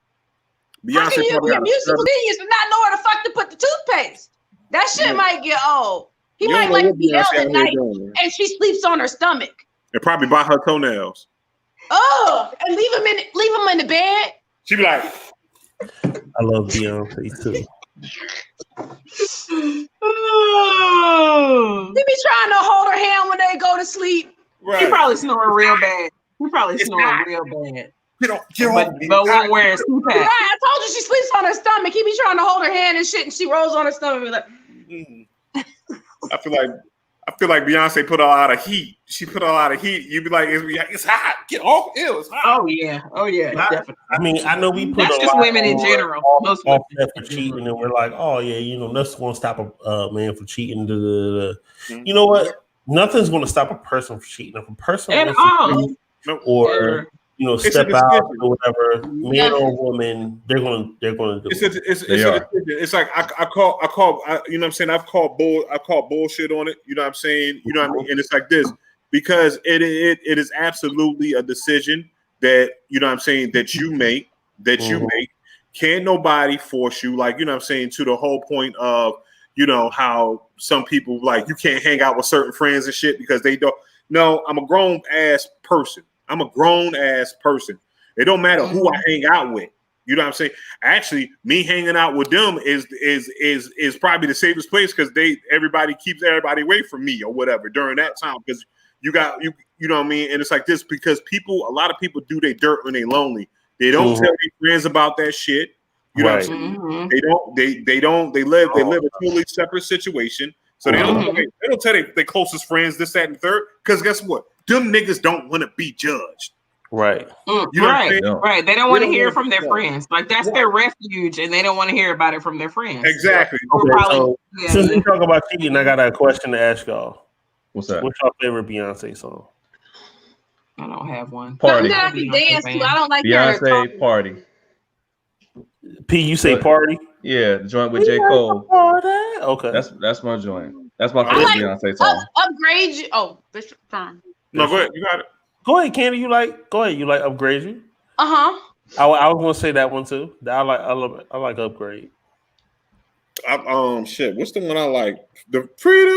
Beyonce, how can you be a musical genius and not know where the fuck to put the toothpaste? That shit might get old. He might like to be held at night and she sleeps on her stomach. And probably bite her toenails. Oh, and leave him in the bed. She be like, I love Beyonce too. Oh. They be trying to hold her hand when they go to sleep. Right. He probably snoring real bad. But won't wear a CPAP. Right, I told you she sleeps on her stomach. He be trying to hold her hand and shit, and she rolls on her stomach. And be like, I feel like Beyonce put a lot of heat. She put a lot of heat. You'd be like, it's hot. Get off. Ew, it's hot. Oh yeah, definitely. I mean, I know we put that's just women in general. Most women for cheating, and we're like, oh yeah, nothing's going to stop a man from cheating. You know what? Nothing's going to stop a person from cheating. If a person wants to or step out or whatever, man or woman, they're going to do it. It's like I call you know what I'm saying? I've called bullshit on it. You know what I'm saying? You know what I mean? And it's like this because it is absolutely a decision that you know what I'm saying that you make. Can't nobody force you, like, you know what I'm saying, to the whole point of, you know, how some people like you can't hang out with certain friends and shit because they don't. No, I'm a grown ass person. It don't matter who I hang out with. You know what I'm saying? Actually, me hanging out with them is probably the safest place because everybody keeps everybody away from me or whatever during that time because you know what I mean? And it's like this because a lot of people do their dirt when they lonely. They don't tell their friends about that shit. You know what I'm saying? They live a totally separate situation. So they don't tell their closest friends this, that, and third. Because guess what? Them niggas don't want to be judged. Right. You know right. They don't want to hear from their friends. Like that's their refuge, and they don't want to hear about it from their friends. Exactly. Since we talk about cheating, I got a question to ask y'all. What's that? What's your favorite Beyonce song? I don't have one. Party. I can dance to. I don't like Beyonce Party. P, you say Party? Yeah, the joint with J. Cole. Okay. That's my joint. That's my favorite Beyonce song. Upgrade You. Oh, Bishop Fine. No, go ahead. You got it. Go ahead, Candy. You like Upgrade You? Uh-huh. I was gonna say that one too. I like Upgrade. Shit. What's the one I like? The freedom.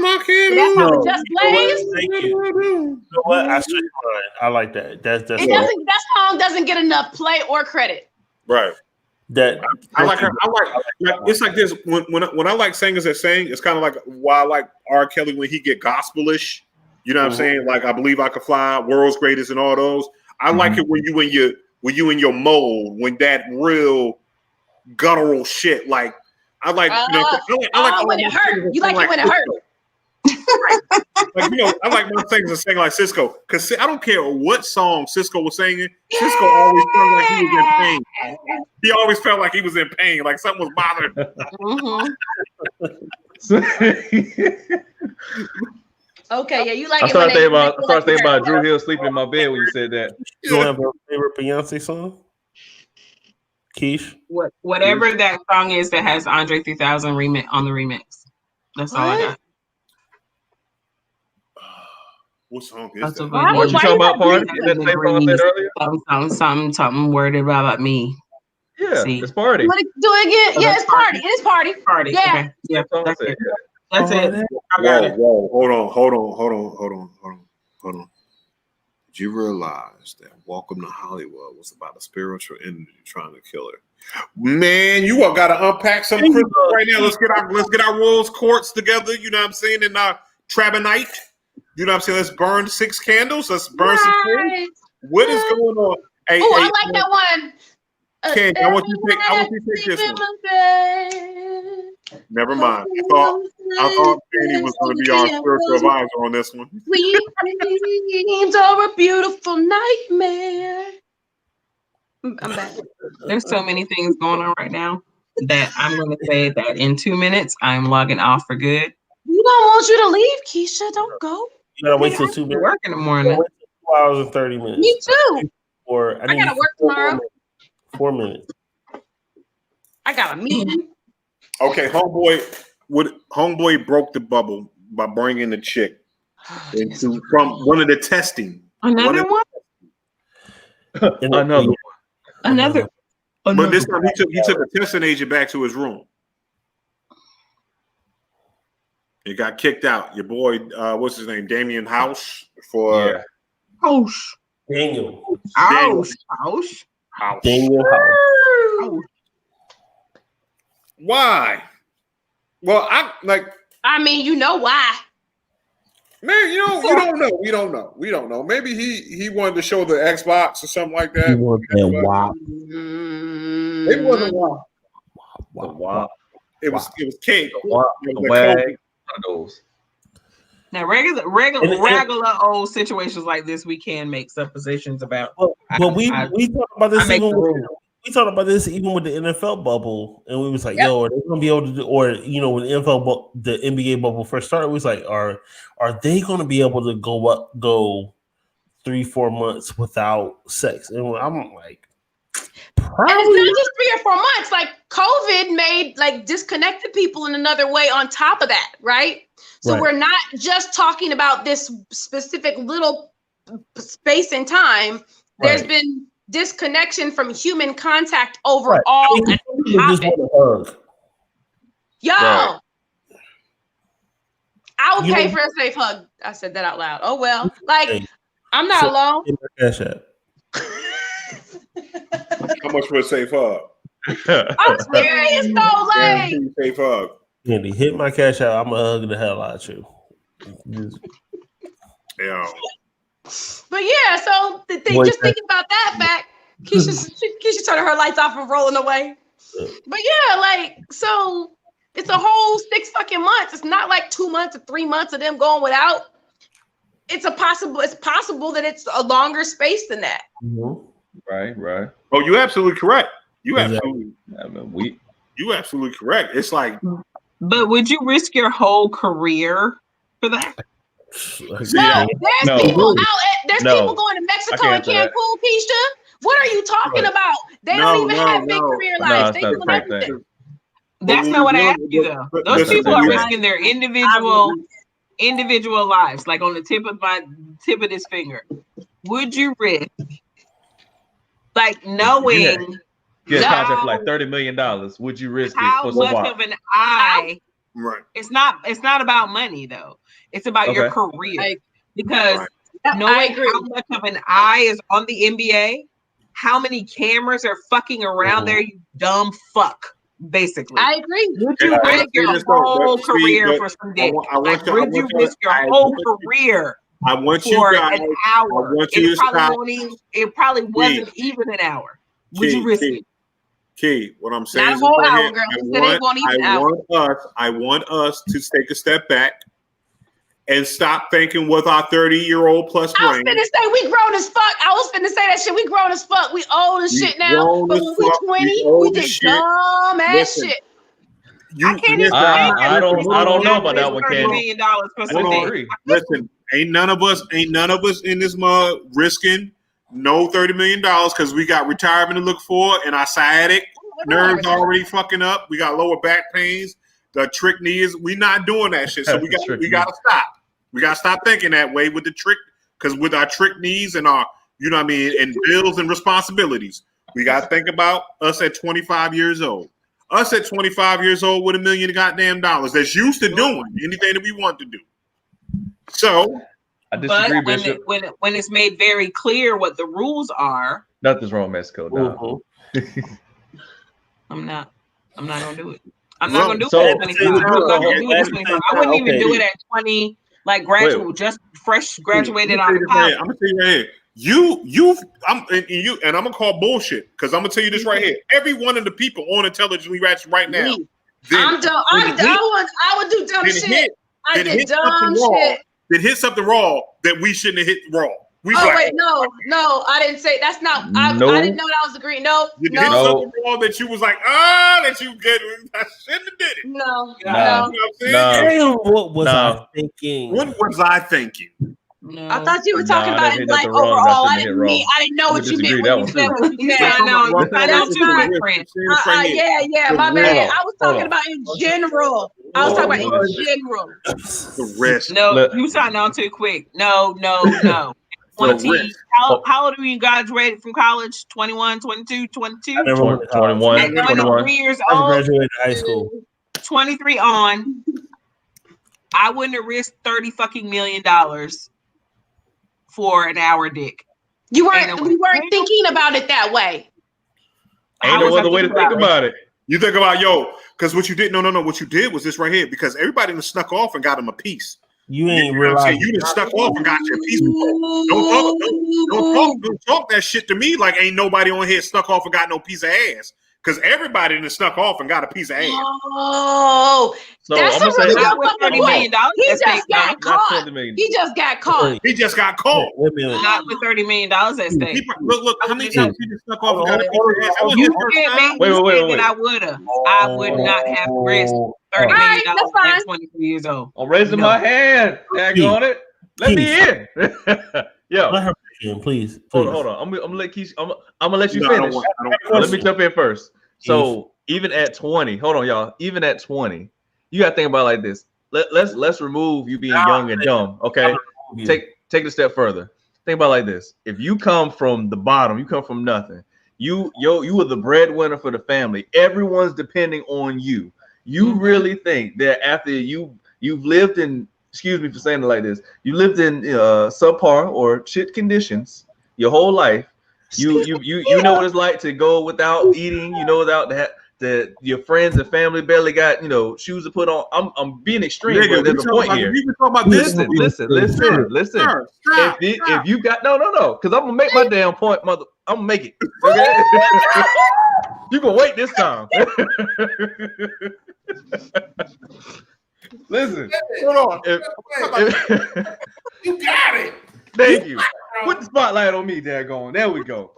I can't. That's lose. not Just Blaze. Thank you. You know what? I switched mine. I like that. That song doesn't get enough play or credit. Right. I like her. It's like this. When I like singers that sing, it's kind of like why I like R. Kelly when he get gospelish. You know what I'm saying? Like I Believe I Could Fly, World's Greatest, and all those. I like it when you in your mode, when that real guttural shit. Like I like. I like when it hurt. You like it when it hurt. Like I like my things that sing like Cisco because I don't care what song Cisco was singing. Cisco always felt like he was in pain. He always felt like he was in pain, like something was bothering him. Okay, yeah, you like I started thinking about Drew Hill sleeping in my bed when you said that. You don't have a favorite Beyonce song? Keish? Whatever that song is that has Andre 3000 remix on the remix. That's all I got. What song is that? What you talking about, Party? That same song I said earlier? Something worded about me. Yeah, it's Party. Do it again. Yeah, it's Party. It's Party. Party. Yeah. Okay. Yeah, that's it. That's it. I got it. Whoa, hold on. Did you realize that Welcome to Hollywood was about a spiritual entity trying to kill her? Man, you all got to unpack some crystals right now. Let's get our rose quartz together. You know what I'm saying? And our Trabonite. You know what I'm saying? Let's burn 6 candles. Let's burn some candles. What is going on? Hey, I like that one. Candy, I want you to take this one. Never mind. I thought Candy was going to be our spiritual advisor on this one. Sweet dreams are a beautiful nightmare. I'm back. There's so many things going on right now that I'm going to say that in 2 minutes, I'm logging off for good. We don't want you to leave, Keisha. Don't go. You gotta wait till 2 minutes. Work in the morning. 2 hours and 30 minutes. Me too. I gotta work tomorrow. 4 minutes. I got a meeting. Okay, homeboy broke the bubble by bringing the chick from one of the testing. Another one. But this time he took a testing agent back to his room. He got kicked out. Your boy, what's his name? Damian House for House. Daniel. House. Daniel House. Why? Well, I mean, you know why. Man, you don't know. We don't know. Maybe he wanted to show the Xbox or something like that. It wasn't WAP. It was cake. Now, regular old situations like this, we can make suppositions about. But we talked about this even with the NFL bubble, and we was like, "Yo, are they gonna be able to do?" Or when the NBA bubble first started, we was like, "Are they gonna be able to go 3-4 months without sex?" And I'm like, probably. And it's not just 3 or 4 months. Like COVID made disconnected people in another way on top of that, right? So we're not just talking about this specific little space in time. There's been disconnection from human contact overall. Just want a hug. Yo, I would pay for a safe hug. I said that out loud. Oh well, I'm not alone. How much for a safe hug? I'm serious though, safe hug. Andy, hit my cash out. I'm gonna hug the hell out of you. Yeah. But yeah, so just thinking about that fact, Keisha turning her lights off and rolling away. But yeah, so it's a whole 6 fucking months. It's not like 2 months or 3 months of them going without. It's possible that it's a longer space than that. Mm-hmm. Right. Oh, you're absolutely correct. You absolutely correct. It's like, but would you risk your whole career for that? There's people going to Mexico and Cancun, Keisha. What are you talking about? They don't even have big career lives. They doing everything. That's not what I asked you though. Those people are risking their individual lives, like on the tip of this finger. Would you risk, like, knowing get a contract for like $30 million? Would you risk it for much of an eye? Right. It's not about money though. It's about your career, because knowing how much of an eye is on the NBA, how many cameras are fucking around there, you dumb fuck. Basically, I agree. Would you risk your whole career for some dick? Would you risk your whole career for an hour? It probably wasn't even an hour. Would you risk it? Key, what I'm saying is, hour, girl. I want us to take a step back and stop thinking with our 30-year-old plus brain. I was finna say we grown as fuck. I was finna say that shit. We grown as fuck. We old as shit now. But when we 20, we did dumb ass shit. I don't know about that one, Candy. Listen, ain't none of us in this mug risking no $30 million because we got retirement to look for, and our sciatic nerves already fucking up. We got lower back pains. The trick knee is we not doing that shit. So we gotta stop. We gotta stop thinking that way with the trick, because with our trick knees and our, you know what I mean, and bills and responsibilities, we gotta think about us at 25 years old. Us at 25 years old with $1 million goddamn dollars that's used to doing anything that we want to do. So I disagree, Bishop. When it's made very clear what the rules are, nothing's wrong, Mexico. No. I'm not gonna do it. I'm not gonna do it at 25. I'm not gonna do it at 25. I wouldn't even do it at 20. Like just fresh graduated out of college. I'm gonna tell you right here. I'm gonna call bullshit, because I'm gonna tell you this right here. Every one of the people on Intelligently Ratchet right now. I'm dumb. I would do dumb shit. I did dumb shit. That hit something raw that we shouldn't have hit raw. No, I didn't say that's not. I didn't know that was the green. No. Hit something raw that you was like, that you get. I shouldn't have did it. No. What was I thinking? What was I thinking? No. I thought you were talking about it like overall. I didn't know what you meant when you said what you said. I know. That's my friend. Yeah. My bad. I was talking about in general. I was talking about in general. The rest. No, you signed on too quick. No. 20. How old are you graduated from college? 21, 22, 22? 21. 23 years old. I graduated high school. 23 on. I wouldn't have risked $30 fucking million for an hour dick. We weren't thinking about it that way. Ain't no other way to think about it. You think about, because what you did, what you did was this right here, because everybody done snuck off and got them a piece. You ain't realizing you just stuck off and got your piece. Don't talk that shit to me like ain't nobody on here stuck off and got no piece of ass. Because everybody done snuck off and got a piece of ass. Oh, so that's a really good fucking point. He just got caught. He just got caught. Not with $30 million at stake. Look, how many times people stuck off and got a piece of ass? Wait. I would not have risked $30 million at 23 years old. I'm raising my hand. Tag on it. Let me in. Yeah. Please. Hold on. I'm gonna let you finish. Let me jump in first. So even at 20, hold on, y'all. Even at 20, you gotta think about it like this. Let's remove you being young and dumb. Okay. Take it a step further. Think about it like this. If you come from the bottom, you come from nothing. You are the breadwinner for the family. Everyone's depending on you. You really think that after you've lived in, excuse me for saying it like this, you lived in subpar or shit conditions your whole life. You know what it's like to go without eating. You know, without that your friends and family barely got shoes to put on. I'm being extreme, but there's a point here. Listen. If you got no, because I'm gonna make my damn point, mother. I'm gonna make it. Okay, you gonna wait this time. Listen, hold on. You got it. Thank you. Put the spotlight on me, daggone. There we go.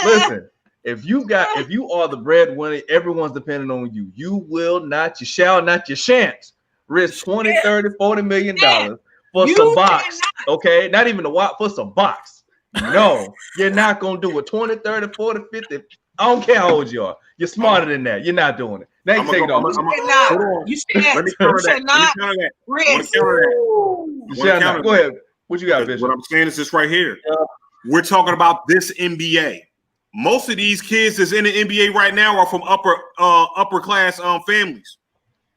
Listen, if you are the breadwinner, everyone's depending on you. You shall not, you shan't risk $20, $30, $40 million for some box. Okay, not even a watt, for some box. No, you're not gonna do it. 20, 30, 40, 50. I don't care how old you are. You're smarter than that. You're not doing it. Now you take it off. You should not. Risk. Go ahead. What you got, Bishop? What I'm saying is this right here. We're talking about this NBA. Most of these kids that's in the NBA right now are from upper class families.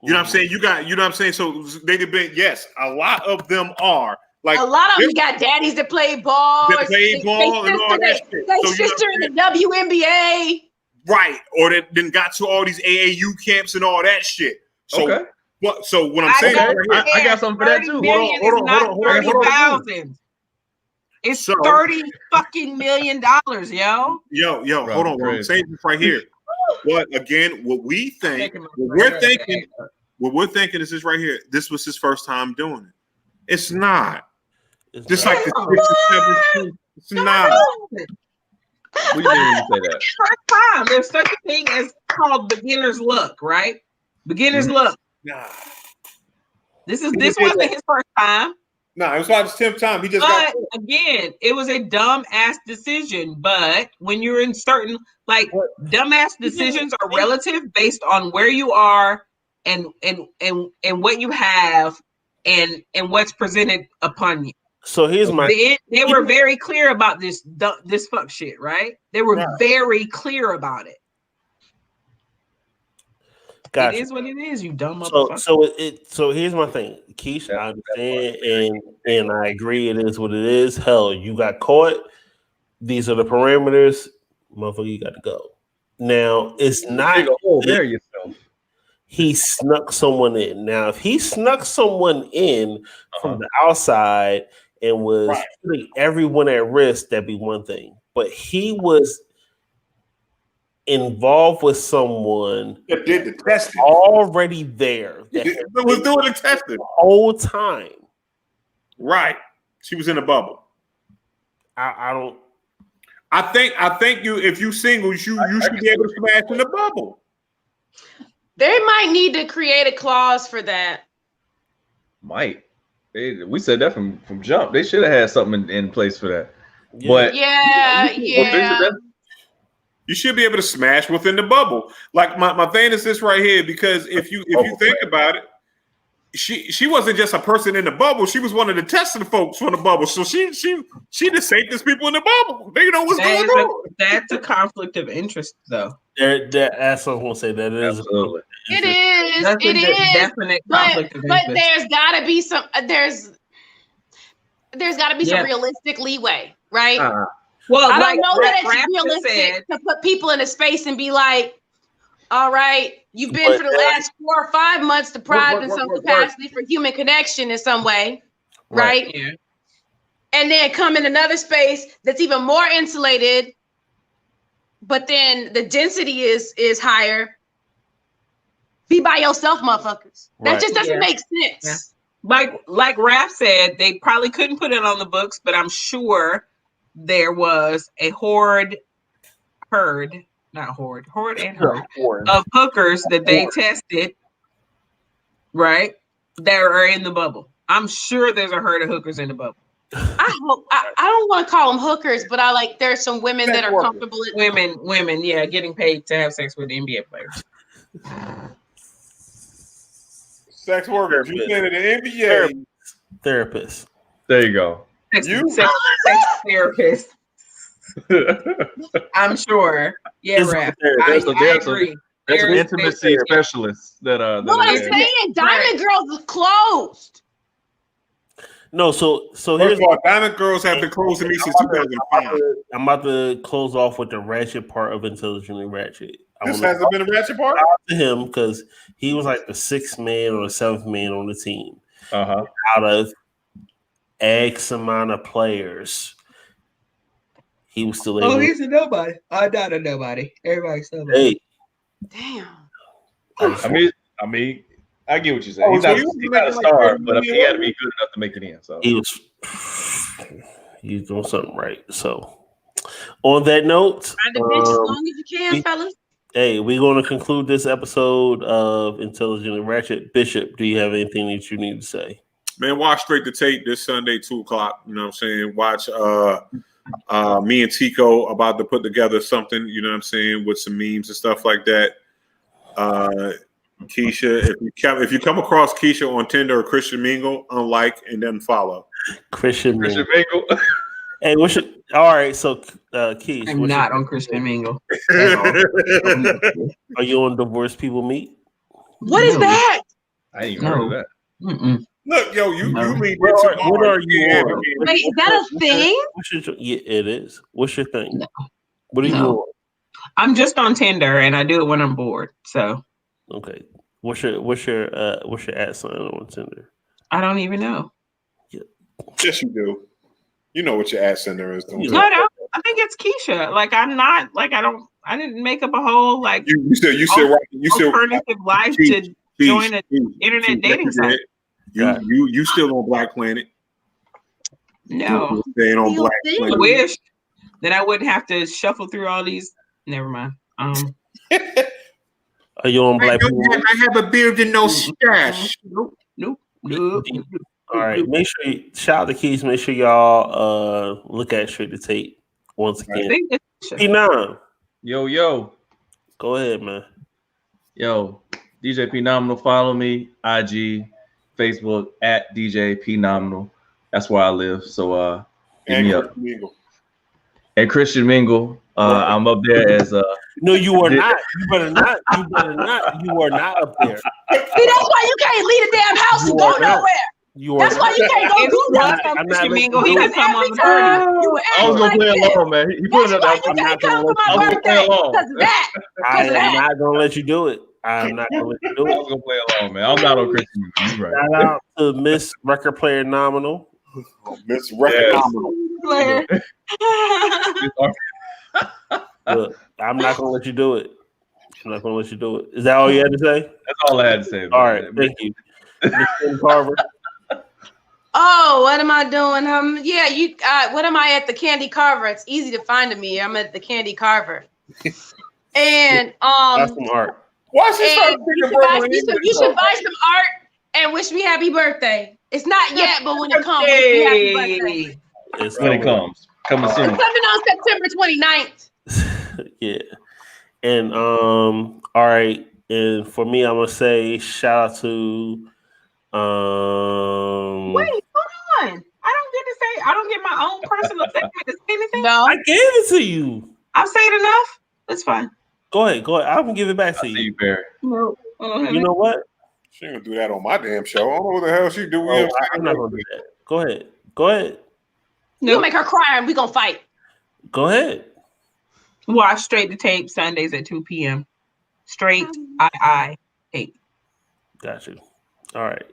You know what I'm saying? You know what I'm saying? So they could be, yes, a lot of them are. Like a lot of them got daddies that play ball. That play ball and all that shit. They sister in the WNBA. Right. Or they then got to all these AAU camps and all that shit. So okay. So what I'm saying, I got something for that too. Hold on. It's $30 fucking million, yo. Yo, bro, hold on. I'm saying this right here. But again, what we're thinking is this right here. This was his first time doing it. It's not. Just like the 6 and 7. It's not. What do you mean you say that? First time. There's such a thing as called beginner's luck, right? Beginner's luck. Nah. This wasn't his first time. No, it was about his 10th time. He just got again, it was a dumb ass decision. But when you're in certain dumb ass decisions are relative based on where you are and what you have and what's presented upon you. So here's they were very clear about this fuck shit, right? They were very clear about it. Gotcha. It is what it is, you dumb motherfucker. So here's my thing, Keisha. I understand and I agree. It is what it is. Hell, you got caught. These are the parameters, motherfucker. You got to go. Now it's not. There yourself. He snuck someone in. Now, if he snuck someone in from the outside and was putting everyone at risk, that'd be one thing. But he was involved with someone that did the testing already there. That was doing the testing the whole time. Right. She was in a bubble. I don't. I think you, if you single, you should be able to smash in the bubble. They might need to create a clause for that. Might. We said that from jump. They should have had something in place for that. Yeah. But yeah. You should be able to smash within the bubble. Like my thing is this right here, because if you think about it, she wasn't just a person in the bubble. She was one of the testing folks from the bubble. So she the safest people in the bubble. They know what's going on. That's a conflict of interest, though. That's what I want to say. That is absolutely. It is. That's it is. Definite conflict of but interest. there's got to be some. There's got to be some realistic leeway, right? Well, I don't know that it's realistic to put people in a space and be like, all right, you've been for the last 4 or 5 months deprived in some capacity for human connection in some way, right? Yeah. And then come in another space that's even more insulated, but then the density is higher. Be by yourself, motherfuckers. That just doesn't make sense. Yeah. Like Raph said, they probably couldn't put it on the books, but I'm sure there was a horde and herd of hookers that they tested, right? That are in the bubble. I'm sure there's a herd of hookers in the bubble. I don't want to call them hookers, but there's some women that are comfortable. Women, getting paid to have sex with NBA players. Sex workers. You said it, the NBA therapist. There you go. Sex therapist. I'm sure. Yeah, Raph. I agree. That's an intimacy specialist that what I'm saying, Diamond Girls is closed. No, so here's why Diamond Girls have been closed to me since 2005. I'm about to close off with the Ratchet part of Intelligently Ratchet. This hasn't been a Ratchet part to him because he was like the 6th man or the 7th man on the team. Out of X amount of players, he was still able. Oh, he's a nobody. I'm not a nobody. Everybody's somebody. Hey. Damn. I mean, I get what you're saying. He's not a star, but he had to be good enough to make it in. So he's doing something right. So, on that note, find a bitch as long as you can, fellas. Hey, we're going to conclude this episode of Intelligently Ratchet. Bishop, do you have anything that you need to say? Man, watch Straight to Tape this Sunday, 2:00. You know what I'm saying? Watch me and Tico about to put together something, you know what I'm saying, with some memes and stuff like that. Keisha, if you come across Keisha on Tinder or Christian Mingle, unlike and then follow. Christian Mingle. Hey, all right, so Keish, I'm not on Christian Mingle. Are you on Divorce People Meet? What is that? I ain't even heard of that. Mm-mm. Look, yo, you mean what are you on? Wait, is that a thing? Yeah, it is. What's your thing? No. What are you on? I'm just on Tinder, and I do it when I'm bored. So, okay. What's your at sign on Tinder? I don't even know. Yeah. Yes, you do. You know what your at sender is. Don't No, I think it's Keisha. Like I'm not like I didn't make up a whole like you said alternative life to join an internet dating site. You still on Black Planet? No, staying on Black Planet. I wish that I wouldn't have to shuffle through all these. Never mind. Are you on Black Planet? I have a beard and no stash. Nope. All right, make sure shout out to Keys. Make sure y'all look at Straight to Tape once again. P9. Yo. Go ahead, man. Yo, DJ P Nominal. Follow me, IG, Facebook at DJ P Nominal. That's where I live. So hit me up. And Christian Mingle. I'm up there as No, you are not. You better not. You are not up there. See, that's why you can't leave the damn house and go nowhere. That's why you can't go do that. I'm not Mingle. He would come on the party. I was gonna play along, man. He put it up. I'm not come for my birthday because of that. I am not gonna let you do it. I'm not gonna let you do it. I was gonna play along, man. I'm not on Christian Mingle. Right. Shout out to Miss Record Player Nominal. Miss Record Nominal. Look, I'm not gonna let you do it. I'm not gonna let you do it. Is that all you had to say? That's all I had to say. All right, thank you, Miss Carver. Oh, what am I doing? Yeah, you. What am I at the Candy Carver? It's easy to find me. I'm at the Candy Carver. And That's some art. Why she you should buy some art and wish me happy birthday. It's not yet, but when it comes, wish me happy birthday. It's when it comes. Coming soon. It's coming on September 29th. Yeah. And all right. And for me, I'm gonna say shout out to Wait, hold on. I don't get my own personal segment to say anything. No. I gave it to you. I've said enough. That's fine. Go ahead. I can give it back to you. Barry. No. You know what? She ain't gonna do that on my damn show. I don't know what the hell she do. I'm not gonna do that. Go ahead. You'll make her cry and we gonna fight. Go ahead. Watch Straight to Tape Sundays at 2 p.m. Straight I 8. Got you. All right.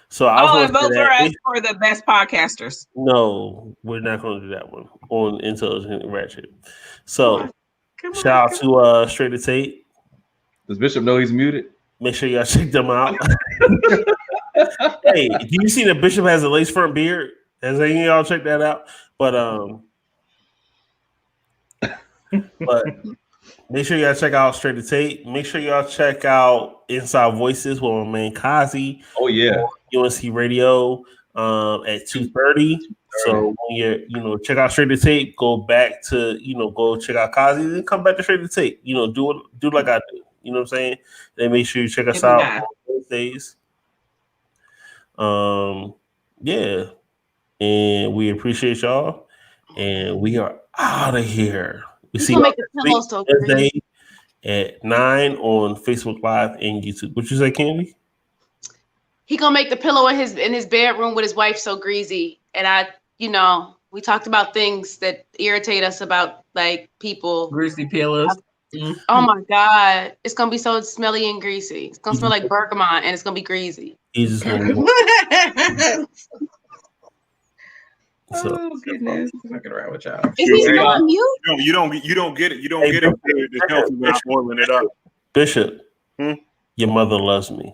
So I and vote for us for the best podcasters. No, we're not going to do that one on Intelligent Ratchet. So shout out to Straight to Tape. Does Bishop know he's muted? Make sure y'all check them out. Hey, do you see that Bishop has a lace front beard? Has any of y'all checked that out? But make sure y'all check out Straight to Tape. Make sure y'all check out Inside Voices with my man Kazi. Oh yeah, UNC Radio at 2:30. So when check out Straight to Tape, go back to go check out Kazi, then come back to Straight to Tape. Do like I do. You know what I'm saying? Then make sure you check us out on Thursdays. Yeah, and we appreciate y'all, and we are out of here. We see you Thursday at 9 on Facebook Live and YouTube. What you say, Candy? He gonna make the pillow in his bedroom with his wife so greasy. And we talked about things that irritate us about like people. Greasy pillows. Mm-hmm. Oh my God. It's gonna be so smelly and greasy. It's gonna smell like bergamot and it's gonna be greasy. He's just gonna Oh goodness! I'm fucking around with y'all. Is he still on mute? You don't get it. You don't get it without boiling it up. Bishop, your mother loves me.